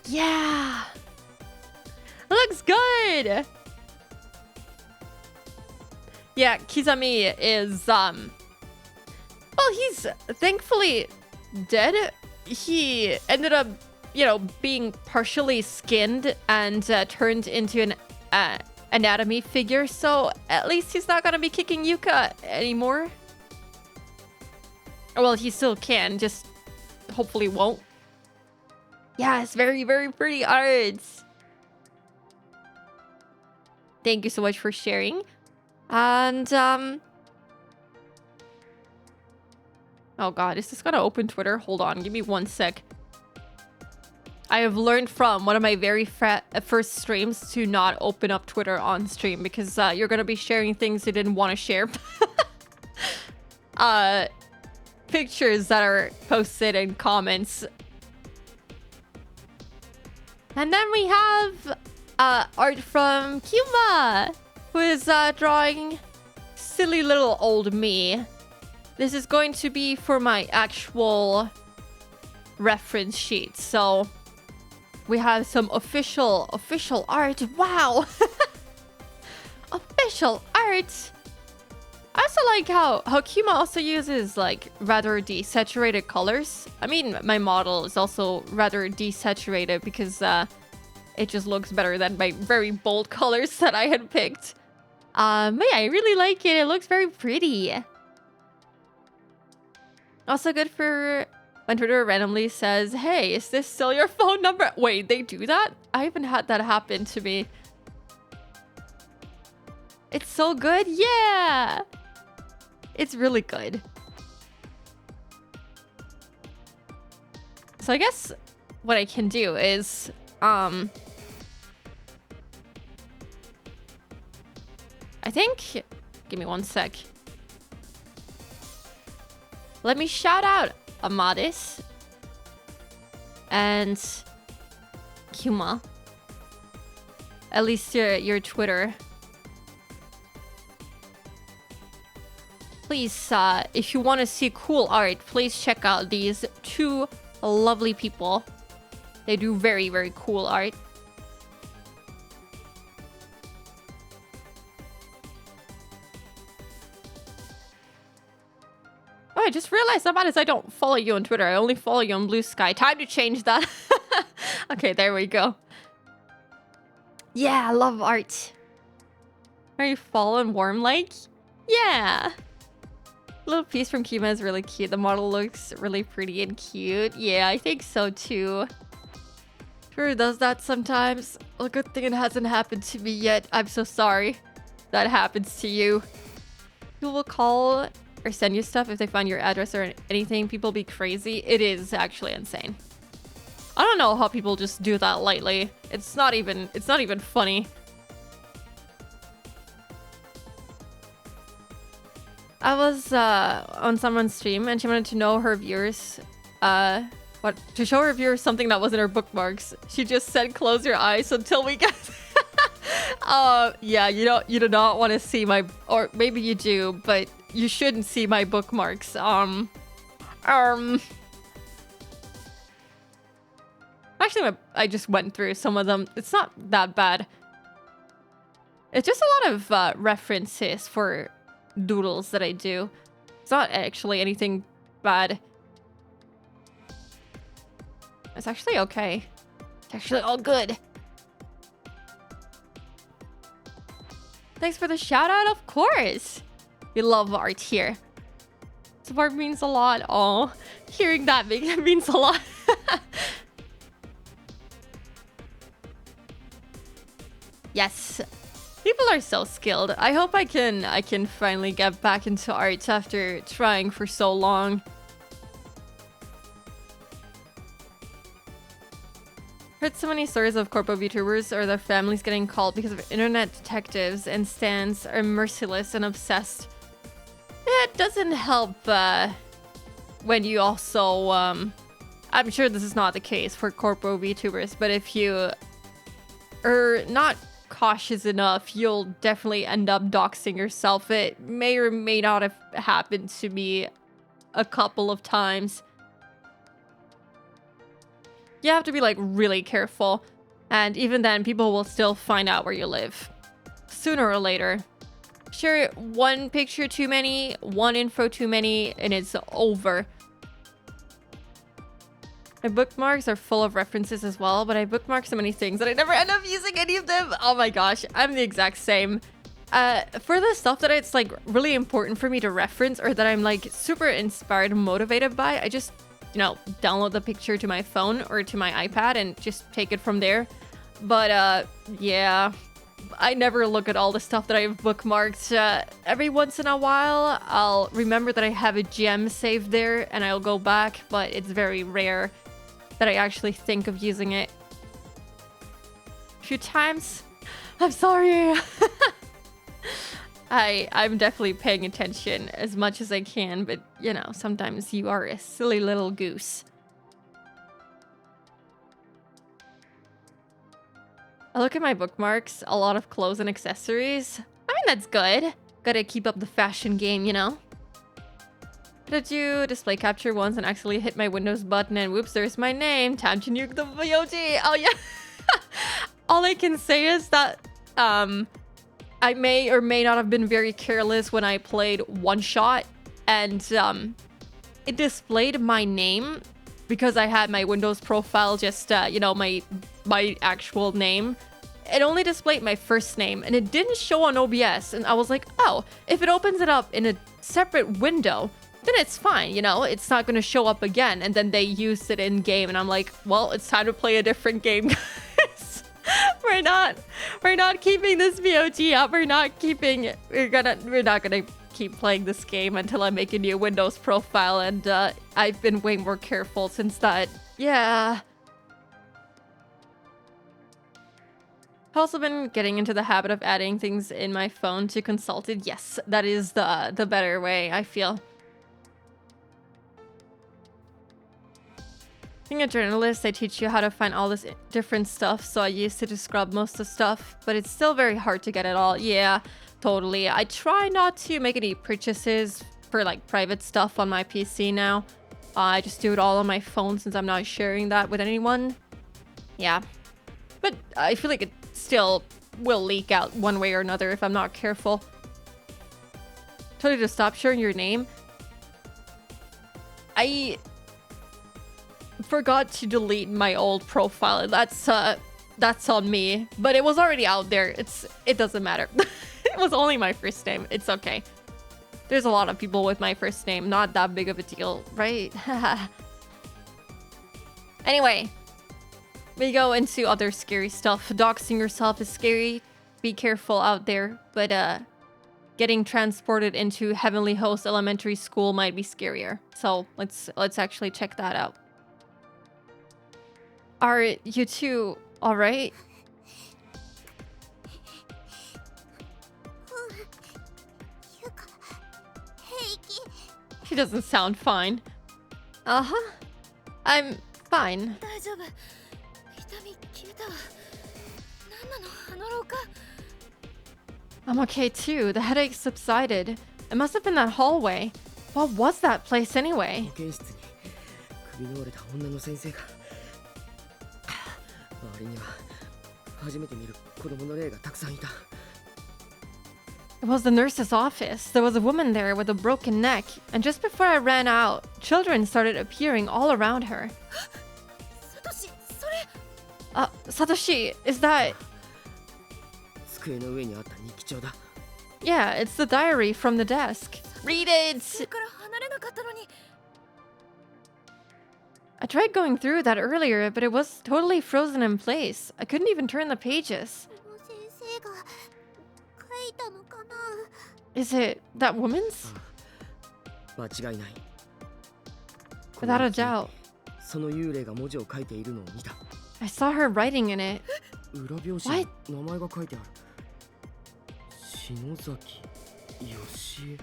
Yeah! It looks good! Yeah, Kizami is, well, he's thankfully dead. He ended up, you know, being partially skinned and turned into an anatomy figure, so at least he's not gonna be kicking Yuka anymore. Well, he still can, just hopefully won't. Yeah, it's very, very pretty art. Thank you so much for sharing. And, oh god, is this gonna open Twitter? Hold on, give me 1 sec. I have learned from one of my very first streams to not open up Twitter on stream, because you're gonna be sharing things you didn't want to share. Pictures that are posted in comments. And then we have art from Kuma, who is drawing silly little old me. This is going to be for my actual reference sheet. So we have some official art. Wow. Official art. I also like how Kuma also uses like rather desaturated colors. I mean, my model is also rather desaturated because it just looks better than my very bold colors that I had picked. But yeah, I really like it. It looks very pretty. Also good for when Twitter randomly says, hey, is this still your phone number? Wait, they do that? I haven't had that happen to me. It's so good. Yeah. It's really good. So I guess what I can do is, I think, give me 1 sec. Let me shout out Amadis and Kuma. At least your Twitter. please, if you want to see cool art, please check out these two lovely people. They do very, very cool art. Oh, I just realized, Amanis, I don't follow you on Twitter. I only follow you on Blue Sky. Time to change that. Okay, there we go. Yeah, I love art. Are you following Warm Lake? Yeah. Little piece from Kima is really cute. The model looks really pretty and cute. Yeah, I think so too. Sure does that sometimes. Well, good thing it hasn't happened to me yet. I'm so sorry that happens to you. People will call or send you stuff if they find your address or anything. People be crazy. It is actually insane. I don't know how people just do that lightly. It's not even funny. I was on someone's stream and she wanted to know her viewers to show her viewers something that wasn't her bookmarks. She just said close your eyes until we get yeah, you do not want to see my, or maybe you do, but you shouldn't see my bookmarks. Actually, I just went through some of them. It's not that bad. It's just a lot of references for doodles that I do. It's not actually anything bad. It's actually okay. It's actually all good. Thanks for the shout out, of course. We love art here. Support means a lot. Oh, hearing that means a lot. Yes. People are so skilled. I hope I can finally get back into art after trying for so long. Heard so many stories of corpo VTubers or their families getting called because of internet detectives, and stans are merciless and obsessed. It doesn't help when you also I'm sure this is not the case for corpo VTubers, but if you are not cautious enough, you'll definitely end up doxing yourself. It may or may not have happened to me a couple of times. You have to be like really careful, and even then people will still find out where you live sooner or later. Share one picture too many, one info too many, and it's over. My bookmarks are full of references as well, but I bookmark so many things that I never end up using any of them. Oh my gosh, I'm the exact same. For the stuff that it's like really important for me to reference, or that I'm like super inspired and motivated by, I just, you know, download the picture to my phone or to my iPad and just take it from there. But yeah, I never look at all the stuff that I've bookmarked. Every once in a while, I'll remember that I have a gem saved there and I'll go back, but it's very rare that I actually think of using it. A few times. I'm sorry. I'm definitely paying attention as much as I can, but you know, sometimes you are a silly little goose. I look at my bookmarks, a lot of clothes and accessories. I mean, that's good. Gotta keep up the fashion game, you know? Did you display capture once and actually hit my Windows button and whoops, there's my name. Time to nuke the VOD. Oh yeah. All I can say is that I may or may not have been very careless when I played One Shot, and it displayed my name because I had my Windows profile just you know, my actual name. It only displayed my first name and it didn't show on OBS, and I was like, oh, if it opens it up in a separate window, then it's fine, you know, it's not going to show up again. And then they used it in game and I'm like, well, it's time to play a different game, guys. We're not keeping this VOD up. We're not gonna keep playing this game until I make a new Windows profile, and I've been way more careful since that. Yeah. I've also been getting into the habit of adding things in my phone to Consulted. Yes, that is the better way, I feel. Being a journalist, they teach you how to find all this different stuff, so I used it to scrub most of the stuff, but it's still very hard to get it all. Yeah, totally. I try not to make any purchases for like private stuff on my PC now. I just do it all on my phone since I'm not sharing that with anyone. Yeah. But I feel like it still will leak out one way or another if I'm not careful. Told you to stop sharing your name. I forgot to delete my old profile. That's on me. But it was already out there. It doesn't matter. It was only my first name. It's okay. There's a lot of people with my first name. Not that big of a deal, right? Anyway, we go into other scary stuff. Doxing yourself is scary. Be careful out there. But getting transported into Heavenly Host Elementary School might be scarier. So let's actually check that out. Are you two all right? Yuka, 平気 He doesn't sound fine. Uh-huh. I'm fine. 大丈夫。痛み消えたわ。何なのあの廊下。 I'm okay too. The headache subsided. It must have been that hallway. What was that place anyway? 保健室に首の折れた女の先生が。周りには初めて見る子供の霊がたくさんいた。 It was the nurse's office. There was a woman there with a broken neck. And just before I ran out, children started appearing all around her. サトシ、それ。 Satoshi, is that... 机の上にあった日記帳だ。 Yeah, it's the diary from the desk. Read そ it! れから離れなかったのに。 I tried going through that earlier, but it was totally frozen in place. I couldn't even turn the pages. この先生が書いたのかな Is it that woman's? 間違いない。 Without a doubt. その幽霊が文字を書いているのを見た。 I saw her writing in it. 裏表紙に名前が書いてある。篠崎義恵。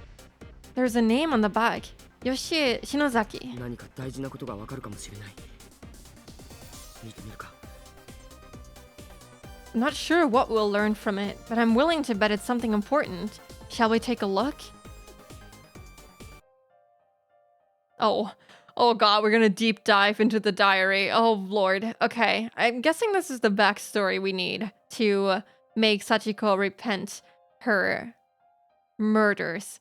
There's a name on the back. Yoshie Shinozaki. 何か大事なことがわかるかもしれない。見てみるか。 I'm not sure what we'll learn from it, but I'm willing to bet it's something important. Shall we take a look? Oh god, we're gonna deep dive into the diary. Oh lord. Okay, I'm guessing this is the backstory we need to make Sachiko repent her murders.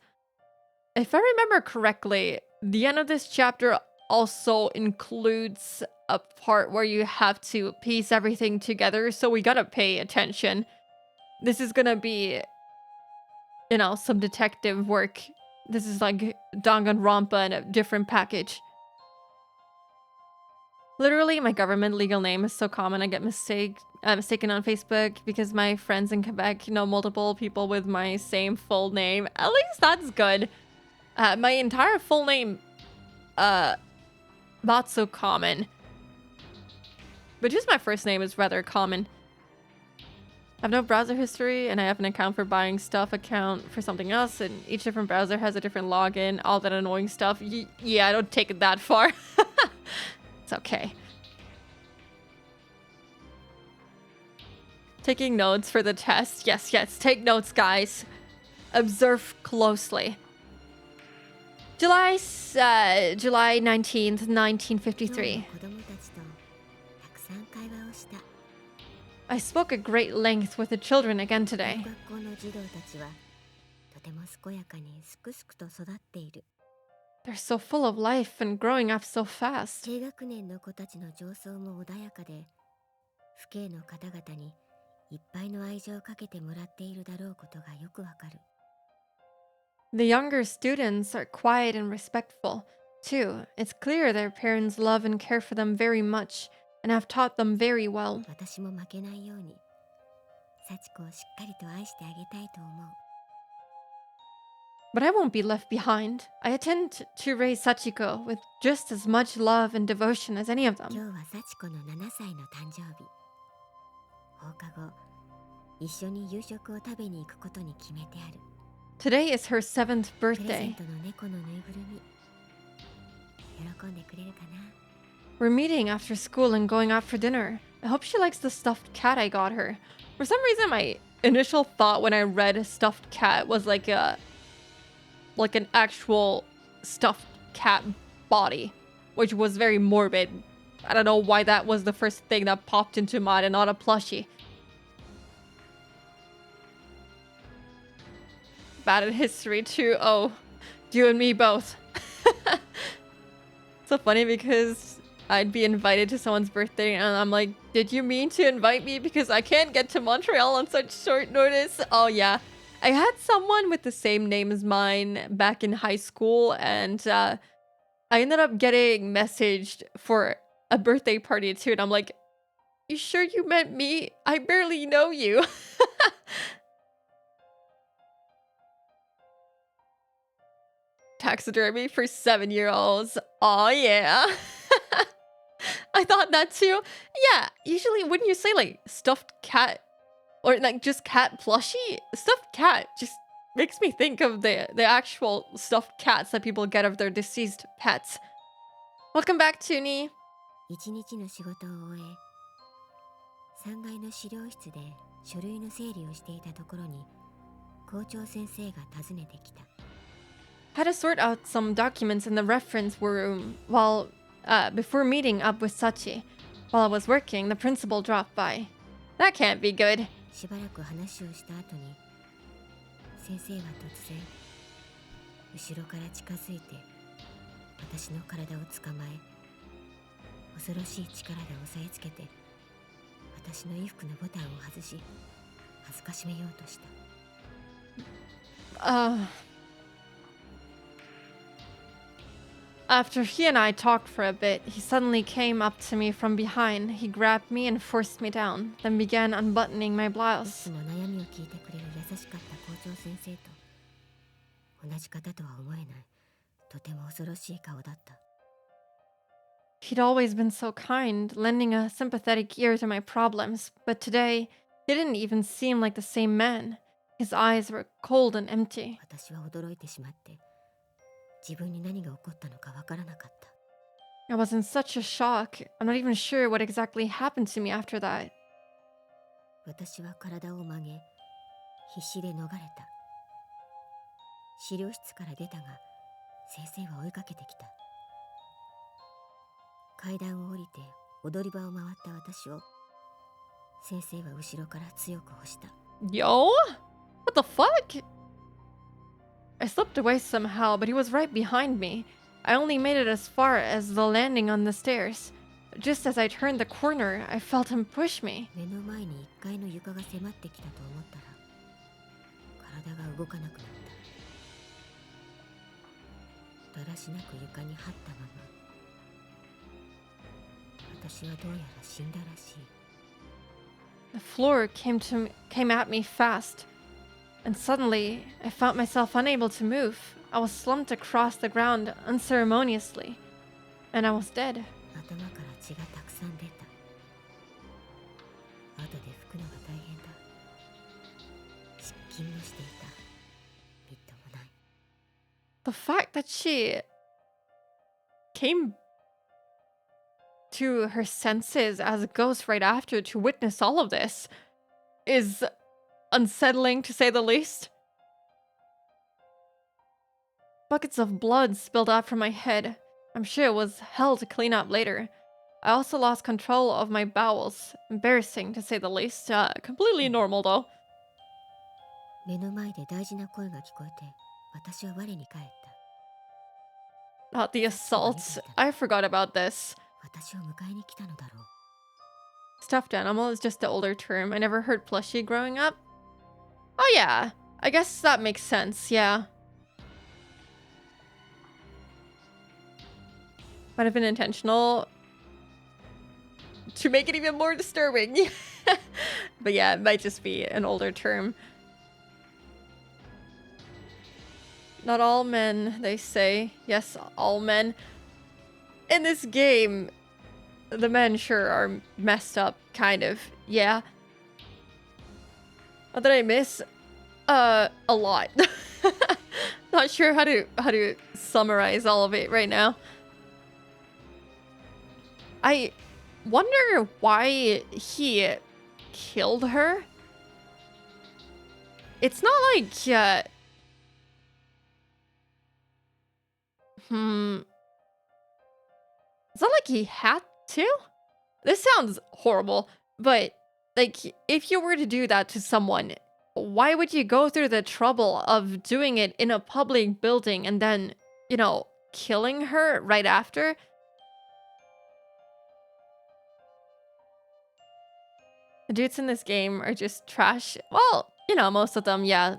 If I remember correctly, the end of this chapter also includes a part where you have to piece everything together, so we gotta pay attention. This is gonna be, you know, some detective work. This is like Danganronpa in a different package. Literally, my government legal name is so common I get mistaken on Facebook because my friends in Quebec know multiple people with my same full name. At least that's good. My entire full name, not so common. But just my first name is rather common. I have no browser history, and I have an account for buying stuff account for something else, and each different browser has a different login, all that annoying stuff. Yeah, I don't take it that far. It's okay. Taking notes for the test. Yes, take notes, guys. Observe closely. July 19th, 1953. 子供たちとたくさん会話をした。 I spoke at great length with the children again today. 学校の児童たちはとても健やかにすくすくと育っている。 They're so full of life and growing up so fast. 低学年の子たちの情操も穏やかで、父兄の方々にいっぱいの愛情をかけてもらっているだろうことがよくわかる。 The younger students are quiet and respectful, too. It's clear their parents love and care for them very much and have taught them very well. 私も負けないように、幸子をしっかりと愛してあげたいと思う。 But I won't be left behind. I intend to raise Sachiko with just as much love and devotion as any of 今 them. 日は幸子の7歳の誕生日。放課後、一緒に夕食を食べに行くことに決めてある。 Today is her 7th プレゼン birthday. トの猫のぬいぐるみ。喜んでくれるかな We're meeting after school and going out for dinner. I hope she likes the stuffed cat I got her. For some reason, my initial thought when I read stuffed cat was like like an actual stuffed cat body, which was very morbid. I don't know why that was the first thing that popped into mind and not a plushie. Bad at history too. Oh, you and me both. So funny because I'd be invited to someone's birthday and I'm like, did you mean to invite me because I can't get to Montreal on such short notice? Oh yeah. I had someone with the same name as mine back in high school, and I ended up getting messaged for a birthday party too, and I'm like, you sure you meant me? I barely know you. Taxidermy for 7-year-olds. Oh yeah. I thought that too. Yeah, usually wouldn't you say like stuffed cat or like just cat plushie? Stuffed cat just makes me think of the actual stuffed cats that people get of their deceased pets. Welcome back, Toonie. 一日の仕事を終え、3階の資料室で書類の整理をしていたところに校長先生が訪ねてきた。 Had to sort out some documents in the reference room while before meeting up with Sachi. While I was working, the principal dropped by. That can't be good. しばらく話をした後に先生は突然後ろから近づいて私の体を捕まえ恐ろしい力で押さえつけて私の衣服のボタンを外し恥ずかしめようとした。 After he and I talked for a bit, he suddenly came up to me from behind. He grabbed me and forced me down, then began unbuttoning my い blouse. つも悩みを聞いてくれる優しかった校長先生と同じ方とは思えないとても恐ろしい顔だった。 He'd always been so kind, lending a sympathetic ear to my problems, but today, he didn't even seem like the same man. His eyes were cold and empty. 私は驚いてしまって自分に何が起こったのかわからなかった。 I was in such a shock. I'm not even sure what exactly happened to me after that. 私は体を曲げ必死で逃れた。資料室から出たが先生は追いかけてきた。階段を降りて踊り場を回った私を先生は後ろから強く押した。 Yo? What the fuck? I slipped away somehow, but he was right behind me. I only made it as far as the landing on the stairs. Just as I turned the corner, I felt him push me. 目の前に1階の床が迫ってきたと思ったら体が動かなくなった。だらしなく床に這ったまま私はどうやら死んだらしい。 The floor came at me fast, and suddenly I found myself unable to move. I was slumped across the ground unceremoniously, and I was dead. 頭から血がたくさん出た。後で拭くのが大変だ。失禁もしていた。みっともない。 The fact that she came to her senses as a ghost right after to witness all of this is unsettling, to say the least. Buckets of blood spilled out from my head. I'm sure it was hell to clean up later. I also lost control of my bowels. Embarrassing, to say the least. Completely normal, though. 目の前で大事な声が聞こえて、私は我に返った。 Not the assault. I forgot about this. 私を迎えに来たのだろう。 Stuffed animal is just the older term. I never heard plushie growing up. Oh yeah, I guess that makes sense, yeah. Might have been intentional to make it even more disturbing. But yeah, it might just be an older term. Not all men, they say. Yes, all men. In this game, the men sure are messed up, kind of. Yeah. What did I miss? A lot. Not sure how to summarize all of it right now. I wonder why he killed her. It's not like Hmm. It's not like he had to. This sounds horrible, but like if you were to do that to someone, why would you go through the trouble of doing it in a public building and then, killing her right after? The dudes in this game are just trash. Well, most of them, yeah.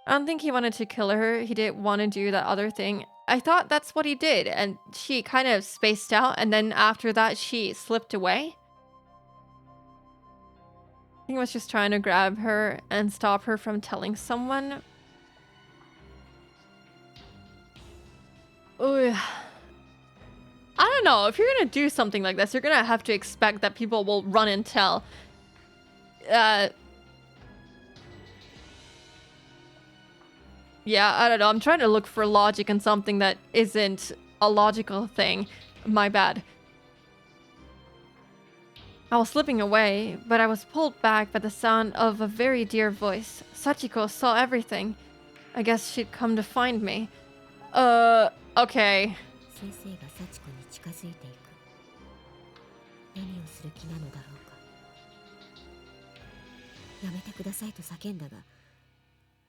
I don't think he wanted to kill her. He didn't want to do that other thing. I thought that's what he did, and she kind of spaced out, and then after that, she slipped away. I think he was just trying to grab her and stop her from telling someone. Ooh. I don't know. If you're gonna do something like this, you're gonna have to expect that people will run and tell. Yeah, I don't know. I'm trying to look for logic in something that isn't a logical thing. My bad. I was slipping away, but I was pulled back by the sound of a very dear voice. Sachiko saw everything. I guess she'd come to find me. Okay. 先生が幸子に近づいていく。何をする気なのだろうか。やめてくださいと叫んだが、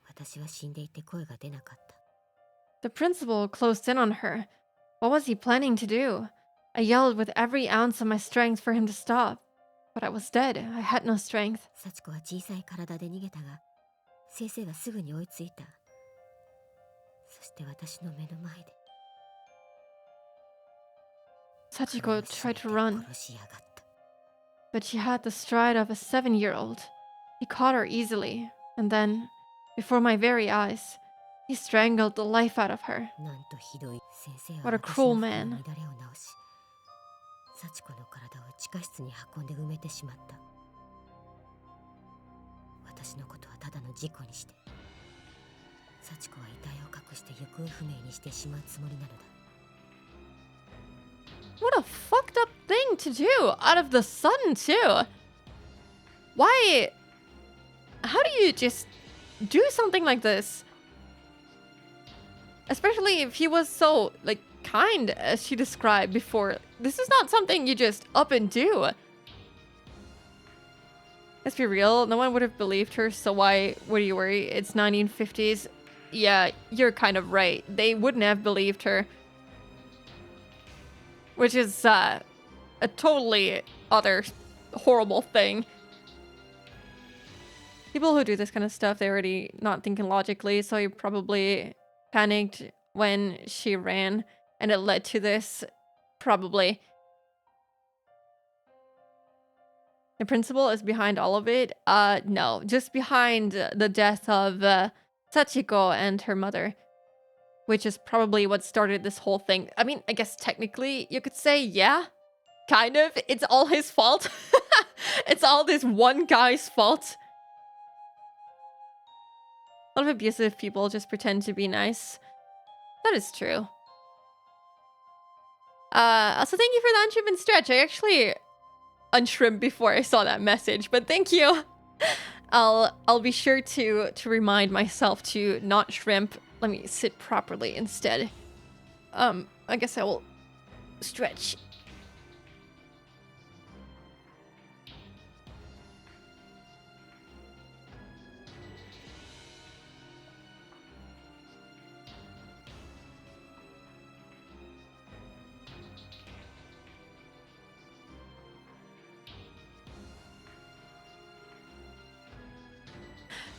私は死んでいて声が出なかった。 The principal closed in on her. What was he planning to do? I yelled with every ounce of my strength for him to stop. But I was dead. I had no strength. 幸子は小さい体で逃げたが、先生はすぐに追いついた。そして私の目の前で。 Sachiko tried to run, 殺しやがった。 but she had the stride of a 7-year-old. He caught her easily, and then, before my very eyes, he strangled the life out of her. なんとひどい。先生は What a 私 cruel の服の man. 乱れを直し、幸子の体を地下室に運んで埋めてしまった。私のことはただの事故にして、幸子は遺体を隠して行方不明にしてしまうつもりなのだ。 What a fucked up thing to do out of the sun, too. Why? How do you just do something like this? Especially if he was so, kind as she described before. This is not something you just up and do. Let's be real, no one would have believed her, so why would you worry? It's 1950s. Yeah, you're kind of right. They wouldn't have believed her. Which is a totally other horrible thing. People who do this kind of stuff, they're already not thinking logically, so he probably panicked when she ran, and it led to this, probably. The principal is behind all of it? No, just behind the death of Sachiko and her mother. Which is probably what started this whole thing. I mean, I guess technically you could say, yeah, kind of. It's all his fault. It's all this one guy's fault. A lot of abusive people just pretend to be nice. That is true. Also, thank you for the unshrimp and stretch. I actually unshrimp before I saw that message, but thank you. I'll be sure to remind myself to not shrimp. Let me sit properly instead. I guess I will stretch.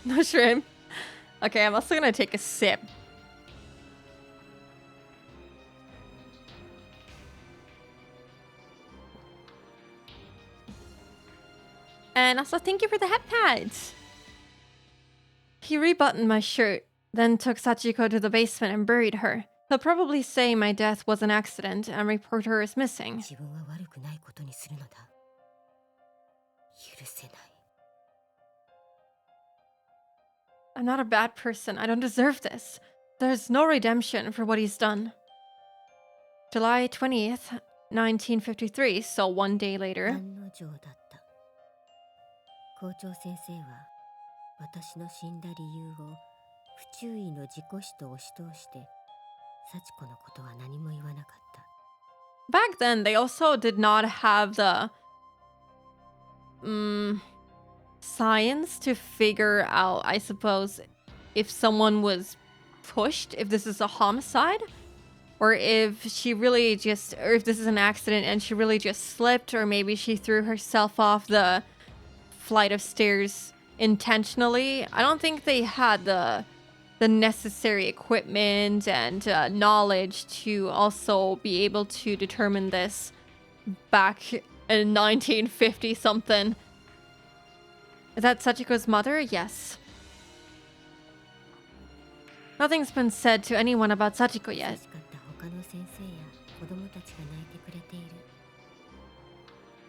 No shrimp. Okay, I'm also gonna take a sip. And also, thank you for the head pads. He rebuttoned my shirt, then took Sachiko to the basement and buried her. He'll probably say my death was an accident and report her as missing. 自分は悪くないことにするのだ。許せない。 I'm not a bad person. I don't deserve this. There's no redemption for what he's done. July 20th, 1953, so one day later. 案の定だった。校長先生は私の死んだ理由を不注意の事故死と押し通して幸子のことは何も言わなかった。 Back then, they also did not have the science to figure out, I suppose, if someone was pushed, if this is a homicide, or if she really just, or if this is an accident and she really just slipped, or maybe she threw herself off the flight of stairs intentionally. I don't think they had the necessary equipment and knowledge to also be able to determine this back in 1950 something. Is that Sachiko's mother? Yes. Nothing's been said to anyone about Sachiko 優 yet. しかった他の先生や子供たちが泣いてくれている。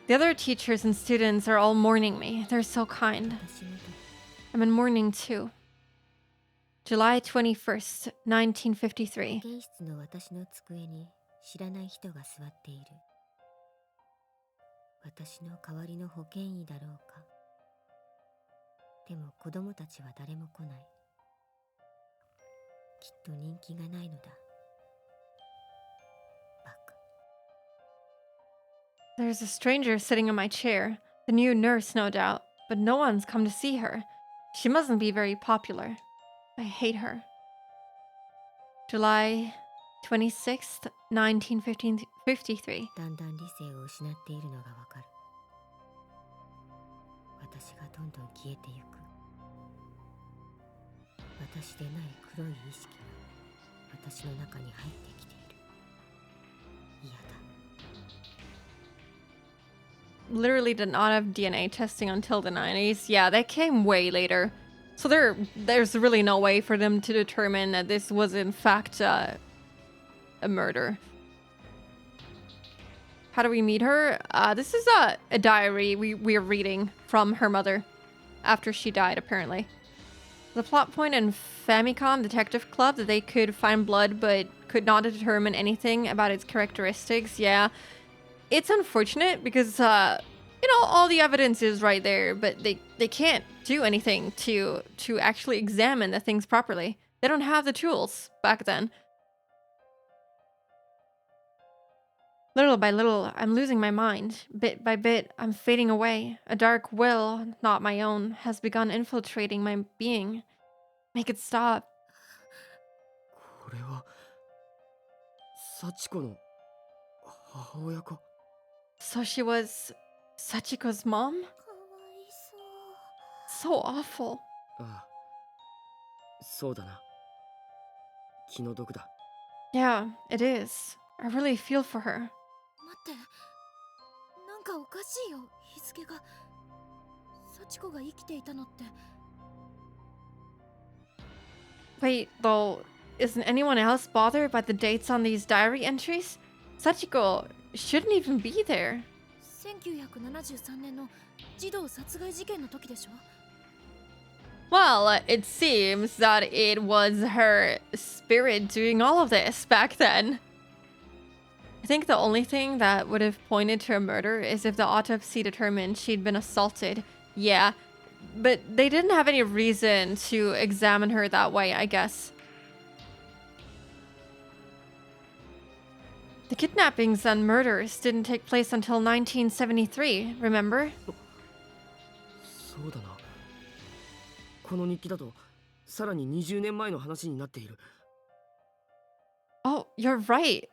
The other teachers and students are all mourning me. They're so kind. 私もと I'm in mourning too. July 21st, 1953. 保健室の私の机に知らない人が座っている。私の代わりの保健医だろうか。でも子供たちは誰も来ない。きっと人気がないのだ。バカ。 There's a stranger sitting in my chair. The new nurse, no doubt. But no one's come to see her. She mustn't be very popular. I hate her. July 26th, 1953. だんだん理性を失っているのがわかる。私がどんどん消えてゆく。私でない黒い意識が私の中に入ってきている。嫌だ。 Literally did not have DNA testing until the 90s. Yeah, that came way later. So there's really no way for them to determine that this was in fact a murder. How do we meet her? This is a diary we're reading from her mother after she died, apparently. The plot point in Famicom Detective Club that they could find blood but could not determine anything about its characteristics. Yeah, it's unfortunate because, all the evidence is right there, but they can't do anything to actually examine the things properly. They don't have the tools back then. Little by little, I'm losing my mind. Bit by bit, I'm fading away. A dark will, not my own, has begun infiltrating my being. Make it stop. これは幸子の母親か。 So she was Sachiko's mom? かわいそう。 So awful. ああ、そうだな。気の毒だ。 Yeah, it is. I really feel for her. 待ってなんかおかしいよ日付が幸子が生きていたのって Wait, though, isn't anyone else bothered by the dates on these diary entries? Sachiko shouldn't even be there. 1973年の児童殺害事件の時でしょ Well, it seems that it was her spirit doing all of this back then. I think the only thing that would have pointed to a murder is if the autopsy determined she'd been assaulted. Yeah, but they didn't have any reason to examine her that way, I guess. The kidnappings and murders didn't take place until 1973, remember? そうだな。この日記だとさらに20年前の話になっている。 Oh, you're right.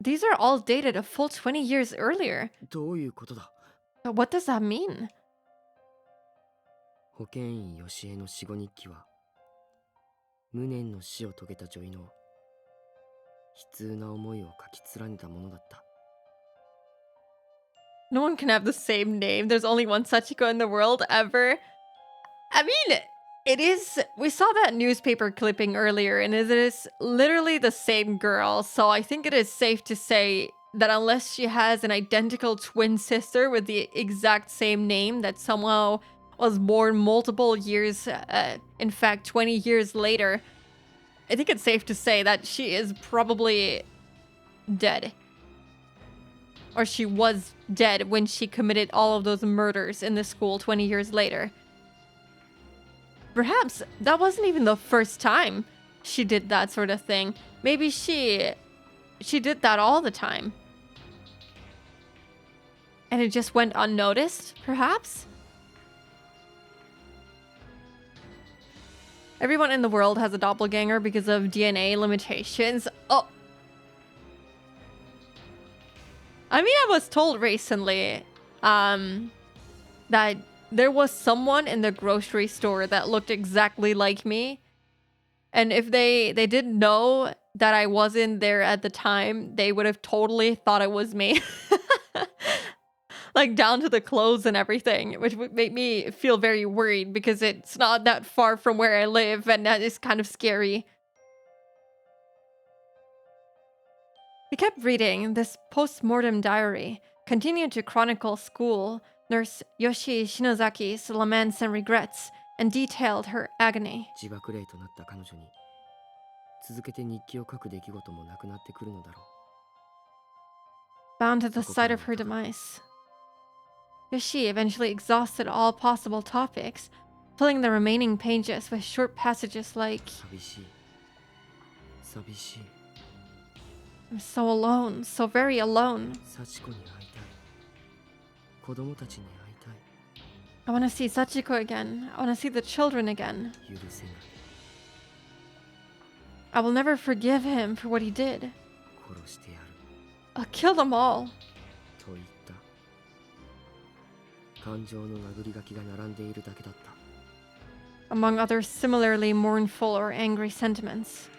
These are all dated a full 20 years earlier. どういうことだ。 But what does that mean? 保健医吉江の死後日記は無念の死を遂げた女医の悲痛な思いを書き連ねたものだった。 No one can have the same name. There's only one Sachiko in the world ever. I mean, it is. We saw that newspaper clipping earlier, and it is literally the same girl. So I think it is safe to say that unless she has an identical twin sister with the exact same name that somehow was born multiple years, in fact, 20 years later, I think it's safe to say that she is probably dead. Or she was dead when she committed all of those murders in the school 20 years later. perhaps that wasn't even the first time she did that sort of thing. Maybe she did that all the time. And it just went unnoticed, perhaps? Everyone in the world has a doppelganger because of DNA limitations. Oh. I mean, I was told recently that there was someone in the grocery store that looked exactly like me. And if they didn't know that I wasn't there at the time, they would have totally thought it was me. Like down to the clothes and everything, which would make me feel very worried because it's not that far from where I live, and that is kind of scary. We kept reading. This post-mortem diary continued to chronicle school nurse Yoshi Shinozaki's laments and regrets, and detailed her agony. 自爆霊となった彼女に続けて日記を書く出来事もなくなってくるのだろう。 Bound to the side of her demise, Yoshi eventually exhausted all possible topics, filling the remaining pages with short passages like, 寂しい。寂しい。 I'm so alone, so very alone. 幸子に会いたい。子供たちに会いたい。 I want to see Sachiko again. I want to see the children again. 許せない。 I will never forgive him for what he did. 殺してやる。 I'll kill them all. と言った。感情の殴り書きが並んでいるだけだった。 Among other similarly mournful or angry sentiments.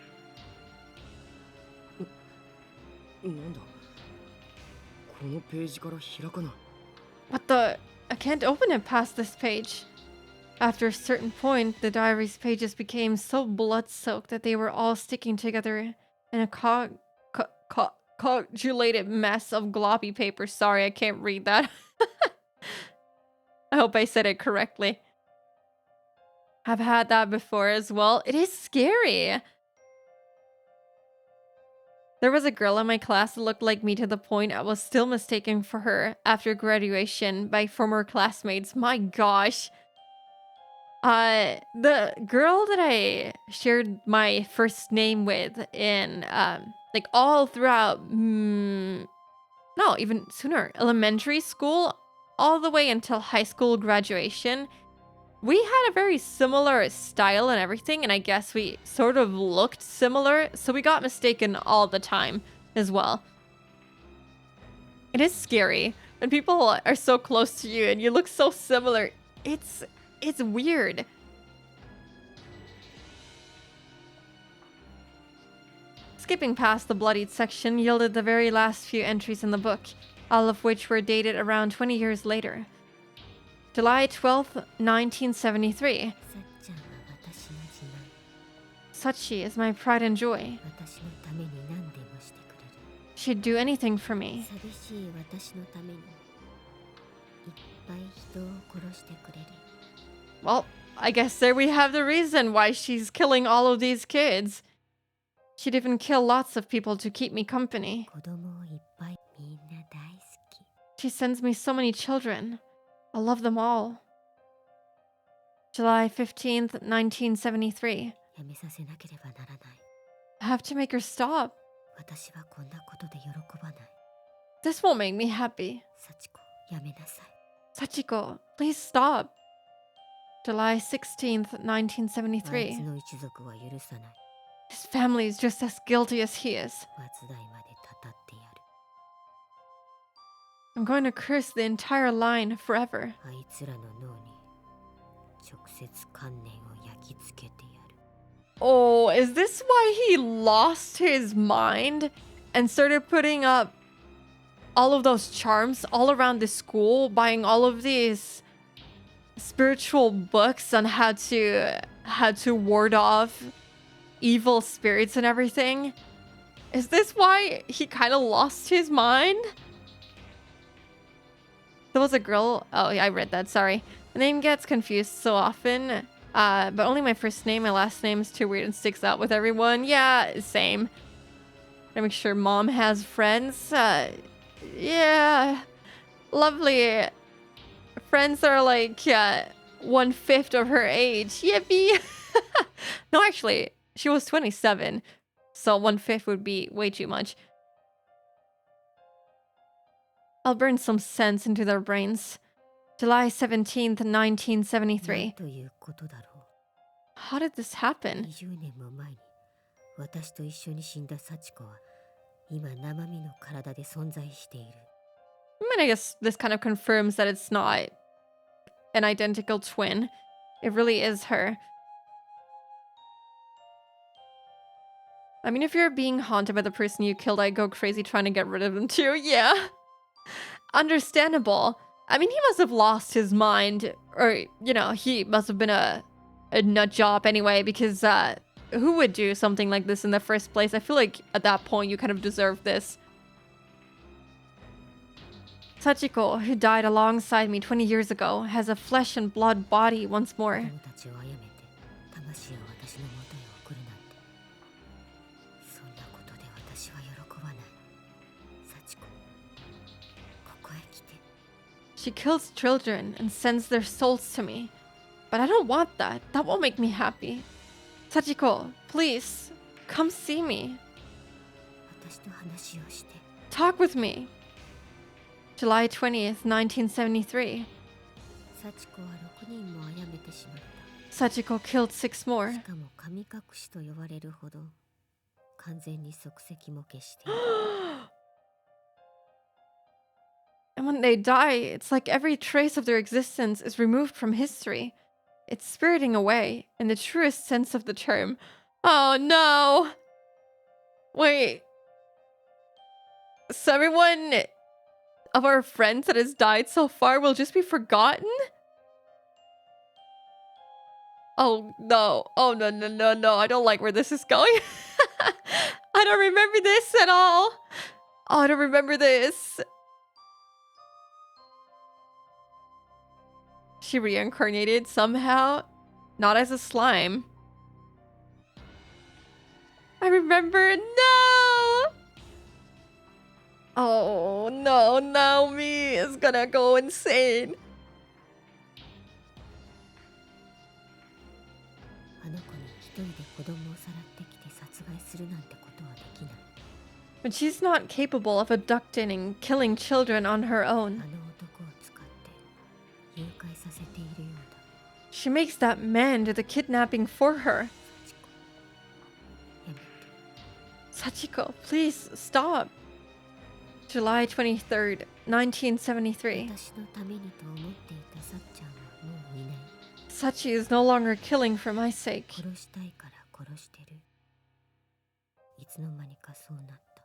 なんだこのページから開かない。 What the? I can't open it past this page. After a certain point, the diary's pages became so blood-soaked that they were all sticking together in a coagulated mess of gloppy paper. Sorry, I can't read that. I hope I said it correctly. I've had that before as well. It is scary. There was a girl in my class that looked like me to the point I was still mistaken for her after graduation by former classmates. My gosh. The girl that I shared my first name with in, like all throughout, no, even sooner, elementary school, all the way until high school graduation, we had a very similar style and everything, and I guess we sort of looked similar, so we got mistaken all the time as well. It is scary when people are so close to you and you look so similar. It's weird. Skipping past the bloodied section yielded the very last few entries in the book, all of which were dated around 20 years later. July 12th, 1973. さっちゃんは私の自慢。 Sachi is my pride and joy. 私のために何でもしてくれる。 She'd do anything for me. 寂しい私のためにいっぱい人を殺してくれる。 Well, I guess there we have the reason why she's killing all of these kids. She'd even kill lots of people to keep me company. 子供をいっぱいみんな大好き。 She sends me so many children. I love them all. July 15th, 1973. やめさせなければならない。 I have to make her stop. 私はこんなことで喜ばない。 This won't make me happy. 幸子、やめなさい。 Sachiko, please stop. July 16th, あいつ 1973. の一族は許さない。 His family is just as guilty as he is. 末代までたたってやる。 I'm going to curse the entire line forever. あいつらの脳に直接観念を焼き付けてやる。 Oh, is this why he lost his mind and started putting up all of those charms all around the school, buying all of these spiritual books on how to ward off evil spirits and everything? Is this why he kind of lost his mind? There was a girl. Oh, yeah, I read that. Sorry. The name gets confused so often. But only my first name. My last name is too weird and sticks out with everyone. Yeah, same. Gotta make sure mom has friends. Yeah. Lovely. Friends are like 1/5 of her age. Yippee! No, actually, she was 27. So 1/5 would be way too much. I'll burn some sense into their brains. July 17th, 1973. ということだろ How did this う。 happen? 20年も前に私と一緒に死んだ幸子は今生身の体で存在している。 I mean, I guess this kind of confirms that it's not an identical twin. It really is her. I mean, if you're being haunted by the person you killed, I'd go crazy trying to get rid of them too. Yeah. Understandable. I mean, he must have lost his mind. Or, you know, he must have been a nut job anyway, because who would do something like this in the first place? I feel like at that point you kind of deserve this. Sachiko, who died alongside me 20 years ago, has a flesh and blood body once 子 more. 供たちを殺めて魂を私の元へ送るなんてそんなことで私は喜ばない。幸子、ここへ来て。 She kills children and sends their souls to me. But I don't want that. That won't make me happy. Sachiko, please, come see me. 私と話をして。 Talk with me. July 20th, 1973. 幸子は6人も殺めてしまった。 Sachiko killed 6 more. しかも神隠しと呼ばれるほど完全に足跡も消している。 And when they die, it's like every trace of their existence is removed from history. It's spiriting away, in the truest sense of the term. Oh no! Wait. So everyone of our friends that has died so far will just be forgotten? Oh no. Oh no, no, no, no. I don't like where this is going. I don't remember this at all. Oh, I don't remember this. She reincarnated somehow, not as a slime. I remember. No! Oh no, Naomi is gonna go insane. あの子に一人で子供をさらってきて殺害するなんてことはできない。 But she's not capable of abducting and killing children on her あ own. の男を使って誘拐させているようだ。 She makes that man do the kidnapping for her. 幸子、やめて。 Sachiko, please stop. July 23rd, 1973. 私のためにと思っていたさっちゃんはもういない。 Sachi is no longer killing for my sake. 殺したいから殺してる。いつの間にかそうなった。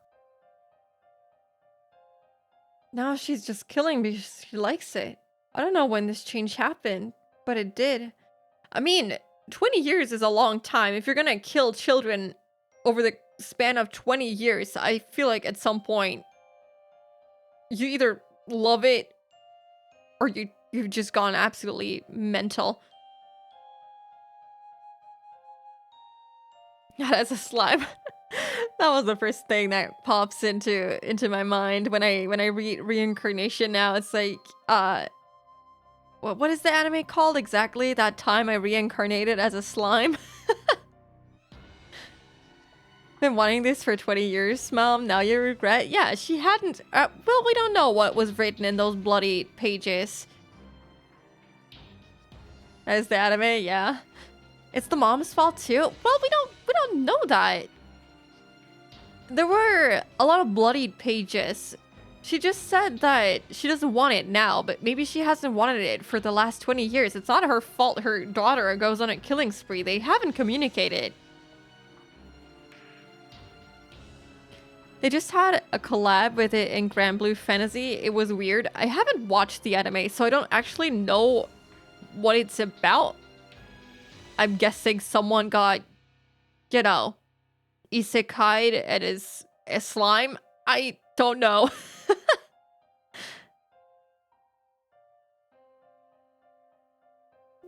Now she's just killing because she likes it. I don't know when this change happened, but it did. I mean, 20 years is a long time. If you're gonna kill children over the span of 20 years, I feel like at some point you either love it or you've just gone absolutely mental. Yeah, that's a slime. That was the first thing that pops into my mind when I read reincarnation now. It's like what is the anime called exactly? That time I reincarnated as a slime. Been wanting this for 20 years, Mom. Now you regret? Yeah, she hadn't. Well, we don't know what was written in those bloody pages. As the anime, yeah. It's the mom's fault too. Well, we don't know that. There were a lot of bloodied pages. She just said that she doesn't want it now, but maybe she hasn't wanted it for the last 20 years. It's not her fault her daughter goes on a killing spree. They haven't communicated. They just had a collab with it in Grand Blue Fantasy. It was weird. I haven't watched the anime, so I don't actually know what it's about. I'm guessing someone got, you know, isekai'd and is a slime. I don't know.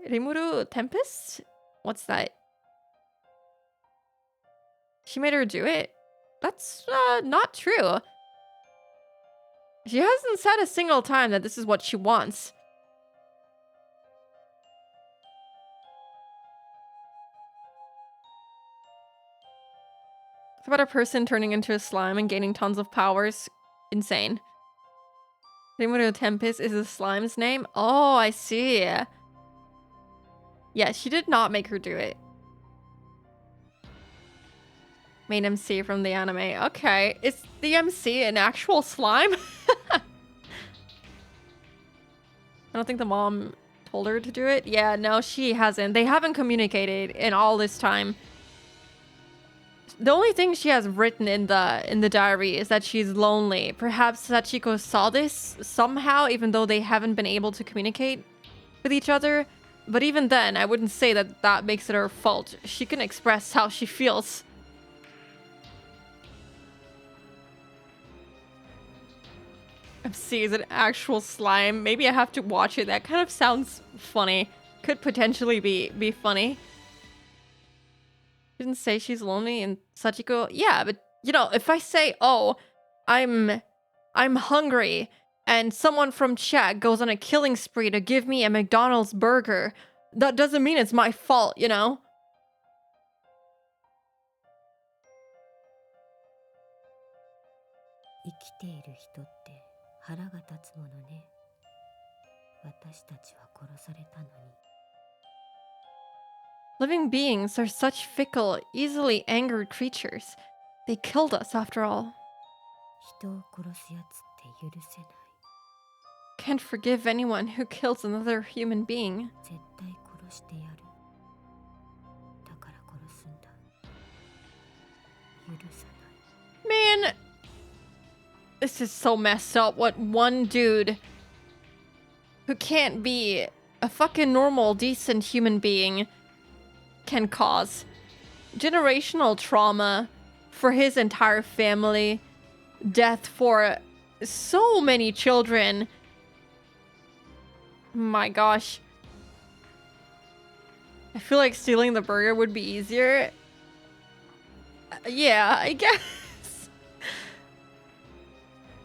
Rimuru Tempest? What's that? She made her do it? That's not true. She hasn't said a single time that this is what she wants. It's about a person turning into a slime and gaining tons of powers. Insane. Rimuru Tempest is the slime's name? Oh, I see. Yeah, she did not make her do it. Main MC from the anime. Okay, is the MC an actual slime? I don't think the mom told her to do it. Yeah, no, she hasn't. They haven't communicated in all this time. The only thing she has written in the diary is that she's lonely. Perhaps Sachiko saw this somehow, even though they haven't been able to communicate with each other. But even then, I wouldn't say that that makes it her fault. She can express how she feels. MC is an actual slime. Maybe I have to watch it. That kind of sounds funny. Could potentially be funny. Didn't say she's lonely and Sachiko. Yeah, but you know, if I say, "Oh, I'm hungry," and someone from chat goes on a killing spree to give me a McDonald's burger, that doesn't mean it's my fault, you know? 生きている人って腹が立つものね。私たちは殺されたのに。 Living beings are such fickle, easily angered creatures. They killed us after all. 人を殺すやつって許せない。 Can't forgive anyone who kills another human being. 絶対殺してやる。だから殺すんだ。許さない。 Man, this is so messed up. What one dude who can't be a fucking normal, decent human being can cause. Generational trauma for his entire family. Death for so many children. My gosh. I feel like stealing the burger would be easier. Yeah, I guess.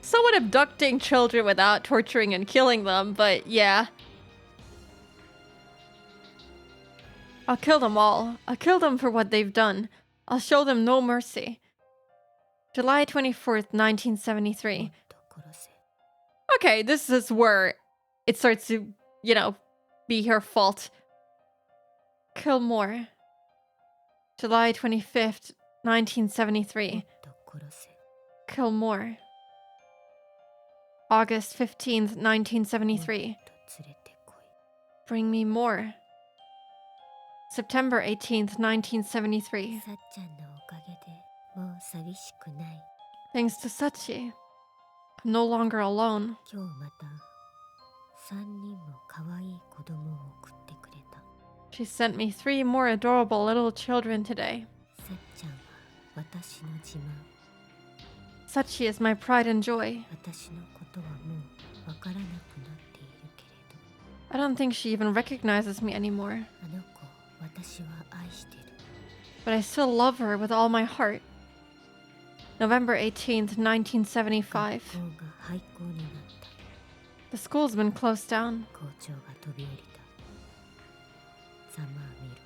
So would abducting children without torturing and killing them, but yeah. I'll kill them all. I'll kill them for what they've done. I'll show them no mercy. July 24th, 1973. Okay, this is where it starts to, you know, be her fault. Kill more. July 25th, 1973. Kill more. August 15th, 1973. Bring me more. September 18th, 1973. さっちゃんのおかげでもう寂しくない。 Thanks to Sachi, I'm no longer alone. 今日また3人も可愛い子供を送ってくれた。 She sent me 3 more adorable little children today. さっちゃんは私の自慢。 Sachi is my pride and joy. 私のことはもうわからなくなっているけれど。 I don't think she even recognizes me anymore. あの子を私は愛してる。 But I still love her with all my heart. November 18th, 1975. 学校が廃校になった。 The school's been closed down, 校長が飛び降りた。ざまあ見る。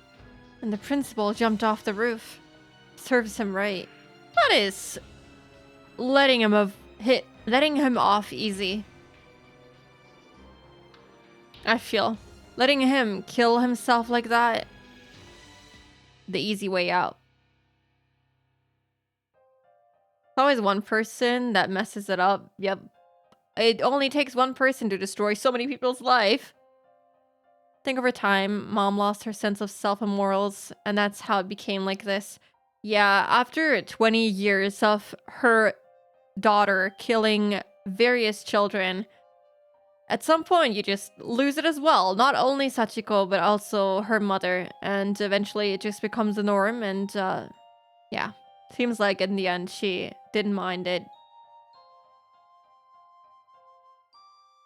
and the principal jumped off the roof. Serves him right. That is letting him off easy. I feel letting him kill himself like that, the easy way out. Always one person that messes it up. Yep. It only takes one person to destroy so many people's life. I think over time, mom lost her sense of self and morals, and that's how it became like this. Yeah, after 20 years of her daughter killing various children, at some point you just lose it as well. Not only Sachiko, but also her mother. And eventually it just becomes the norm, and yeah. Seems like in the end she didn't mind it.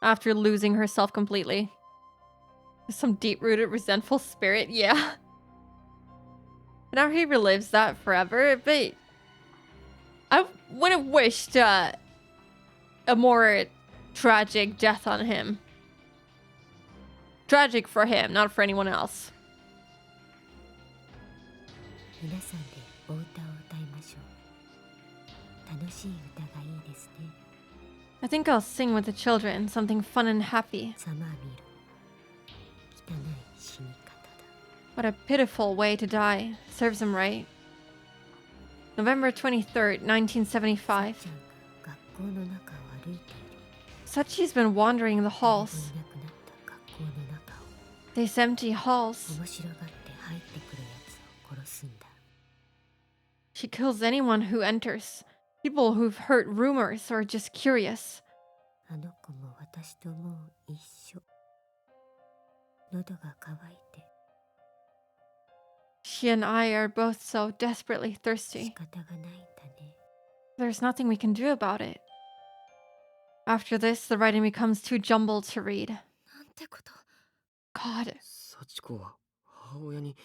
After losing herself completely. Some deep-rooted resentful spirit, yeah. Now he relives that forever, but I would have wished a more tragic death on him. Tragic for him, not for anyone else. 皆さんでお歌を歌いましょう。楽しい歌がいいですね。 I think I'll sing with the children, something fun and happy. ざまあみる。汚い死に方だ。 What a pitiful way to die. Serves him right. November 23rd, 1975. ちゃんが学校の中を歩いている。 Sachi's been wandering the 誰も halls. いなくなった学校の中を These empty halls. 面白がって入ってくるやつを殺すんだ。 She kills anyone who enters. People who've heard rumors or are just curious. あの子も私ともう一緒。喉が渇いて She and I are both so desperately 仕 thirsty. 方がないんだね。 There's nothing we can do about it. After this, the writing becomes too jumbled to read. なんてこと。 God. 幸子は母親に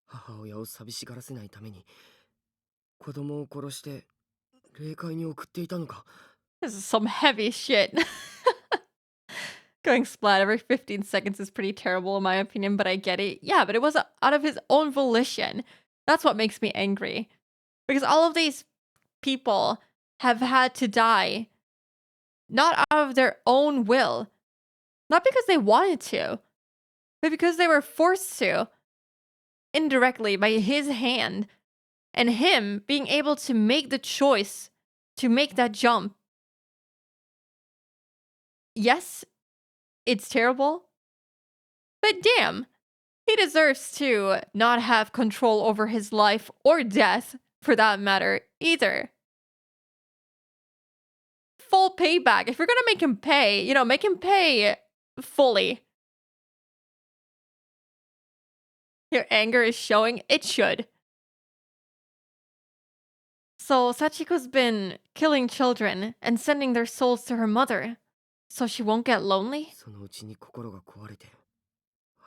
母親を寂しがらせないために子供を殺して霊界に送っていたのか。 This is some heavy shit. Going splat every 15 seconds is pretty terrible in my opinion, but I get it. Yeah, but it was out of his own volition. That's what makes me angry. Because all of these people have had to die not out of their own will. Not because they wanted to, but because they were forced to. Indirectly by his hand. And him being able to make the choice to make that jump. Yes, it's terrible. But damn, he deserves to not have control over his life or death, for that matter, either. Full payback. If you're gonna make him pay, you know, make him pay fully. Your anger is showing. It should. So Sachiko's been killing children and sending their souls to her mother. So she won't get lonely? そのうちに心が壊れて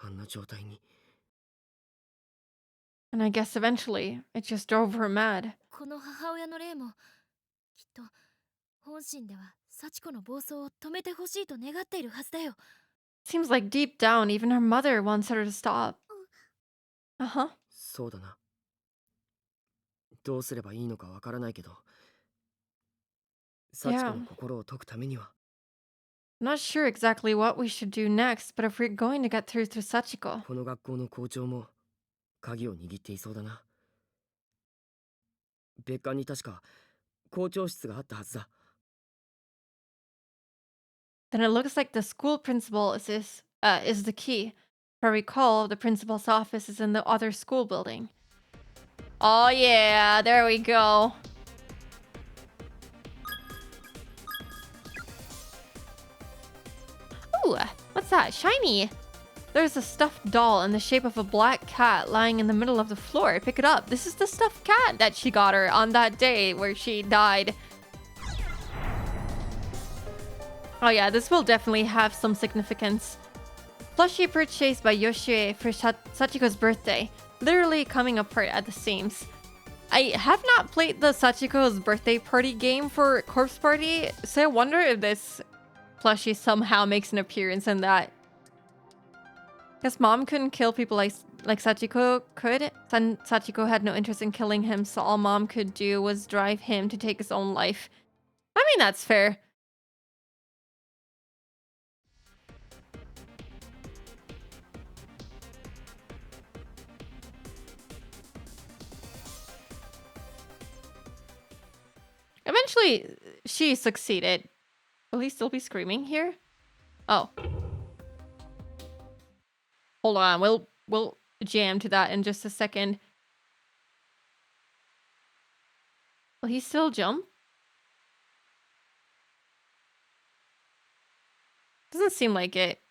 あんな状態に。 And I guess eventually it just drove her mad. この母親の霊もきっと本心では幸子の暴走を止めてほしいと願っているはずだよ。 Seems like deep down even her mother wants her to stop. Uh-huh. そうだな。どうすればいいのかわからないけど、幸子の心を解くためには。 I'm not sure exactly what we should do next, but if we're going to get through to Sachiko, この学校の校長も鍵を握っていそうだな。別館に確か校長室があったはずだ。 then it looks like the school principal is the key. If I recall, the principal's office is in the other school building. Oh yeah, there we go. Ooh, what's that? Shiny. There's a stuffed doll in the shape of a black cat lying in the middle of the floor. Pick it up. This is the stuffed cat that she got her on that day where she died. Oh yeah, this will definitely have some significance. Plushie purchased by Yoshie for Sachiko's birthday. Literally coming apart at the seams. I have not played the Sachiko's birthday party game for Corpse Party, so I wonder if this plushie somehow makes an appearance in that. Guess mom couldn't kill people like Sachiko could. Sachiko had no interest in killing him, so all mom could do was drive him to take his own life. I mean, that's fair. Eventually, she succeeded. Will he still be screaming here? Oh. Hold on, we'll jam to that in just a second. Will he still jump? Doesn't seem like it.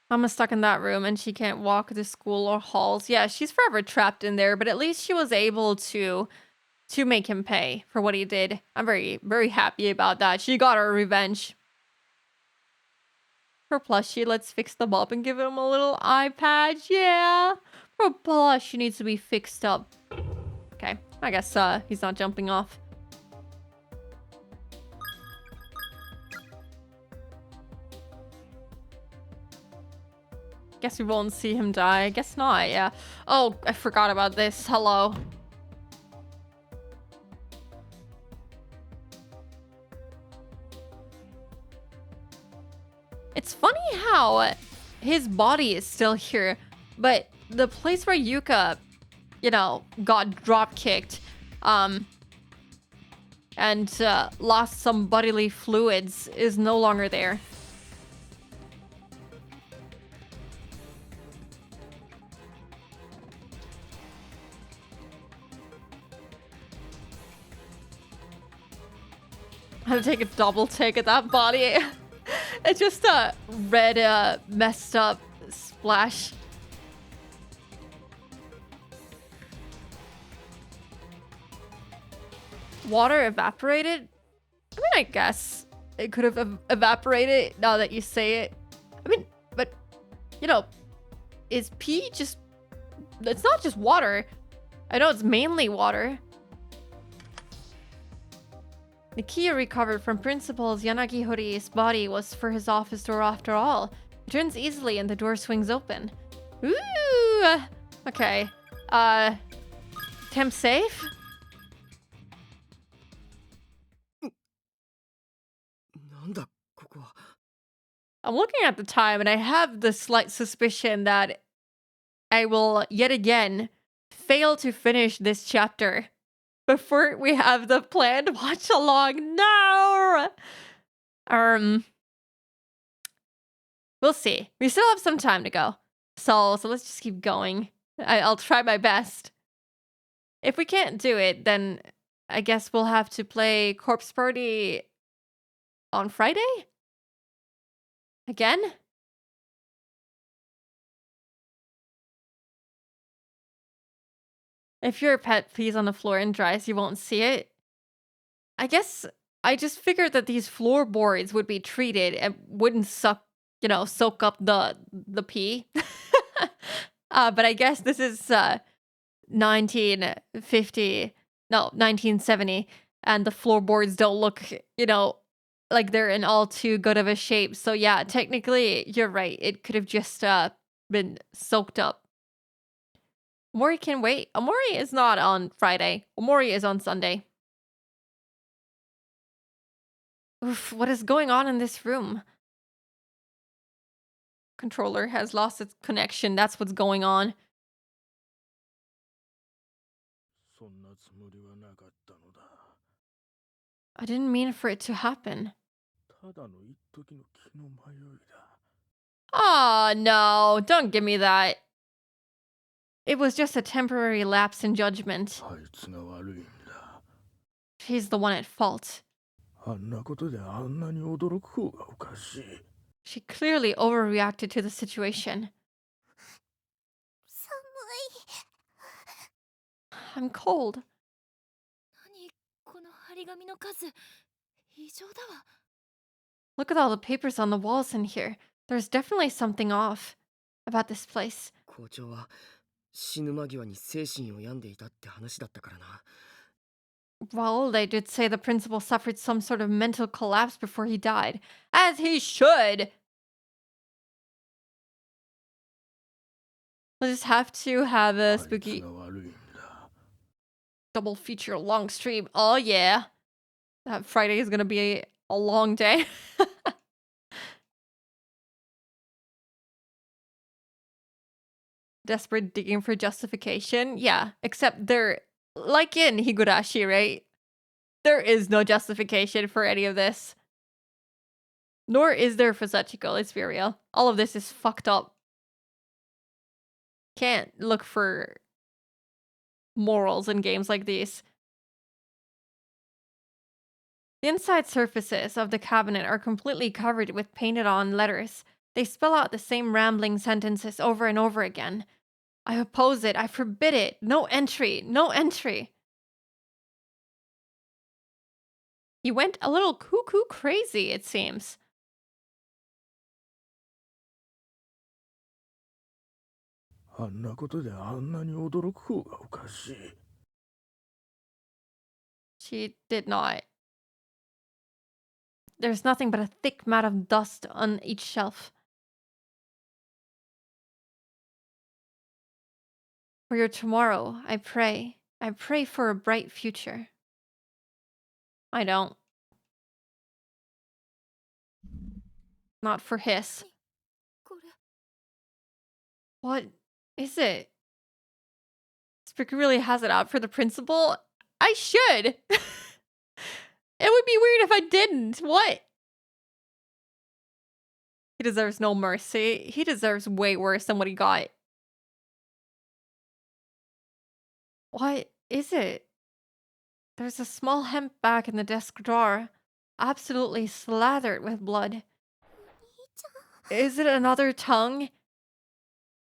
Mama's stuck in that room and she can't walk to school or halls. Yeah, she's forever trapped in there, but at least she was able to make him pay for what he did. I'm very, very happy about that. She got her revenge. For plushie, let's fix them up and give him a little eye patch. Yeah. For plushie needs to be fixed up. Okay, I guess he's not jumping off. Guess we won't see him die. Guess not, yeah. Oh, I forgot about this. Hello. It's funny how his body is still here, but the place where Yuka, you know, got drop kicked, and lost some bodily fluids is no longer there. I had to take a double take at that body. It's just a red, messed up splash. Water evaporated? I mean, I guess it could have evaporated now that you say it. I mean, but, you know, is pee just... It's not just water. I know it's mainly water. The key recovered from Principal Yanagi Hori's body was for his office door after all. It turns easily and the door swings open. Ooh! Okay. Temp safe? なんだここは。 I'm looking at the time and I have the slight suspicion that I will yet again fail to finish this chapter before we have the planned watch along. No! We'll see. We still have some time to go. So let's just keep going. I'll try my best. If we can't do it, then I guess we'll have to play Corpse Party on Friday? Again? If your pet pees on the floor and dries, you won't see it. I guess I just figured that these floorboards would be treated and wouldn't soak up the pee. But I guess this is 1970, and the floorboards don't look, like they're in all too good of a shape. So yeah, technically, you're right. It could have just been soaked up. Omori can wait. Omori is not on Friday. Omori is on Sunday. Oof, what is going on in this room? Controller has lost its connection. That's what's going on. そんなつもりはなかったのだ。 I didn't mean for it to happen. ただの一時の気の迷いだ。 Oh, no. Don't give me that. It was just a temporary lapse in judgment. あいつが悪いんだ。 He's the one at fault. あんなことであんなに驚く方がおかしい。 She clearly overreacted to the situation. 寒 I'm cold. 何この張り紙の数異常だわ。 Look at all the papers on the walls in here. There's definitely something off about this place. 校長は死ぬ間際に精神を病んでいたって話だったからな。 Well, they did say the principal suffered some sort of mental collapse before he died. As he should! We'll just have to have a あいつ spooky が悪いんだ。 double feature long stream. Oh, yeah. That Friday is gonna be a long day. Desperate digging for justification? Yeah, except they're like in Higurashi, right? There is no justification for any of this. Nor is there for Sachiko, let's be real. All of this is fucked up. Can't look for morals in games like these. The inside surfaces of the cabinet are completely covered with painted on letters. They spell out the same rambling sentences over and over again. I oppose it. I forbid it. No entry. No entry. He went a little cuckoo crazy, it seems.「あんなことであんなに驚く方がおかしい。 She did not. There's nothing but a thick mat of dust on each shelf. For your tomorrow, I pray. I pray for a bright future. I don't. Not for his. これ What is it? Spiker really has it out for the principal? I should! It would be weird if I didn't. What? He deserves no mercy. He deserves way worse than what he got. What is it? There's a small hemp bag in the desk drawer, absolutely slathered with blood. Is it another tongue?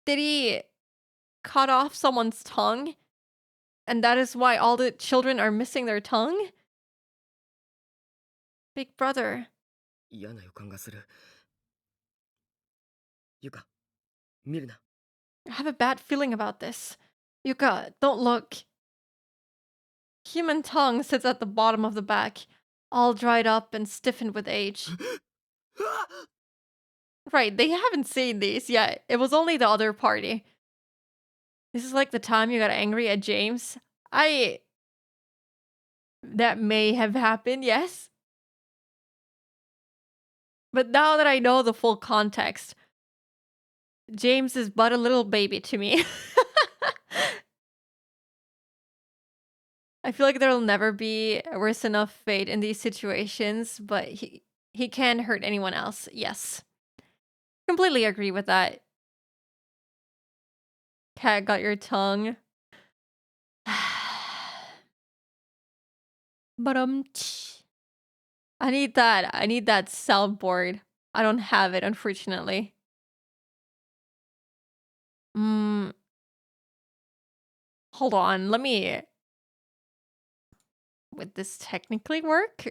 Did he cut off someone's tongue? And that is why all the children are missing their tongue? Big brother. 嫌な予感がする。ゆか、見るな。 I have a bad feeling about this. Yuka, don't look. Human tongue sits at the bottom of the bag, all dried up and stiffened with age. Right, they haven't seen these yet. It was only the other party. This is like the time you got angry at James. That may have happened, yes. But now that I know the full context, James is but a little baby to me. I feel like there'll never be a worse enough fate in these situations, but he can hurt anyone else. Yes. Completely agree with that. Cat got your tongue. But I need that. I need that soundboard. I don't have it, unfortunately. Hold on. Let me... Would this technically work?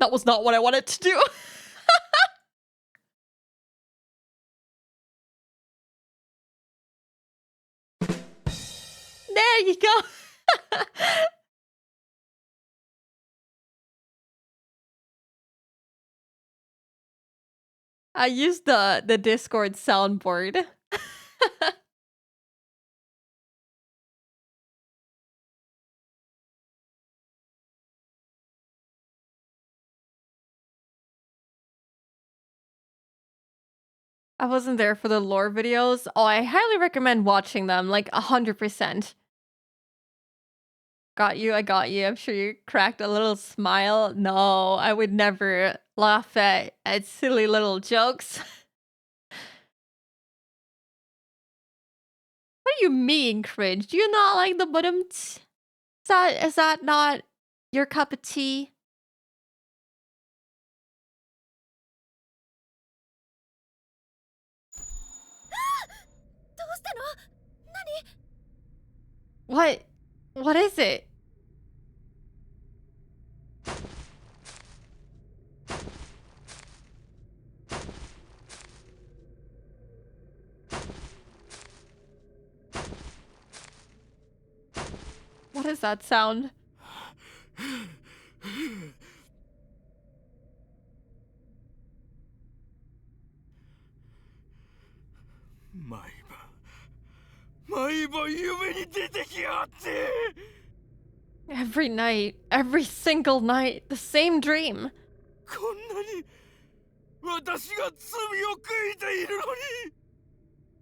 That was not what I wanted to do. There you go. I used the Discord soundboard. I wasn't there for the lore videos. Oh, I highly recommend watching them, like 100%. Got you, I got you. I'm sure you cracked a little smile. No, I would never laugh at silly little jokes. What do you mean, cringe? Do you not like the bottom? Is that not your cup of tea? What? What is it? What is that sound? Every night, every single night, the same dream.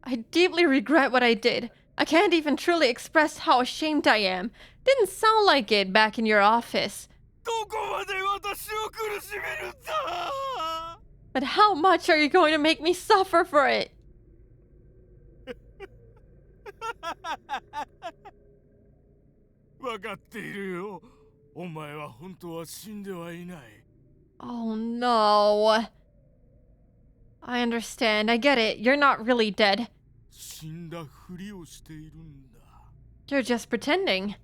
I deeply regret what I did. I can't even truly express how ashamed I am. Didn't sound like it back in your office. But how much are you going to make me suffer for it? Oh no. I understand. I get it. You're not really dead. You're just pretending.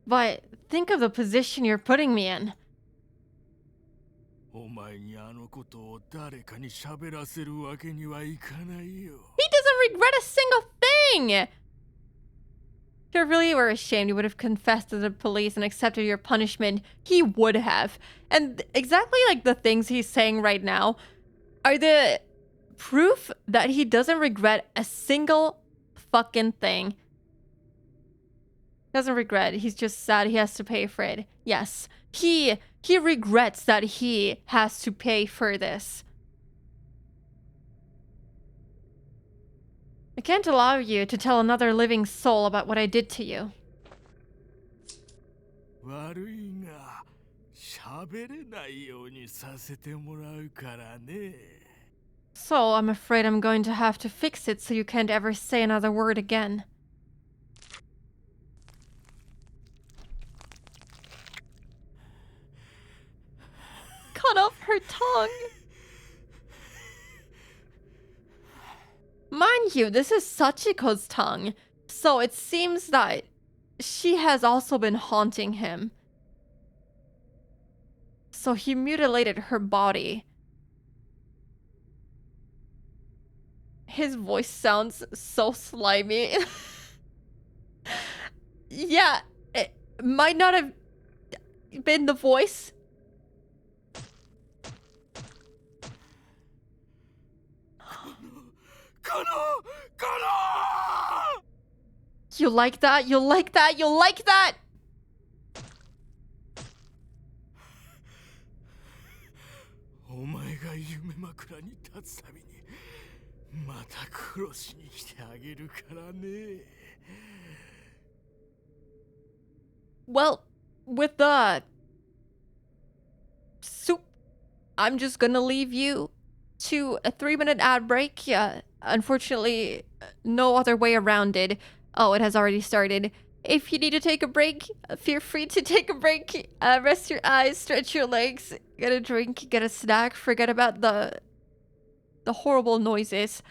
But think of the position you're putting me in. He doesn't regret a single thing. If you really were ashamed, you would have confessed to the police and accepted your punishment. He would have. And exactly like the things he's saying right now are the proof that he doesn't regret a single fucking thing. Doesn't regret. He's just sad he has to pay for it. Yes. He regrets that he has to pay for this. I can't allow you to tell another living soul about what I did to you. 悪いが喋れないようにさせてもらうからね。 So I'm afraid I'm going to have to fix it so you can't ever say another word again. Cut off her tongue. Mind you, this is Sachiko's tongue, so it seems that she has also been haunting him. So he mutilated her body. His voice sounds so slimy. Yeah, it might not have been the voice. You like that? You like that? You like that? お前が夢枕に立つたびにまた殺しに来てあげるからね。 Well, with the soup, I'm just gonna leave you to a 3-minute ad break. Unfortunately, no other way around it. Oh, it has already started. If you need to take a break, feel free to take a break. Rest your eyes, stretch your legs, get a drink, get a snack, forget about the horrible noises.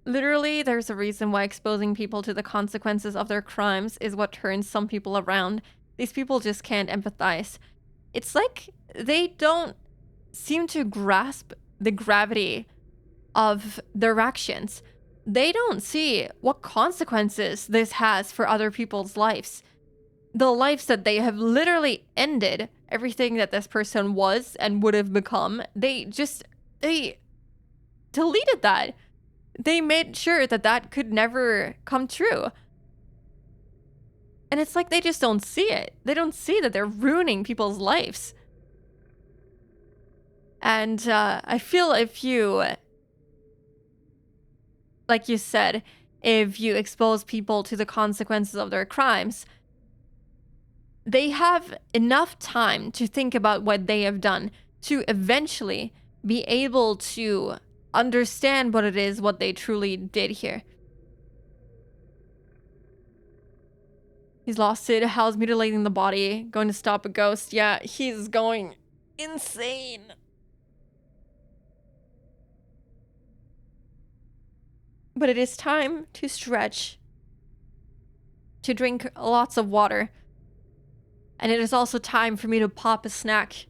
Literally, there's a reason why exposing people to the consequences of their crimes is what turns some people around. These people just can't empathize. It's like they don't seem to grasp the gravity of their actions. They don't see what consequences this has for other people's lives. The lives that they have literally ended, everything that this person was and would have become, they deleted that. They made sure that that could never come true. And it's like they just don't see it. They don't see that they're ruining people's lives. And I feel if you, like you said, if you expose people to the consequences of their crimes, they have enough time to think about what they have done to eventually be able to understand what it is, what they truly did here. He's lost it. How's mutilating the body going to stop a ghost? Yeah, he's going insane. But it is time to stretch, to drink lots of water. And it is also time for me to pop a snack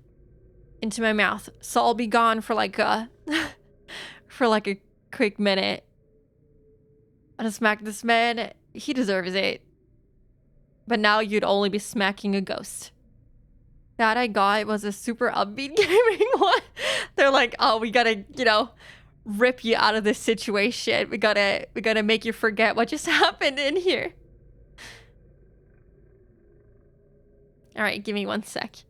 into my mouth. So I'll be gone for like a quick minute. I'm gonna smack this man. He deserves it. But now you'd only be smacking a ghost. That I got was a super upbeat gaming one. They're like, oh, we gotta, rip you out of this situation. We gotta make you forget what just happened in here. All right, give me 1 sec.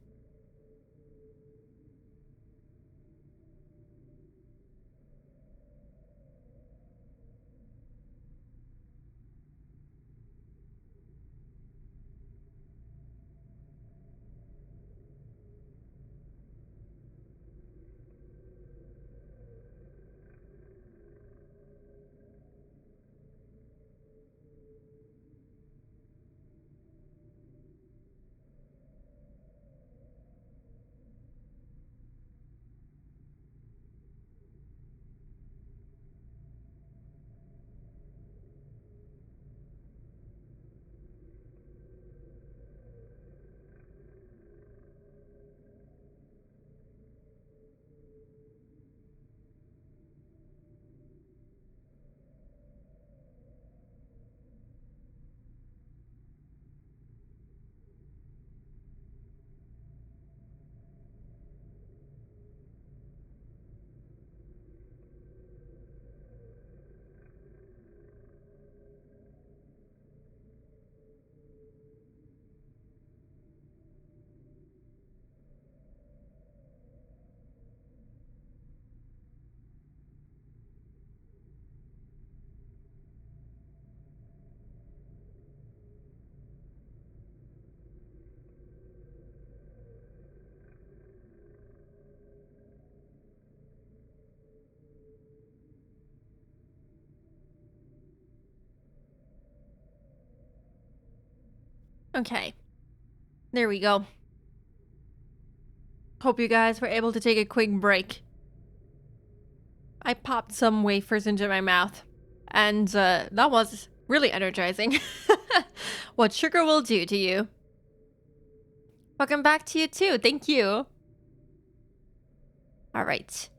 Okay. There we go. Hope you guys were able to take a quick break. I popped some wafers into my mouth, and that was really energizing. What sugar will do to you. Welcome back to you too. Thank you. All right.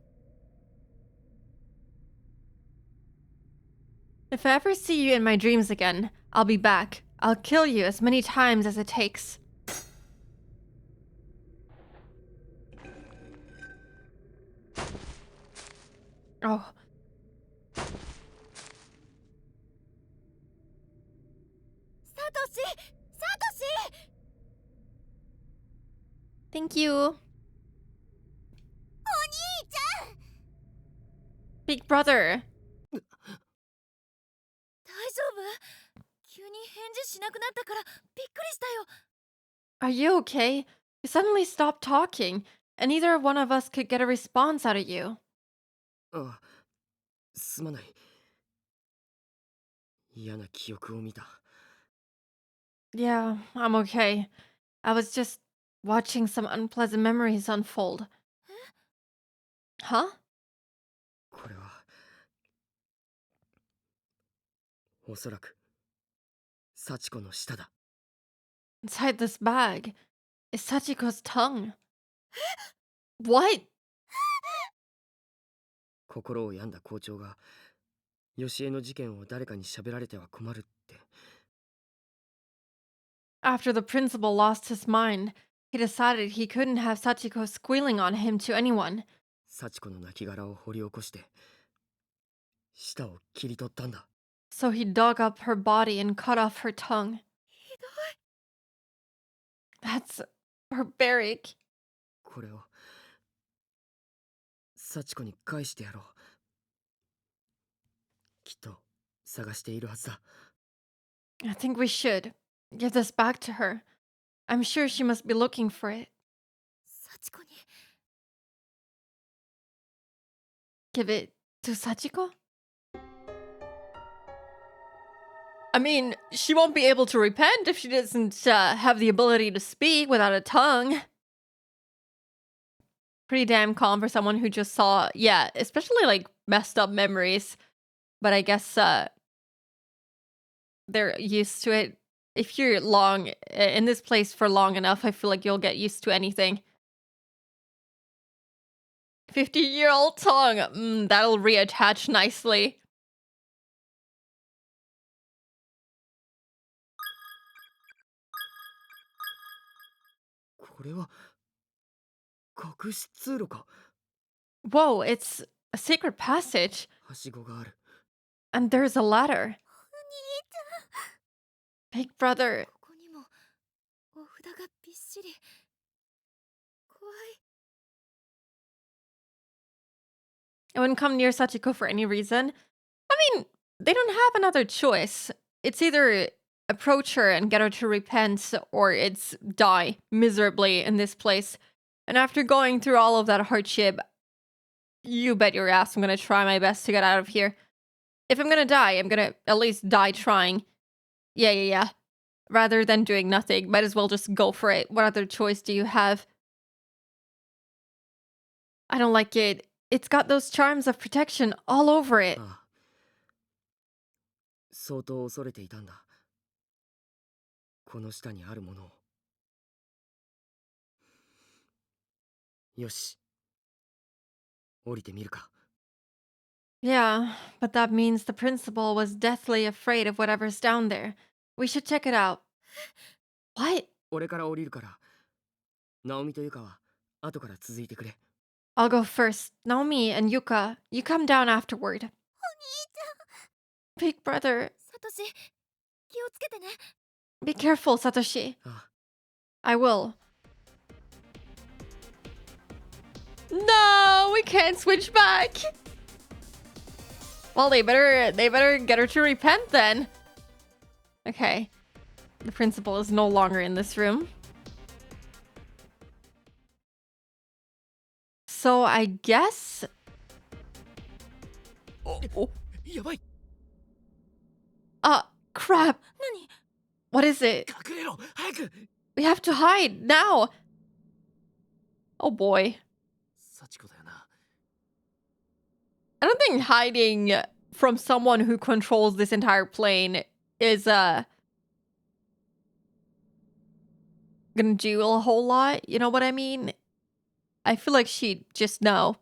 If I ever see you in my dreams again, I'll be back. I'll kill you as many times as it takes. Oh. Thank you. Big brother. 大丈夫？急に返事しなくなったからびっくりしたよ。 Are you okay? You suddenly stopped talking, and neither one of us could get a response out of you. あ、すまない。嫌な記憶を見た。Yeah, I'm okay. I was just watching some unpleasant memories unfold. Huh? これはおそらく幸子の舌だ。 Inside this bag is Sachiko's tongue. What? 心を病んだ校長が吉江の事件を誰かに喋られては困るって。 After the principal lost his mind, he decided he couldn't have Sachiko squealing on him to anyone. 幸子の亡骸を掘り起こして舌を切り取ったんだ。 So he dug up her body and cut off her tongue. That's barbaric. これを幸子に返してやろう。きっと探しているはずだ。 I think we should give this back to her. I'm sure she must be looking for it. 幸子に Give it to Sachiko? I mean, she won't be able to repent if she doesn't have the ability to speak without a tongue. Pretty damn calm for someone who just saw, yeah, especially like messed up memories. But I guess they're used to it. If you're long in this place for long enough, I feel like you'll get used to anything. 50-year-old tongue. That'll reattach nicely. Whoa, it's a secret passage. はしごがある。 And there's a ladder. Big brother. ここにもお札がびっしり。怖い。 I wouldn't come near Sachiko for any reason. I mean, they don't have another choice. It's either approach her and get her to repent, or it's die miserably in this place. And after going through all of that hardship, you bet your ass I'm gonna try my best to get out of here. If I'm gonna die, I'm gonna at least die trying. Yeah. Rather than doing nothing, might as well just go for it. What other choice do you have? I don't like it. It's got those charms of protection all over it. ああ、相当恐れていたんだ。この下にあるものを。よし。降りてみるか。 Yeah, but that means the principal was deathly afraid of whatever's down there. We should check it out. What? 俺から降りるから、ナオミとユカは後から続いてくれ。 I'll go first. Naomi and Yuka, you come down afterward. Big brother, サトシ、気をつけてね。 be careful, Satoshi. ああ、 I will. No, we can't switch back. Well, they better get her to repent then. Okay. The principal is no longer in this room. So I guess...やばい。 crap. 何？ What is it? 隠れろ早く We have to hide now. Oh boy. 幸子だよな I don't think hiding from someone who controls this entire plane is gonna do a whole lot. You know what I mean? I feel like she'd just know.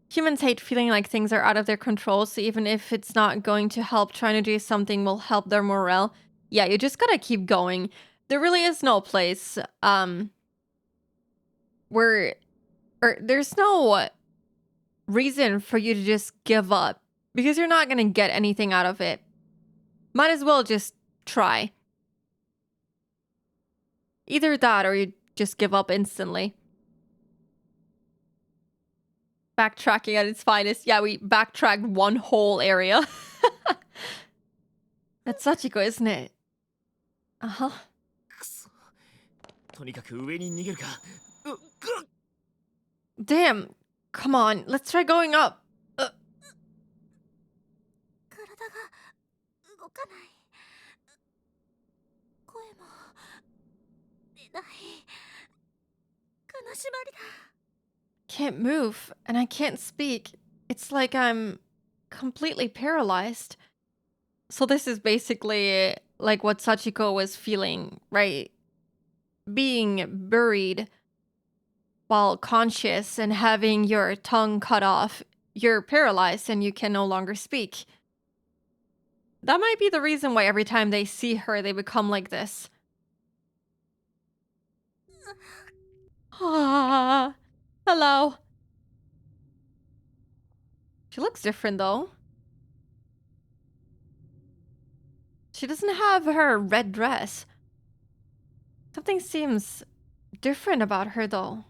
Humans hate feeling like things are out of their control, so even if it's not going to help, trying to do something will help their morale. Yeah, you just gotta keep going. There really is no place where or there's no reason for you to just give up because you're not gonna get anything out of it. Might as well just try. Either that or you just give up instantly. Backtracking at its finest. Yeah, we backtracked one whole area. That's Sachiko, isn't it? Uh-huh. くそとにかく上に逃げるかうっ Damn. Come on, let's try going up. 体が動かない。声も出ない。金縛りだ。 Can't move, and I can't speak. It's like I'm completely paralyzed. So this is basically like what Sachiko was feeling, right? Being buried while conscious and having your tongue cut off. You're paralyzed and you can no longer speak. That might be the reason why every time they see her, they become like this. Ah, hello. She looks different though. She doesn't have her red dress. Something seems different about her though.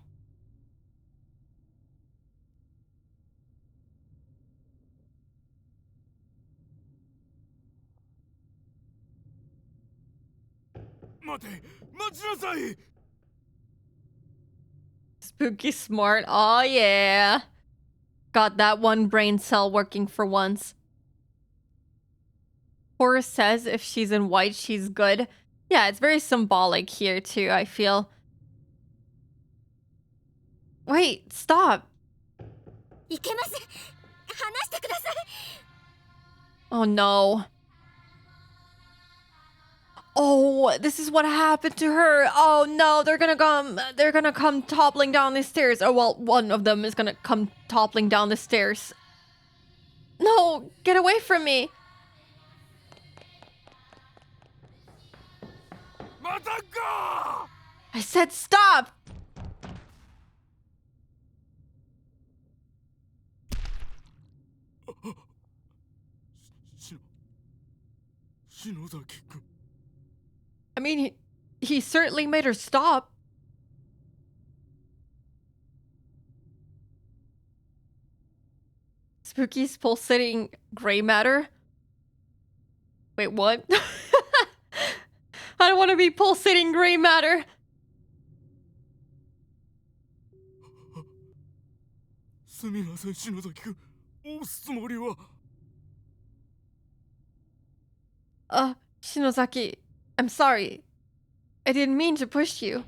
Spooky smart. Oh yeah. Got that one brain cell working for once. Horus says if she's in white, she's good. Yeah, it's very symbolic here too, I feel. Wait, stop. いけません。話してください。 Oh no. Oh, this is what happened to her. Oh no, they're gonna come toppling down the stairs. Oh well, one of them is gonna come toppling down the stairs. No, get away from me. I said stop. I mean, he certainly made her stop. Spooky's pulsating gray matter. Wait, what? I don't want to be pulsating gray matter. Shinozaki, I'm sorry. I didn't mean to push you.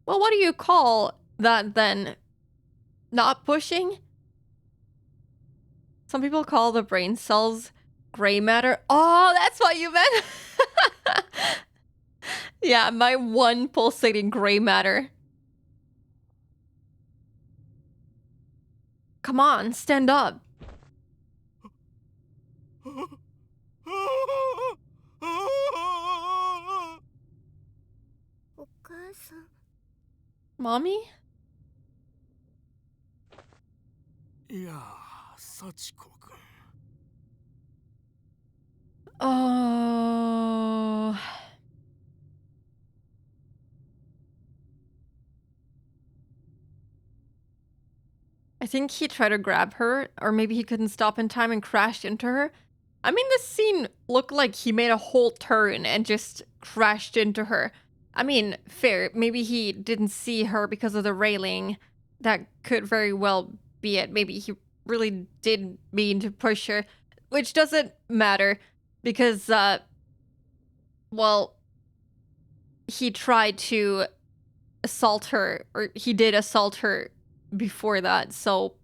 Well, what do you call that then? Not pushing? Some people call the brain cells gray matter. Oh, that's what you meant. Yeah, my one pulsating gray matter. Come on, stand up. Mommy? Oh. I think he tried to grab her, or maybe he couldn't stop in time and crashed into her. I mean, this scene looked like he made a whole turn and just crashed into her. I mean, fair. Maybe he didn't see her because of the railing. That could very well be it. Maybe he really did mean to push her. which doesn't matter because, well, he tried to assault her, or he did assault her before that, so.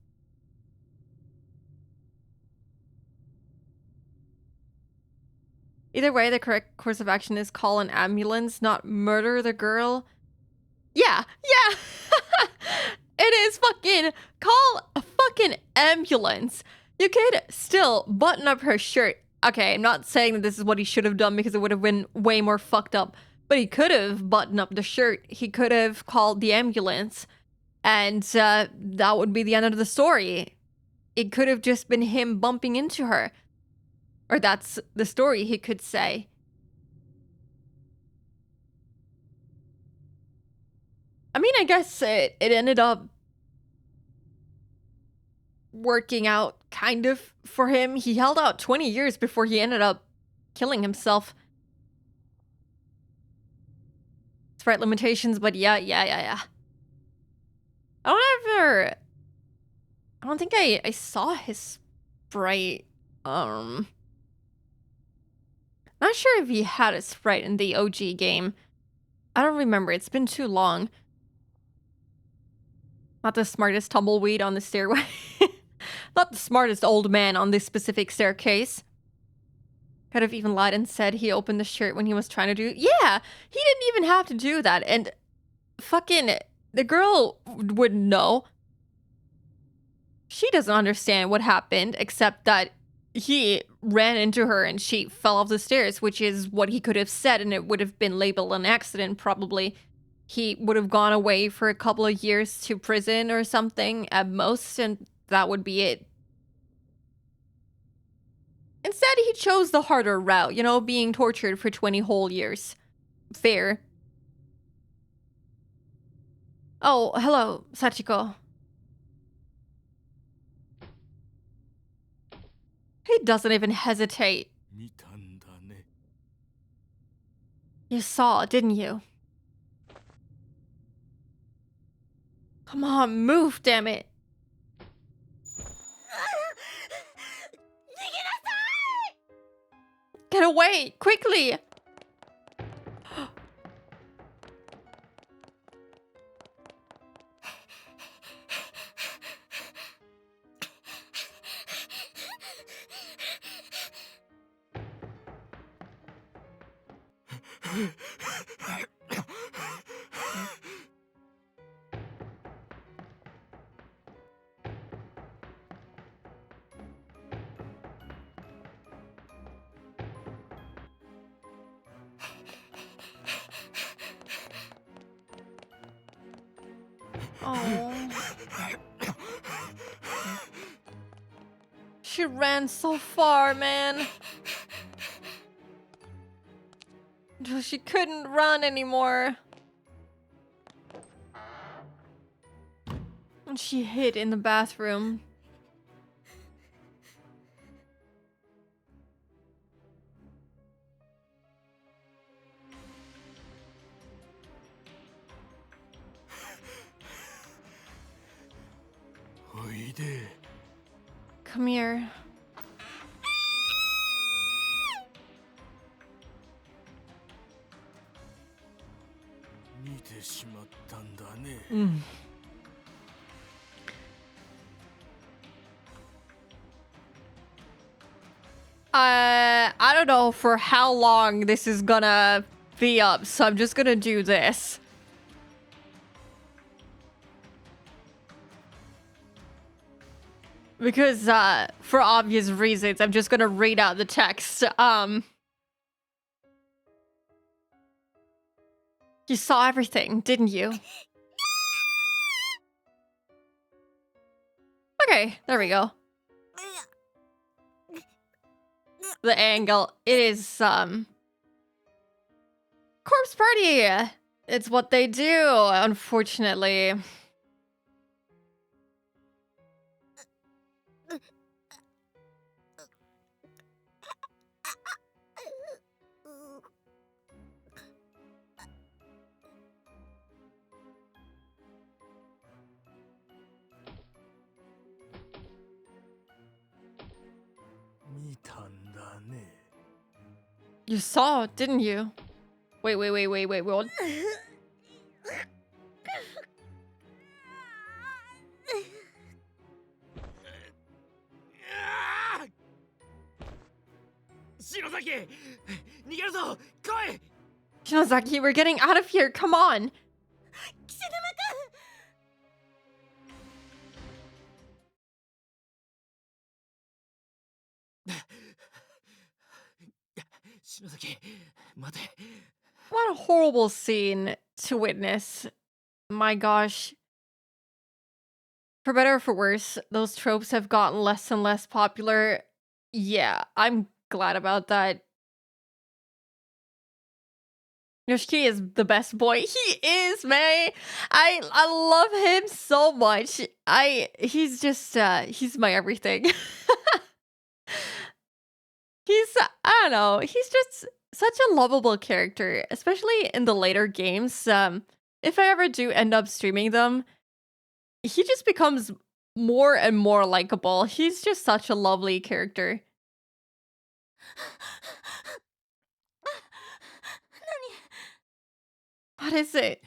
Either way, the correct course of action is call an ambulance, not murder the girl. Yeah. It is fucking call a fucking ambulance. You could still button up her shirt. Okay, I'm not saying that this is what he should have done because it would have been way more fucked up. But he could have buttoned up the shirt. He could have called the ambulance. And that would be the end of the story. It could have just been him bumping into her. Or that's the story he could say. I mean, I guess it ended up working out kind of for him. He held out 20 years before he ended up killing himself. Sprite limitations, but yeah. I don't think I saw his sprite. Not sure if he had a sprite in the OG game. I don't remember. It's been too long. Not the smartest tumbleweed on the stairway. Not the smartest old man on this specific staircase. Could have even lied and said he opened the shirt when he was trying to do... Yeah! He didn't even have to do that. And fucking... The girl would know. She doesn't understand what happened, except that he ran into her and she fell off the stairs, which is what he could have said, and it would have been labeled an accident, probably. He would have gone away for a couple of years to prison or something at most, and that would be it. Instead, he chose the harder route, you know, being tortured for 20 whole years. Fair. Oh, hello, Sachiko. He doesn't even hesitate. You saw, didn't you? Come on, move, damn it. Get away, quickly. Oh. She ran so far, man. Until she couldn't run anymore. And she hid in the bathroom. Come here. I don't know for how long this is gonna be up, so I'm just gonna do this. Because, for obvious reasons, I'm just gonna read out the text. You saw everything, didn't you? Okay, there we go. The angle is, Corpse Party! It's what they do, unfortunately. You saw, didn't you? Wait. What? Shinozaki, we're getting out of here. Come on. What a horrible scene to witness. My gosh. For better or for worse, those tropes have gotten less and less popular. Yeah, I'm glad about that. Yoshiki is the best boy. He is, man. I love him so much. He's just he's my everything. I don't know, he's just such a lovable character, especially in the later games. If I ever do end up streaming them, he just becomes more and more likable. He's just such a lovely character. What is it?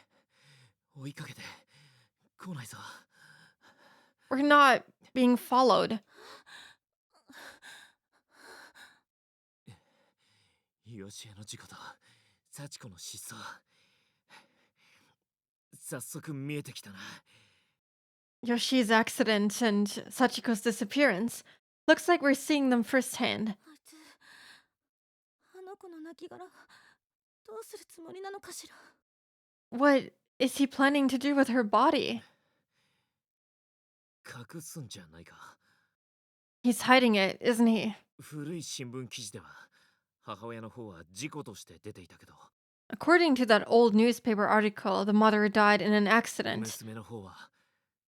We're not being followed. 吉江の事故と幸子の失踪早速見えてきたな Yoshi's accident and Sachiko's disappearance. Looks like we're seeing them firsthand. あの子の亡骸どうするつもりなのかしら What is he planning to do with her body? 隠すんじゃないか He's hiding it, isn't he? 古い新聞記事では母親の方は事故として出ていたけど According to that old newspaper article, the mother died in an accident, 娘の方は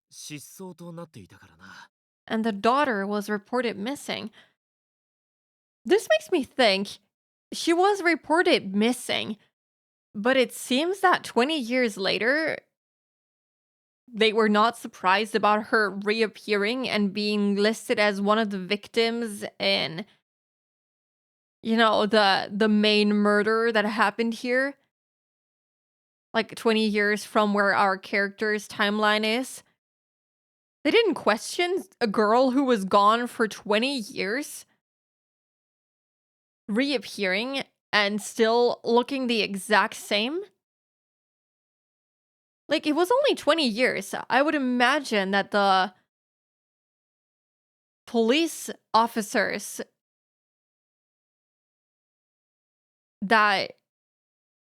失踪となっていたからな and the daughter was reported missing. This makes me think she was reported missing, but it seems that 20 years later, they were not surprised about her reappearing and being listed as one of the victims in, you know, the main murder that happened here. Like 20 years from where our character's timeline is. They didn't question a girl who was gone for 20 years reappearing and still looking the exact same. Like, it was only 20 years. I would imagine that the police officers that,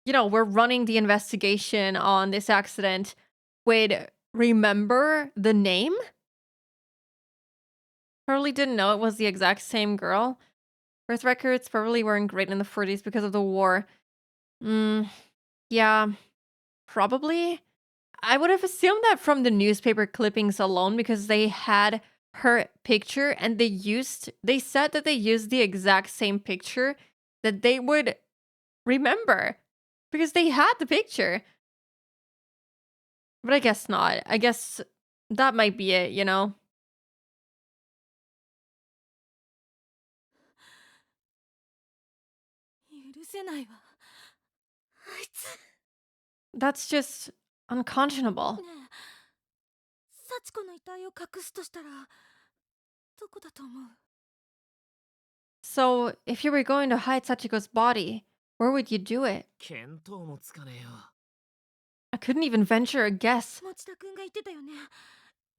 you know, were running the investigation on this accident would remember the name. Probably didn't know it was the exact same girl. Birth records probably weren't great in the 40s because of the war. Yeah, probably. I would have assumed that from the newspaper clippings alone because they had her picture and they said that they used the exact same picture that they would remember because they had the picture. But I guess not. I guess that might be it, you know? 許せないわあいつ That's just unconscionable. ねえ幸子の遺体を隠すとしたらどこだと思う So, if you were going to hide Sachiko's body, where would you do it? 見当もつかねえよ I couldn't even venture a guess. 持田くんが言ってたよね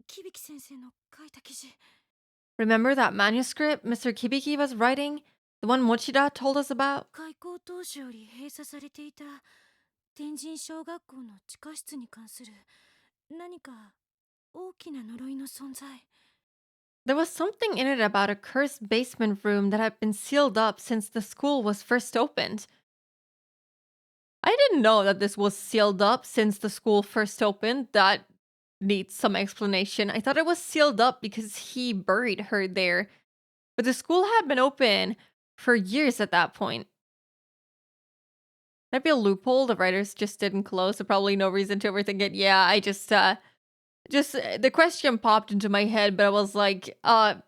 響先生の書いた記事 Remember that manuscript Mr. Kibiki was writing? The one Mochida told us about? 開校当初より閉鎖されていた天神小学校の地下室に関する何か大きな呪いの存在 There was something in it about a cursed basement room that had been sealed up since the school was first opened. I didn't know that this was sealed up since the school first opened. That needs some explanation. I thought it was sealed up because he buried her there. But the school had been open for years at that point. Might be a loophole the writers just didn't close, so probably no reason to overthink it. Yeah, I just the question popped into my head, but I was like,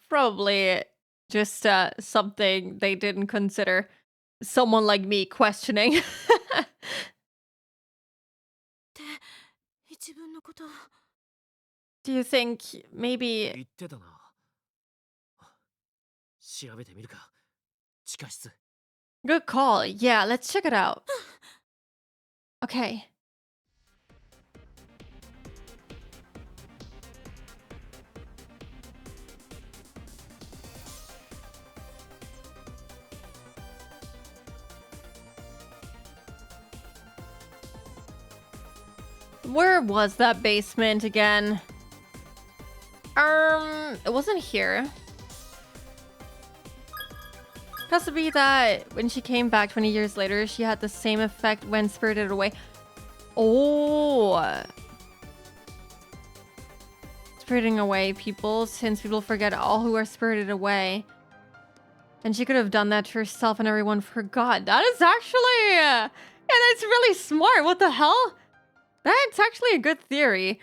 probably just something they didn't consider. someone like me questioning. って一文のこと Do you think maybe 言ってたな。調べてみるか。地下室。 good call? Yeah, let's check it out. Okay. Where was that basement again? It wasn't here. Has to be that when she came back 20 years later, she had the same effect when spirited away. Oh. Spiriting away people, since people forget all who are spirited away. And she could have done that to herself and everyone forgot. That is actually... yeah, that's really smart. What the hell? That's actually a good theory.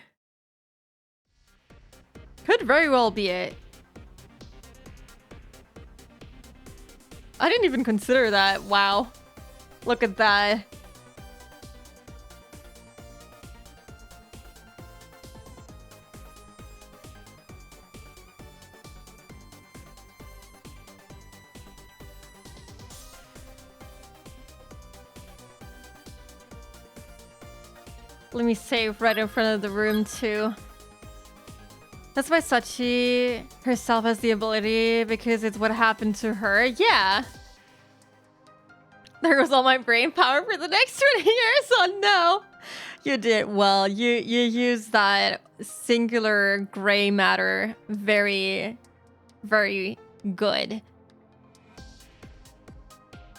Could very well be it. I didn't even consider that. Wow. Look at that. Let me save right in front of the room too. That's why Sachi herself has the ability, because it's what happened to her. Yeah. There goes all my brain power for the next 20 years. Oh no. You did well. You used that singular gray matter very, very good.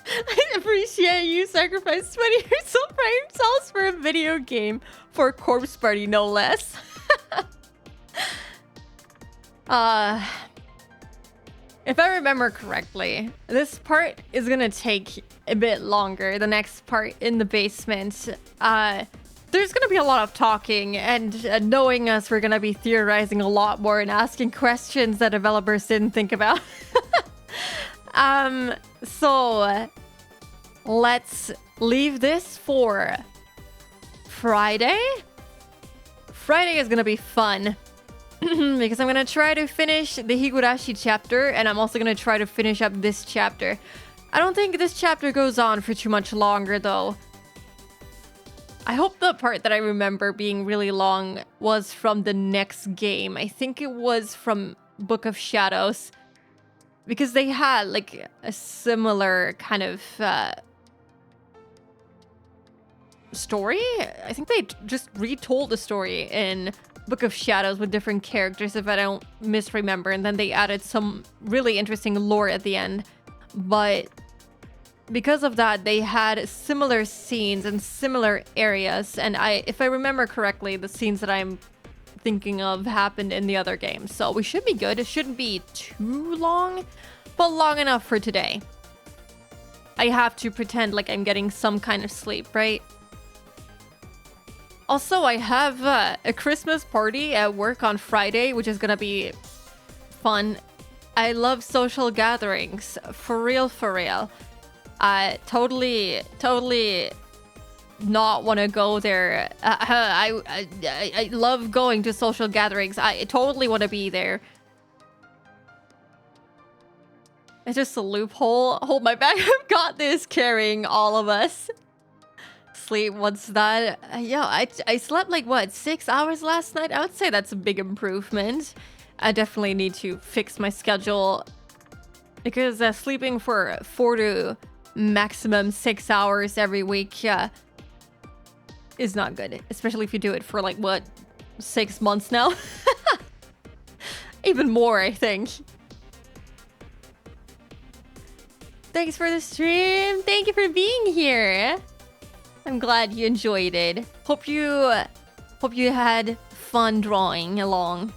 I appreciate you sacrificed 20 years of brain cells for a video game for Corpse Party, no less. If I remember correctly, this part is gonna take a bit longer. The next part in the basement. There's gonna be a lot of talking, and knowing us, we're gonna be theorizing a lot more and asking questions that developers didn't think about. So let's leave this for Friday. Friday is gonna be fun. Because I'm gonna try to finish the Higurashi chapter, and I'm also gonna try to finish up this chapter. I don't think this chapter goes on for too much longer, though. I hope the part that I remember being really long was from the next game. I think it was from Book of Shadows. Because they had, like, a similar kind of story? I think they just retold the story in Book of Shadows with different characters, if I don't misremember, and then they added some really interesting lore at the end. But because of that, they had similar scenes and similar areas, and if I remember correctly, the scenes that I'm thinking of happened in the other games. So we should be good. It shouldn't be too long, but long enough for today. I have to pretend like I'm getting some kind of sleep, right? Also, I have a Christmas party at work on Friday, which is gonna be fun. I love social gatherings. For real, for real. I totally not want to go there. I love going to social gatherings. I totally want to be there. It's just a loophole. Hold my back. I've got this, carrying all of us. Sleep, what's that? Yeah, I slept like, what, 6 hours last night? I would say that's a big improvement. I definitely need to fix my schedule, because sleeping for 4 to maximum 6 hours every week is not good, especially if you do it for like, what, 6 months now? Even more, I think. Thanks for the stream. Thank you for being here. I'm glad you enjoyed it. Hope you had fun drawing along.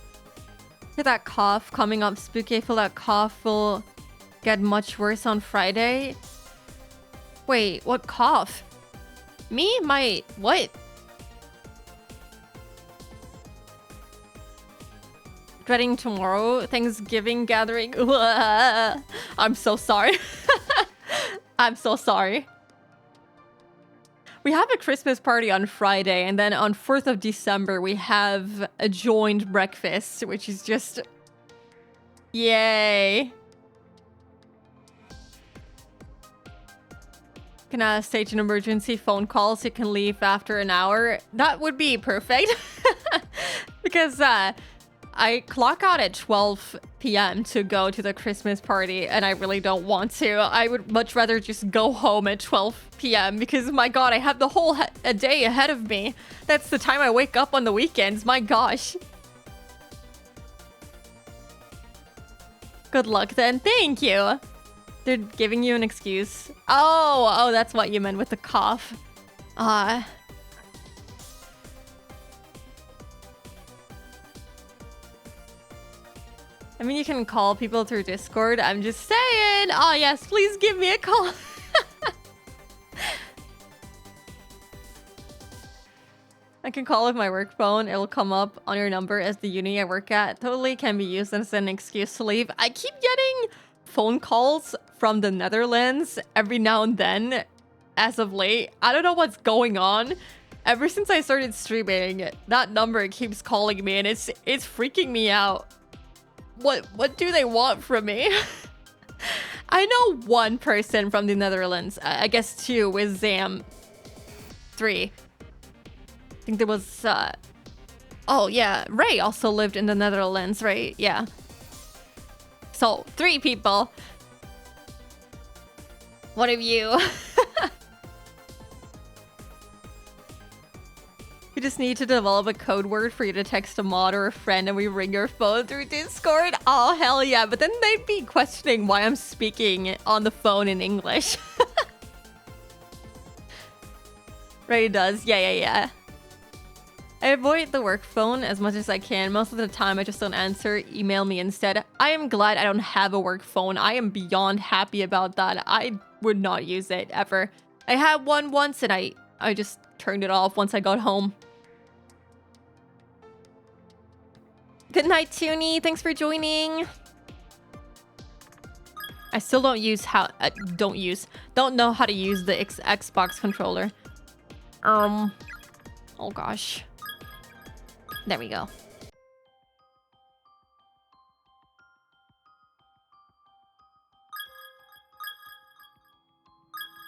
Look at that cough coming up, Spooky. I feel that cough will get much worse on Friday. Wait, what cough? Me? My what? Dreading tomorrow, Thanksgiving gathering. I'm so sorry. I'm so sorry. We have a Christmas party on Friday, and then on 4th of December, we have a joint breakfast, which is just... Yay. Can stage an emergency phone call so you can leave after an hour. That would be perfect. Because I clock out at 12 p.m. to go to the Christmas party, and I really don't want to. I would much rather just go home at 12 p.m. because, my god, I have the whole a day ahead of me. That's the time I wake up on the weekends. My gosh. Good luck then. Thank you. They're giving you an excuse. Oh, that's what you meant with the cough. I mean, you can call people through Discord. I'm just saying. Oh, yes, please give me a call. I can call with my work phone. It'll come up on your number as the uni I work at. Totally can be used as an excuse to leave. I keep getting phone calls from the Netherlands every now and then as of late. I don't know what's going on. Ever since I started streaming, that number keeps calling me and it's freaking me out. What do they want from me? I know one person from the Netherlands. I guess two with Zam. 3. I think there was oh yeah, Ray also lived in the Netherlands, right? Yeah. So 3 people. What of you? You just need to develop a code word for you to text a mod or a friend and we ring your phone through Discord. Oh, hell yeah. But then they'd be questioning why I'm speaking on the phone in English. Ray does. Yeah. I avoid the work phone as much as I can. Most of the time, I just don't answer. Email me instead. I am glad I don't have a work phone. I am beyond happy about that. I would not use it ever. I had one once and I just turned it off once I got home. Good night, Toonie. Thanks for joining. I still don't know how to use the Xbox controller. Oh gosh. There we go.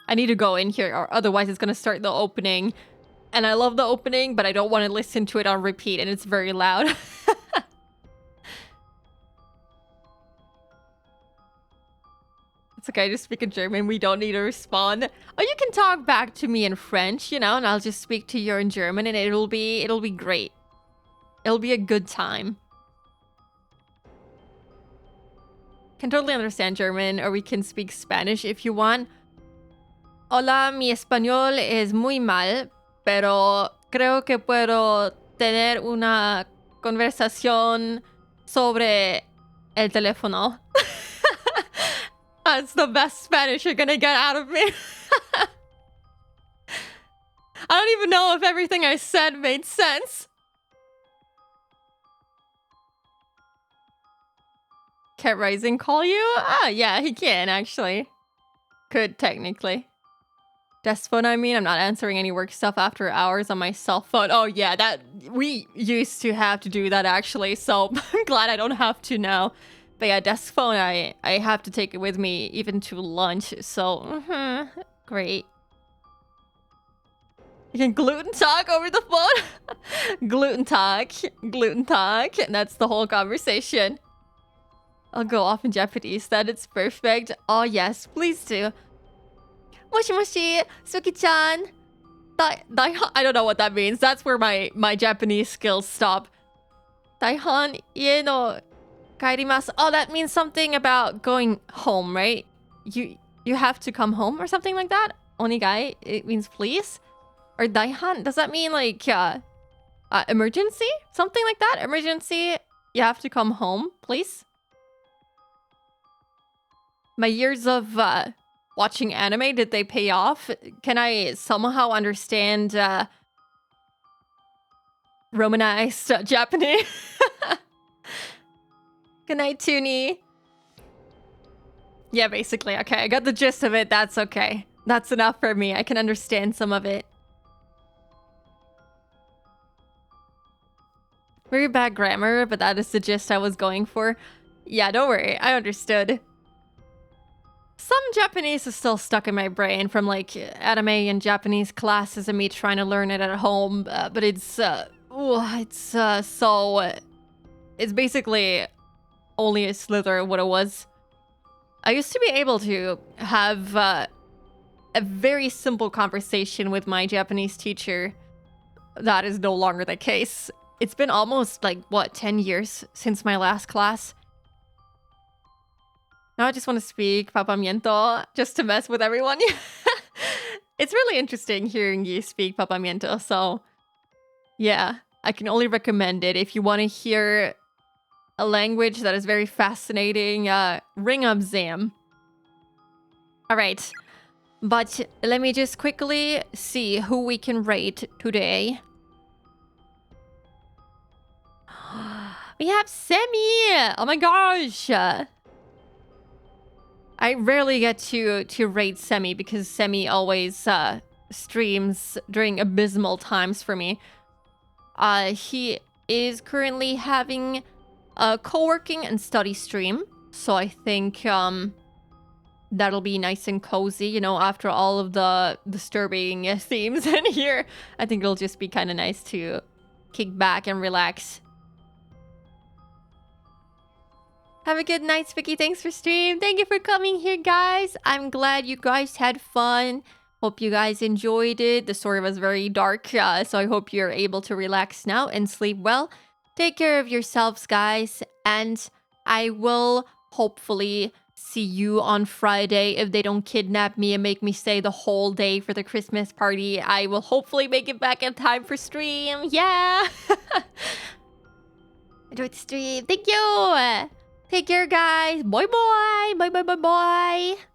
I need to go in here or otherwise it's gonna start the opening. And I love the opening, but I don't want to listen to it on repeat and it's very loud. It's okay, I just speak in German. We don't need to respond. Oh, you can talk back to me in French, you know, and I'll just speak to you in German and it'll be great. It'll be a good time. Can totally understand German, or we can speak Spanish if you want. Hola, mi español es muy mal, pero creo que puedo tener una conversación sobre el teléfono. That's the best Spanish you're gonna get out of me. I don't even know if everything I said made sense. Cat Rising call you? Ah, yeah, he can actually. Could technically. Desk phone, I mean. I'm not answering any work stuff after hours on my cell phone. Oh yeah, that we used to have to do that actually, so I'm glad I don't have to now. But yeah, desk phone, I have to take it with me even to lunch, so great. You can gluten talk over the phone? gluten talk, and that's the whole conversation. I'll go off in Japanese, that it's perfect. Oh yes, please do. Moshi moshi, Suki-chan. I don't know what that means. That's where my Japanese skills stop. Daihan ie no kaerimasu. Oh, that means something about going home, right? You have to come home or something like that? Onigai, it means please? Or daihan, does that mean like emergency? Something like that? Emergency, you have to come home, please? My years of watching anime, did they pay off? Can I somehow understand Romanized Japanese? Good night, Toonie. Yeah, basically. Okay, I got the gist of it. That's okay. That's enough for me. I can understand some of it. Very bad grammar, but that is the gist I was going for. Yeah, don't worry. I understood. Some Japanese is still stuck in my brain from like anime and Japanese classes and me trying to learn it at home, but it's basically only a slither of what it was. I used to be able to have a very simple conversation with my Japanese teacher. That is no longer the case. It's been almost like, what, 10 years since my last class? Now I just want to speak Papamiento just to mess with everyone. It's really interesting hearing you speak Papamiento, so yeah, I can only recommend it. If you want to hear a language that is very fascinating, ring up Zam. Alright, but let me just quickly see who we can rate today. We have Semi! Oh my gosh! I rarely get to rate Semi because Semi always streams during abysmal times for me. He is currently having a co-working and study stream, so I think that'll be nice and cozy, you know, after all of the disturbing themes in here. I think it'll just be kind of nice to kick back and relax. Have a good night, Vicky. Thanks for stream. Thank you for coming here, guys. I'm glad you guys had fun. Hope you guys enjoyed it. The story was very dark, so I hope you're able to relax now and sleep well. Take care of yourselves, guys, and I will hopefully see you on Friday. If they don't kidnap me and make me stay the whole day for the Christmas party, I will hopefully make it back in time for stream. Yeah! Enjoy the stream. Thank you! Take care, guys. Bye-bye. Bye-bye-bye-bye.